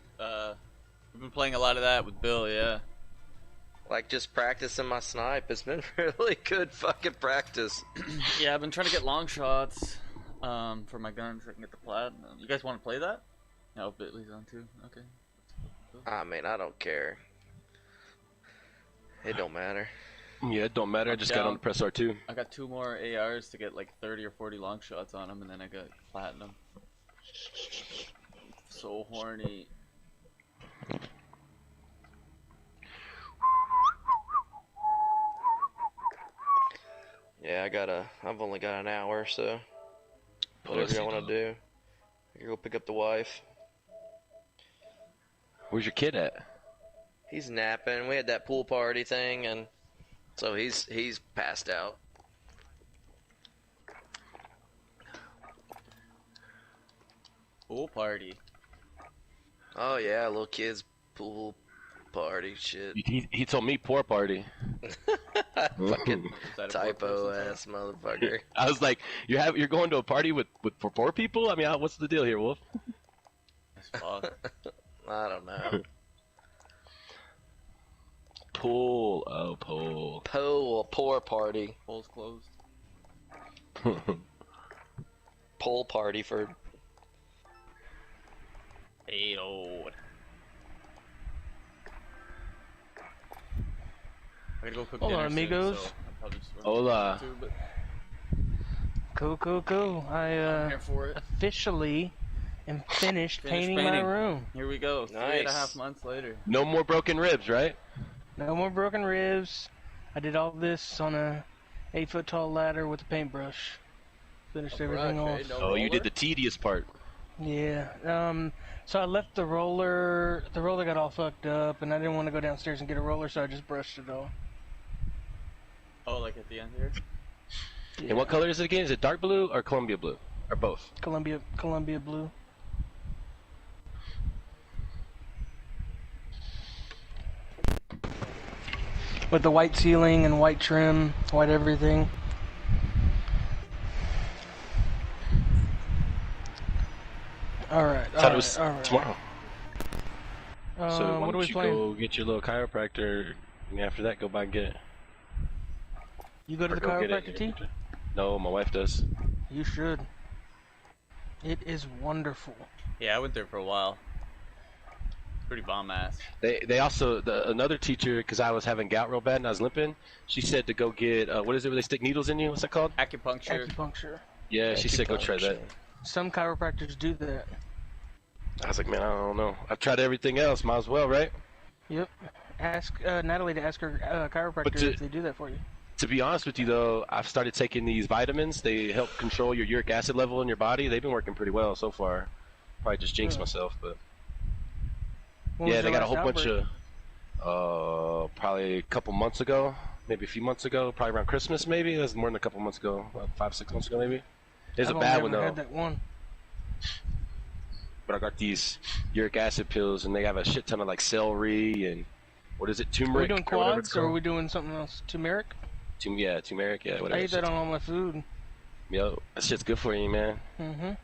We've been playing a lot of that with Bill, yeah. Like just practicing my snipe. It's been really good fucking practice. Yeah, I've been trying to get long shots for my guns so I can get the platinum. You guys want to play that? No, Bitly's on too. Okay. I mean, I don't care. It don't matter. Yeah, it don't matter. I just got on the press R2. I got 2 more ARs to get like 30 or 40 long shots on them, and then I got platinum. So horny. Yeah, I've only got an hour, so whatever I want to do. I can go pick up the wife. Where's your kid at? He's napping. We had that pool party thing, and so he's passed out. Pool party. Oh yeah, little kids pool party shit. He told me poor party. Fucking typo ass motherfucker. I was like, you're going to a party for poor people? I mean, what's the deal here, Wolf? That's fuck. I don't know. Pool. Oh, pool. Pool, poor party. Pool's closed. Pool party for. Hey, old. I gotta go cook dinner amigos. soon, so I'll probably just run Hola. too, but Cool. I'm here for it. Officially am finished painting my room. Here we go. Nice. 3.5 months later. No more broken ribs, right? No more broken ribs. I did all this on a 8-foot tall ladder with a paintbrush. Finished everything off. Oh, you did the tedious part. Yeah. So I left the roller. The roller got all fucked up, and I didn't want to go downstairs and get a roller, so I just brushed it all. Oh, like at the end here? Yeah. And what color is it again? Is it dark blue or Columbia blue? Or both? Columbia blue. With the white ceiling and white trim, white everything. Alright, Thought it was alright. tomorrow. So why what are don't we you playing? go get your little chiropractor, and after that go by and get it. You go to Or the go get chiropractor, it. T? No, my wife does. You should. It is wonderful. Yeah, I went there for a while. Pretty bomb ass. They also another teacher, because I was having gout real bad and I was limping. She said to go get what is it where they stick needles in you? What's that called? Acupuncture. Yeah, she said go try that. Some chiropractors do that. I was like, man, I don't know. I've tried everything else. Might as well, right? Yep. Ask Natalie to ask her chiropractor if they do that for you. To be honest with you, though, I've started taking these vitamins. They help control your uric acid level in your body. They've been working pretty well so far. Probably just jinxed myself, but yeah, they got a whole bunch of probably a couple months ago, maybe a few months ago, probably around Christmas, maybe. That was more than a couple months ago, about 5-6 months ago, maybe. It's a bad one though. Had that one. But I got these uric acid pills, and they have a shit ton of like celery and what is it, turmeric? Are we doing quads or are we doing something else? Turmeric? Yeah, turmeric, yeah, whatever. I eat that on all my food. Yo, that shit's good for you, man. Are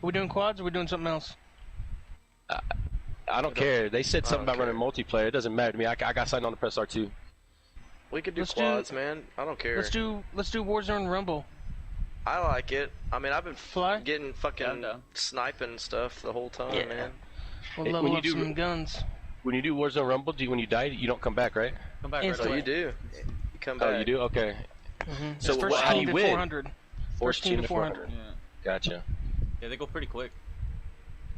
we doing quads or are we doing something else? I don't care. They said something about running multiplayer. It doesn't matter to me. I got signed on the press R2. We could do quads, man. I don't care. Let's do Warzone Rumble. I like it. I mean, I've been getting fucking sniping stuff the whole time, man. We'll level up some guns. When you do Warzone Rumble, when you die, you don't come back, right? Come back right away. Oh, you do. You come back. Oh, you do? Okay. So first how do you win? 400. First team to 400. Yeah. Gotcha. Yeah, they go pretty quick.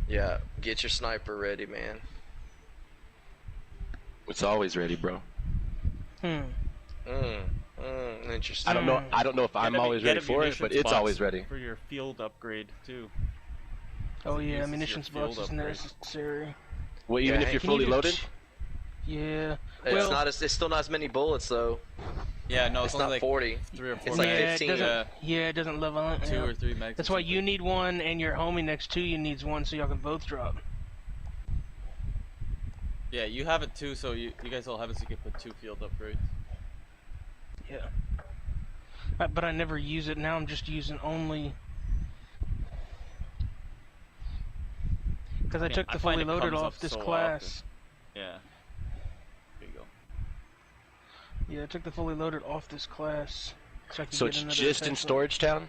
Yeah, get your sniper ready, man. It's always ready, bro. Interesting. I don't know if I'm always ready for it, but it's always ready. For your field upgrade too. Oh yeah, ammunition spots is necessary. Well, even if you're fully loaded. Yeah. It's still not as many bullets though. Yeah, no, it's not like 40. 3 or 4. It's like 15. It doesn't level up. 2 or 3 mags. That's why you need one, and your homie next to you needs one, so y'all can both drop. Yeah, you have it too, so you guys all have it so you can put 2 field upgrades. Yeah. But I never use it. Now I'm just using only... Because I took the fully loaded off this class. Often. Yeah. There you go. Yeah, I took the fully loaded off this class. So it's just in Storage Town?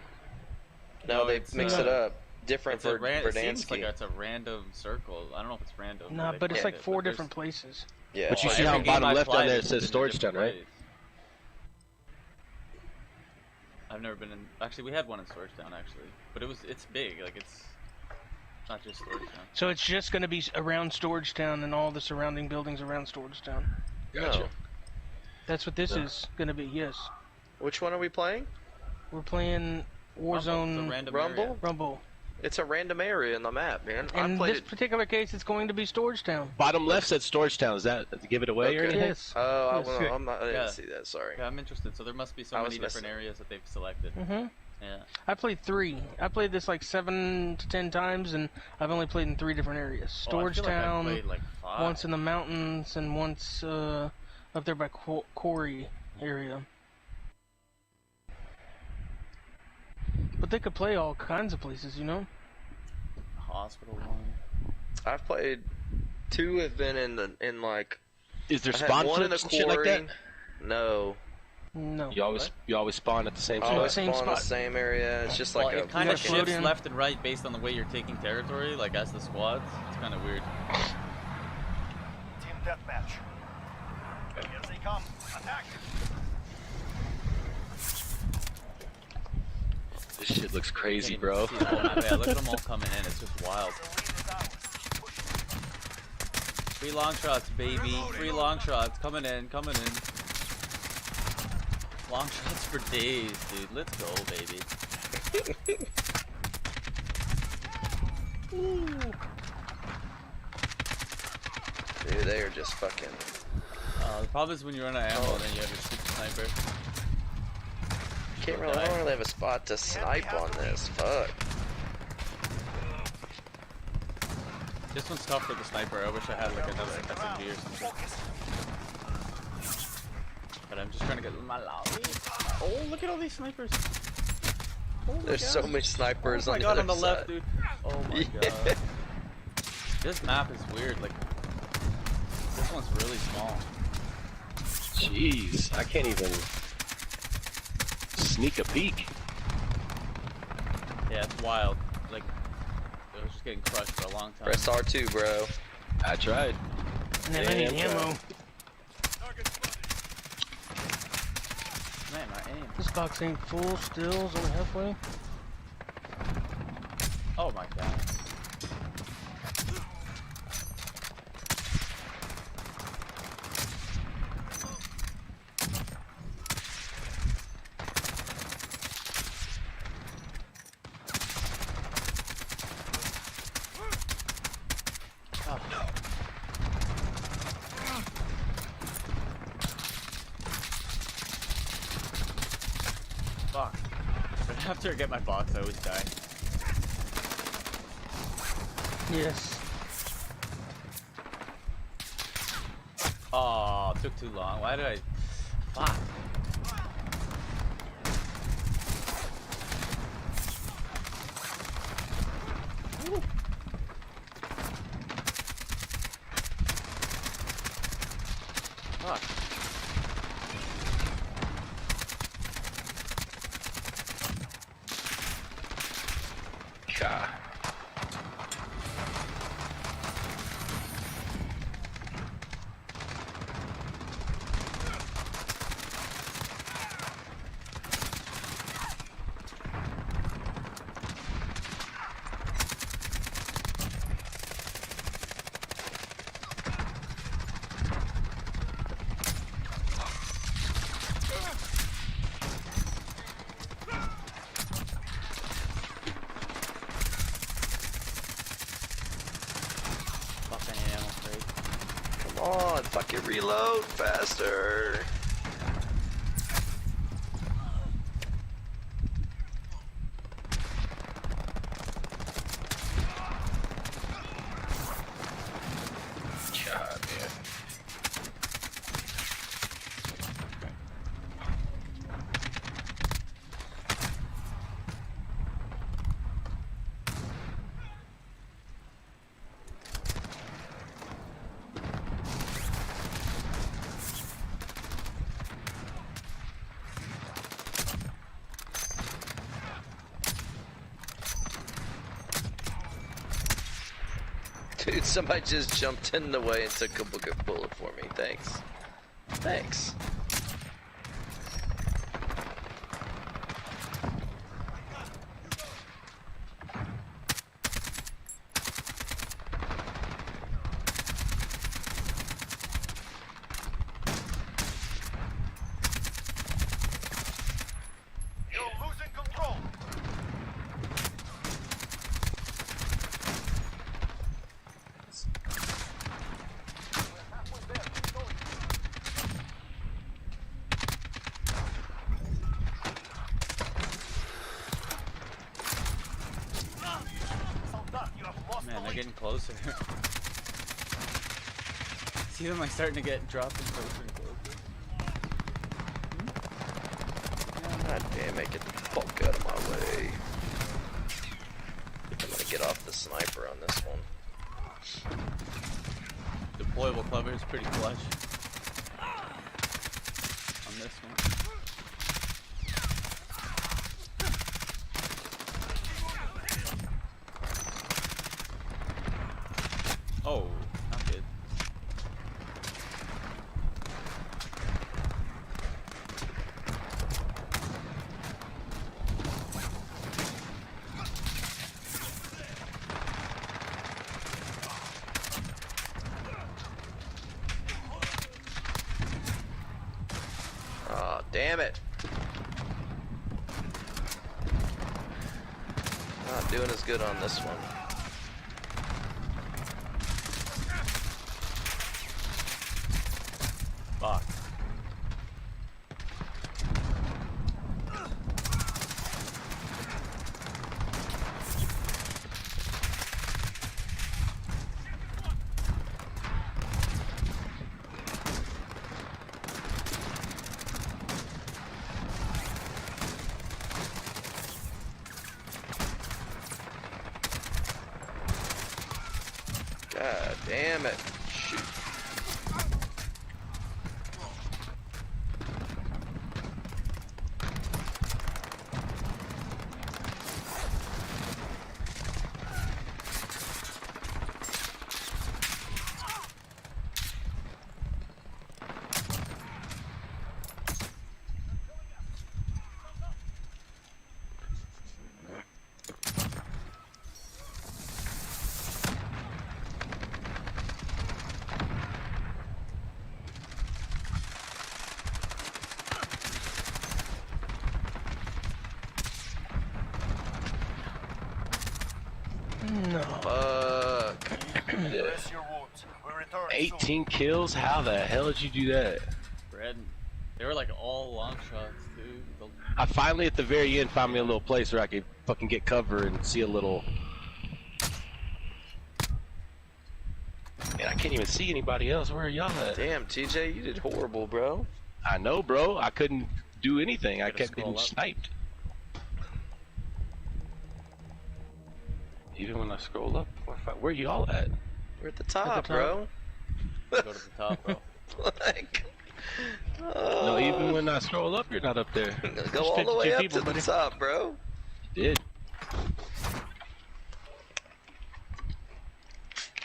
No, they mix it up. Different for Verdansk. It seems like Verdansk. it's a random circle. I don't know if it's random. Nah, but it's like 4 different places. Yeah. But you see how bottom left down there it says Storage Town, right? I've never been in. Actually, we had one in Storage Town actually, but it's big. Like it's not just Storage Town. So it's just going to be around Storage Town and all the surrounding buildings around Storage Town. Gotcha. No. That's what this is going to be. Yes. Which one are we playing? We're playing Warzone. Rumble. It's a random area in the map, man. In this particular case, it's going to be Storage Town. Bottom left said Storage Town. Is that to give it away or anything? Yes. Oh, Yes. I didn't see that. Sorry. Yeah, I'm interested. So there must be so many different areas that they've selected. Mm-hmm. Yeah. I played 3. I played this like 7 to 10 times, and I've only played in 3 different areas. Storage Town, like I played like 5. once in the mountains, and once up there by Quarry area. But they could play all kinds of places, you know? Hospital one. I've played 2. Have been in like. Is there I had spawn one in flips a and shit like that? No. No. You always spawn at the same Oh, spot. I spawn in the same area. It's just like it kind of shifts left and right based on the way you're taking territory, like as the squads. It's kind of weird. Team deathmatch. Here they come. Attack. This shit looks crazy, bro. Yeah, look at them all coming in. It's just wild. 3 long shots, baby. 3 long shots coming in. Long shots for days, dude. Let's go, baby. Dude, they are just fucking. The problem is when you run out of ammo, then you have your super sniper. I don't really have a spot to snipe on this. Fuck. This one's tough for the sniper. I wish I had like another SMG or something. But I'm just trying to get my lobby. Oh, look at all these snipers. Oh There's so many snipers on the other side. left, dude. Oh my god. This map is weird. Like, this one's really small. Jeez, I can't even sneak a peek. Yeah, it's wild. Like, I was just getting crushed for a long time. Press R2, bro. I tried. And then I need ammo. Man, my aim. This box ain't full still, it's only halfway. Oh my god. Fuck. But after I get my box, I always die. Yes. Oh, it took too long. Why did I... Fuck. Woo. Fuck. God. Come on, fucking reload faster. God, man. Dude, somebody just jumped in the way and took a bullet for me. Thanks. Thanks. Man, they're getting closer. See them like starting to get dropping closer and closer. God damn it, get the fuck out of my way. I'm gonna get off the sniper on this one. Deployable cover is pretty clutch on this one. Oh, not good. Oh, damn it. Not doing as good on this one. Fuck. God damn it. Shoot. No. Fuck. Rest your wounds. We return 18 kills? How the hell did you do that? Red. They were like all long shots, dude. I finally, at the very end, found me a little place where I could fucking get cover and see a little. Man, I can't even see anybody else. Where are y'all at? Damn, TJ, you did horrible, bro. I know, bro. I couldn't do anything. I kept scroll getting up. sniped. Even when I scroll up, where y'all at? We're at the top, top. bro. Go to the top, bro. Like, No, even when I scroll up, you're not up there. go all the way 52 up people, to the buddy. top, bro. You did.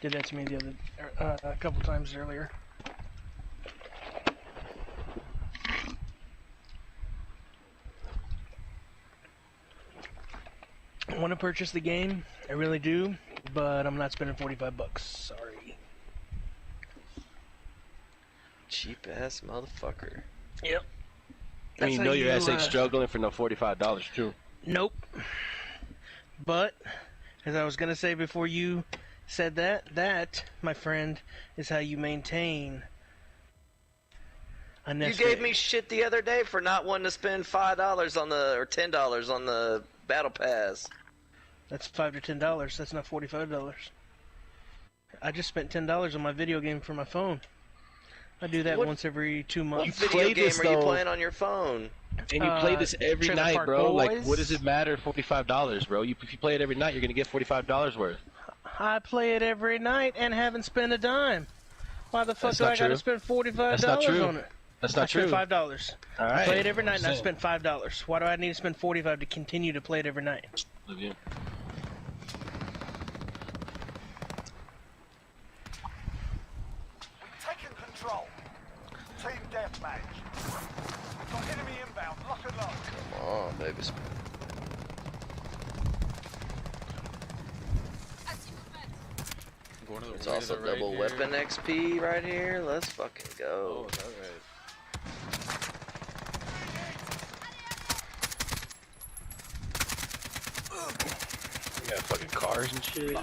Did that to me the other, a couple times earlier. I want to purchase the game, I really do, but I'm not spending $45. Sorry. Cheap ass motherfucker. Yep. I mean, you know your ass ain't struggling for no $45 too. Nope. But, as I was gonna say before you said that, that, my friend, is how you maintain a nest You gave egg. me shit the other day for not wanting to spend $5 on the, or $10 on the battle pass. That's $5 to $10. That's not $45. I just spent $10 on my video game for my phone. I do that What- once every 2 What months. video play game this, are you though. playing on your phone? And you play this every Trailer night, Park bro. Like, Boys. what does it matter? $45, bro. If you play it every night, you're gonna get $45 worth. I play it every night and haven't spent a dime. Why the fuck That's do not I gotta true. spend $45 That's not true. on it? That's I not spent true. $5. All I right. play it every night and I I'm spent $5. Why do I need to spend $45 to continue to play it every night? saying. this. There's also double weapon XP right here. Let's fucking go. Oh, is that right? We got fucking cars and shit.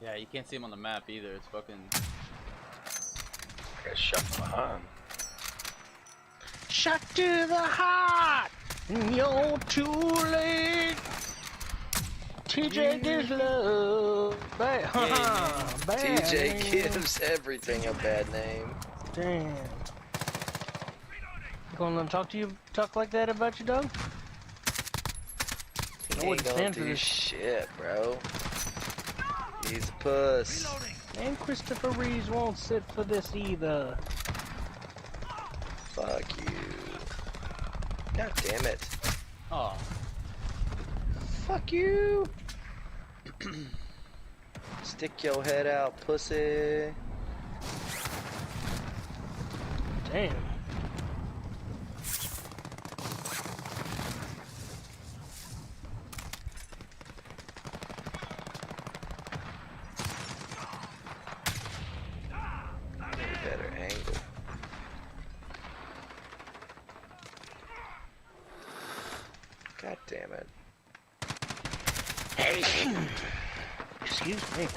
Yeah, you can't see him on the map either. It's fucking. I got shot from behind. Shot to the heart, and you're too late. TJ gives love. TJ gives everything a bad name. Damn. You gonna let him talk like that about you, dog? He ain't gonna do shit, bro. He's a puss. And Christopher Reeves won't sit for this either. Fuck you. God damn it. Oh. Fuck you. Stick your head out, pussy. Damn. Better angle. God damn it. Excuse me.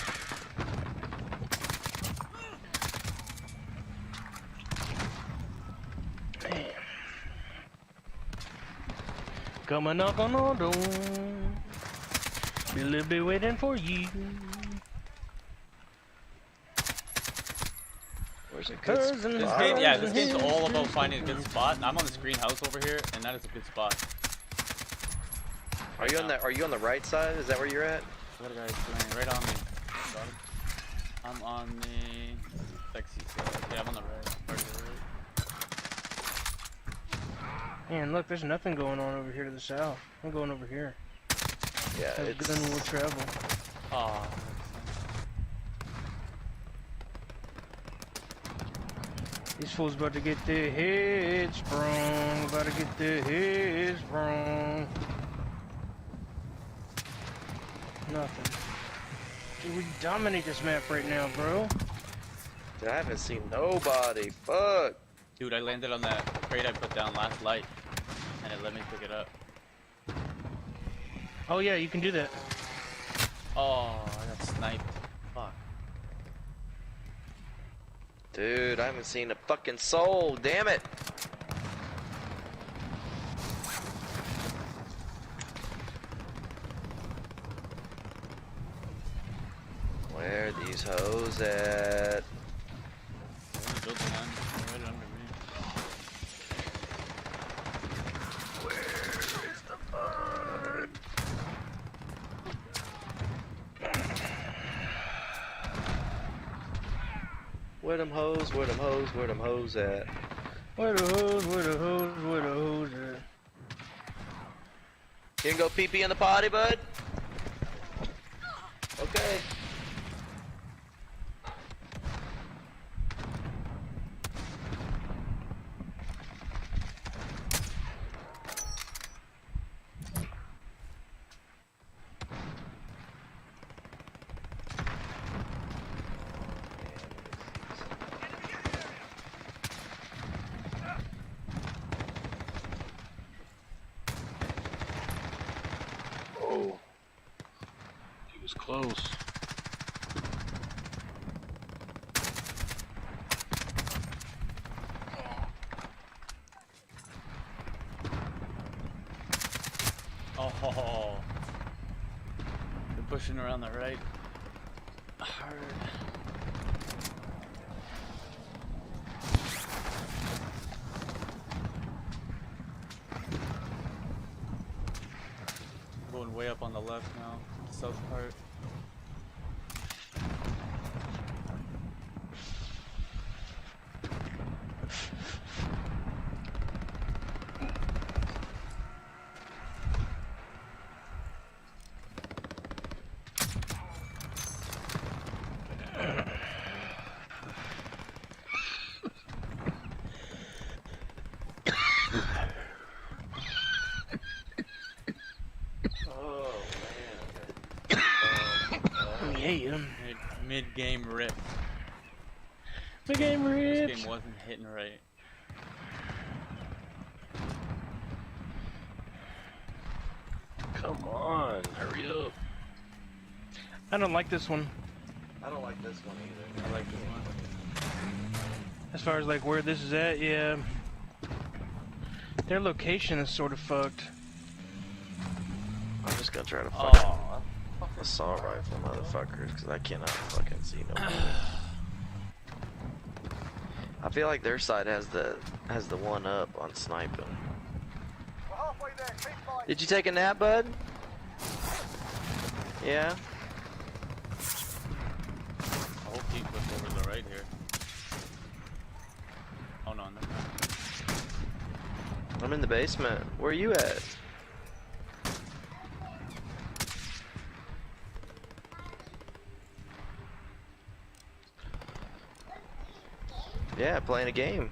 Man. Come and knock on our door. We'll be waiting for you. Where's a good spot? This game, yeah, this game's all about finding a good spot. I'm on this green house over here, and that is a good spot. Are you on the right side? Is that where you're at? What a guy's doing right on me. I'm on the sexy side. Yeah, I'm on the right. Man, look, there's nothing going on over here to the south. I'm going over here. Yeah, it's... Then we'll travel. Oh. These fools about to get their heads sprung. About to get their heads sprung. Nothing. Dude, we dominate this map right now, bro. Dude, I haven't seen nobody. Fuck. Dude, I landed on that crate I put down last light, and it let me pick it up. Oh yeah, you can do that. Oh, I got sniped. Fuck. Dude, I haven't seen a fucking soul. Damn it. Where are these hoes at? Where them hoes, where them hoes, where them hoes at? Where the hoes, where the hoes, where the hoes at? You can go pee-pee in the potty, bud? Okay. Oh. He was close. Oh. They're pushing around the right. Hard. Going way up on the left now, the south part. Yeah. Mid-game rip. Mid-game rip. This game wasn't hitting right. Come on, hurry up. I don't like this one. I don't like this one either. I like this one. As far as like where this is at, yeah. Their location is sort of fucked. I'm just gonna try to fucking assault rifle motherfuckers because I cannot fucking see nobody. I feel like their side has the one up on sniping. We're halfway there. Keep fighting. Did you take a nap, bud? Yeah. The whole team was over the right here. Oh no, no. I'm in the basement. Where are you at? Yeah, playing a game.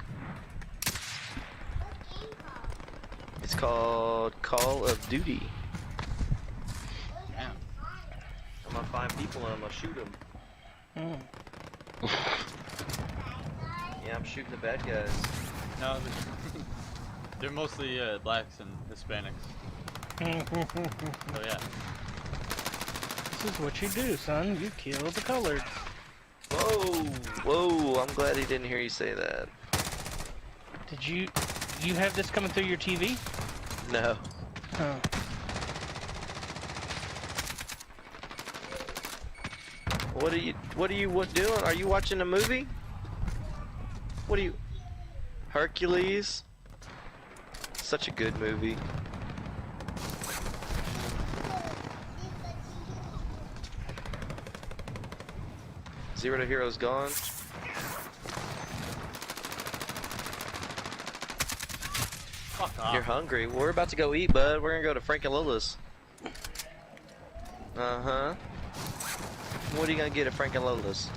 It's called Call of Duty. Damn. I'm gonna find people and I'm gonna shoot them. Yeah, I'm shooting the bad guys. No, they're mostly blacks and Hispanics. So yeah. This is what you do, son. You kill the coloreds. Whoa, whoa! I'm glad he didn't hear you say that. Did you have this coming through your TV? No. Oh. What are you doing? Are you watching a movie? What are you? Hercules? Such a good movie. Zero to Hero's gone. Fuck off. You're hungry. We're about to go eat, bud. We're gonna go to Frank and Lola's. Uh-huh. What are you gonna get at Frank and Lola's?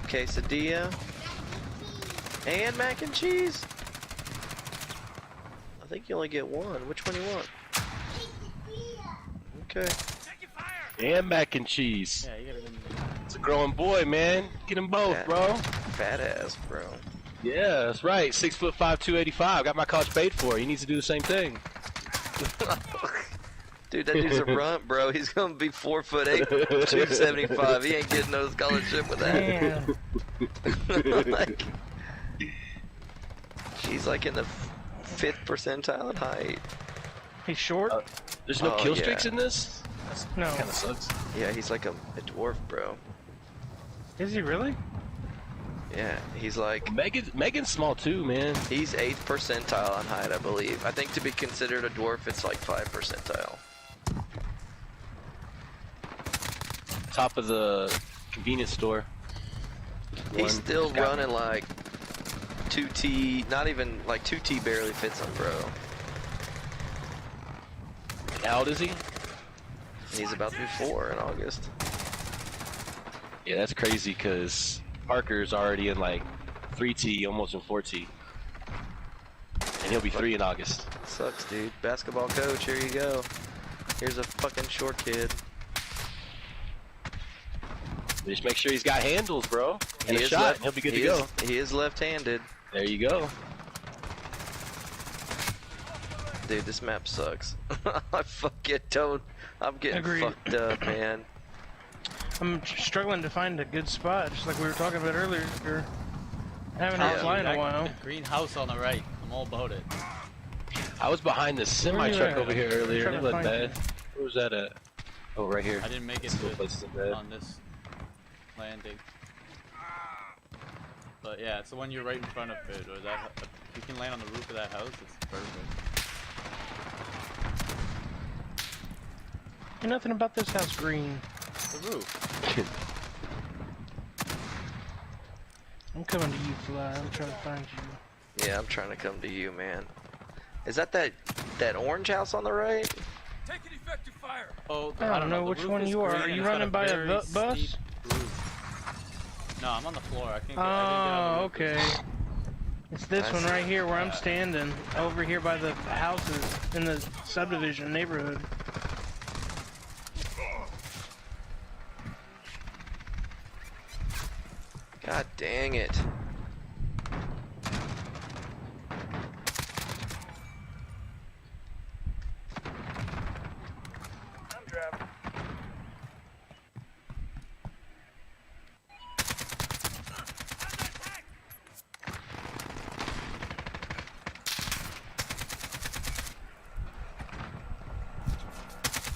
Quesadilla. And mac and cheese. I think you only get one. Which one do you want? Okay. And mac and cheese. Yeah, you gotta. It's a growing boy, man. Get them both, bro. Fat ass, bro. Yeah, that's right. 6'5", 285. Got my college paid for. He needs to do the same thing. Dude, that dude's a runt, bro. He's gonna be 4'8", 275. He ain't getting no scholarship with that. Like, he's like in the 5th percentile in height. He's short? There's no kill streaks in this? No. Kind of sucks. Yeah, he's like a dwarf, bro. Is he really? Yeah, he's like... Megan's small too, man. He's 8th percentile on height, I believe. I think to be considered a dwarf, it's like 5th percentile. Top of the convenience store. He's still running like 2T, not even like 2T barely fits him, bro. How old is he? He's about to be 4 in August. Yeah, that's crazy because Parker's already in like 3T, almost in 4T. And he'll be 3 in August. Sucks, dude. Basketball coach, here you go. Here's a fucking short kid. Just make sure he's got handles, bro. And He a is shot, left- and he'll be good he to is- go. He is left-handed. There you go. Dude, this map sucks. I fucking don't. I'm getting Agreed. fucked up, man. I'm struggling to find a good spot, just like we were talking about earlier. I haven't had fly in a while. Green house on the right. I'm all about it. I was behind the Where are you semi-truck at? over here I'm earlier. trying It to looked find bad. Where was that at? Oh, right here. I didn't make it Still places in bed. on this landing. But yeah, it's the one you're right in front of it. Or that, if you can land on the roof of that house, it's perfect. Ain't nothing about this house green. The roof. I'm coming to you, Fly. I'm trying to find you. Yeah, I'm trying to come to you, man. Is that orange house on the right? Taking effective fire. Oh, I don't know the which roof one is you are. green Are and you it's got running by a very bus? steep roof. No, I'm on the floor. I can't get. I Oh, didn't get on the roof. okay. It's this one right here where I'm standing, over here by the houses in the subdivision neighborhood. God dang it. I'm driving.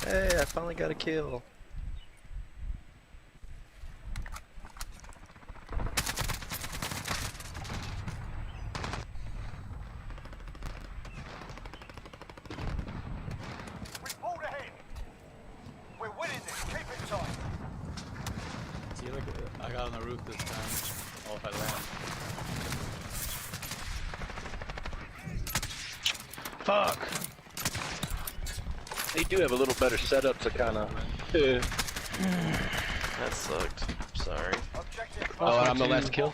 Hey, I finally got a kill. We pulled ahead. We're winning this. Keep it tight. See, look, I got on the roof this time. Oh, if I land. Fuck. They do have a little better setup to kind of. That sucked. Sorry. Objective. Oh, I'm the last kill.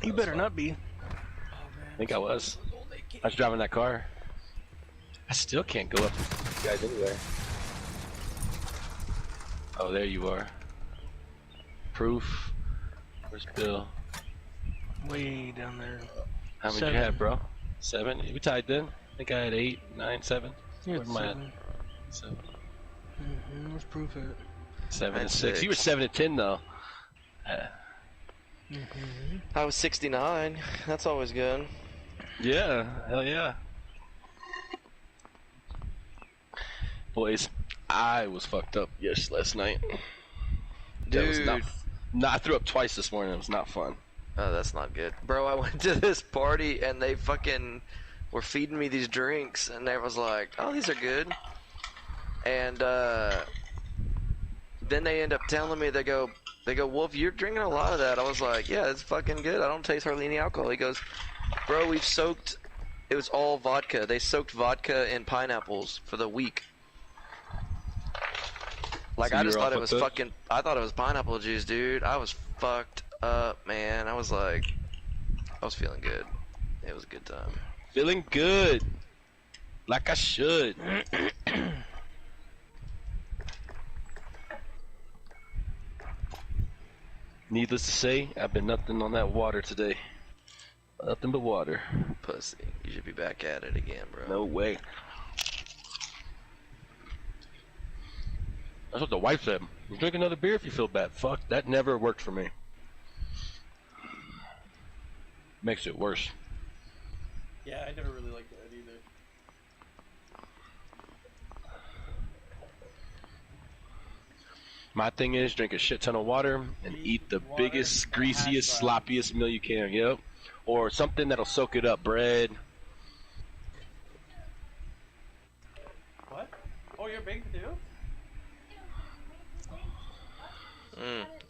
You better not be. I think I was. I was driving that car. I still can't go up with you guys anywhere. Oh, there you are. Proof. Where's Bill? Way down there. How many 7. you have, bro? 7? We tied then. I think I had 8, 9, 7. Yeah, Where am I at? 7. 7. Where's proof at? 7 and That's 6. You were 7 and 10 though. I was 69. That's always good. Yeah, hell yeah. Boys, I was fucked up last night. That was Dude. I threw up twice this morning. It was not fun. Oh, that's not good. Bro, I went to this party and they fucking were feeding me these drinks and they was like, oh, these are good. And then they end up telling me, they go, Wolf, you're drinking a lot of that. I was like, yeah, it's fucking good. I don't taste hardly any alcohol. He goes, bro, we've soaked, it was all vodka. They soaked vodka in pineapples for the week. Like, So I just you're thought off it was with it? fucking, I thought it was pineapple juice, dude. I was fucked up, man. I was like, I was feeling good. It was a good time. Feeling good. Like I should. Needless to say, I've been nothing on that water today. Nothing but water. Pussy. You should be back at it again, bro. No way. That's what the wife said. You drink another beer if you feel bad. Fuck, that never worked for me. Makes it worse. Yeah, I never really liked that either. My thing is drink a shit ton of water and eat the biggest, greasiest, sloppiest meal you can. Yep. Or something that'll soak it up. Bread. What? Oh, you're big too?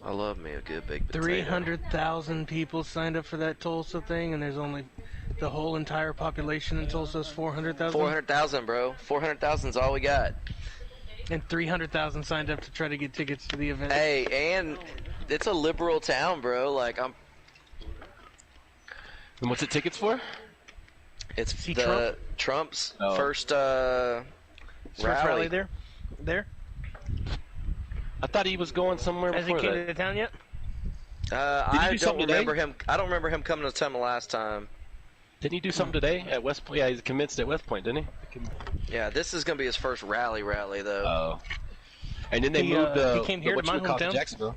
I love me a good big potato. 300,000 people signed up for that Tulsa thing, and there's only the whole entire population in Tulsa is 400,000. 400,000, bro. 400,000 is all we got. And 300,000 signed up to try to get tickets to the event. Hey, and it's a liberal town, bro. Like, I'm. And what's it tickets for? It's See the Trump's first First rally there. I thought he was going somewhere Has he before came that. to town yet? I don't remember today? him. I don't remember him coming to town the last time. Didn't he do something today at West Point? Yeah, he's convinced at West Point, didn't he? Yeah, this is gonna be his first rally though. Oh. And then they He, moved the he came here to my whatchamacallit to hometown. Jacksonville.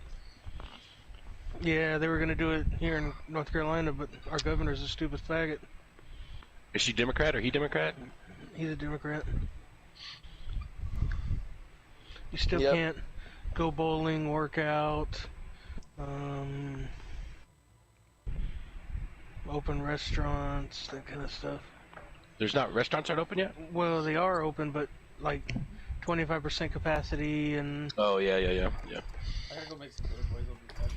Yeah, they were gonna do it here in North Carolina, but our governor's a stupid faggot. Is she Democrat or he Democrat? He's a Democrat. You still Yep. can't go bowling, work out, open restaurants, that kind of stuff. There's not restaurants aren't open yet? Well, they are open, but like 25% capacity and. Oh yeah. I gotta go make some food, boys. I'll be back.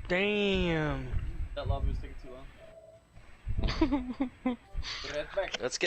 Damn. That lobby was taking too long. Let's get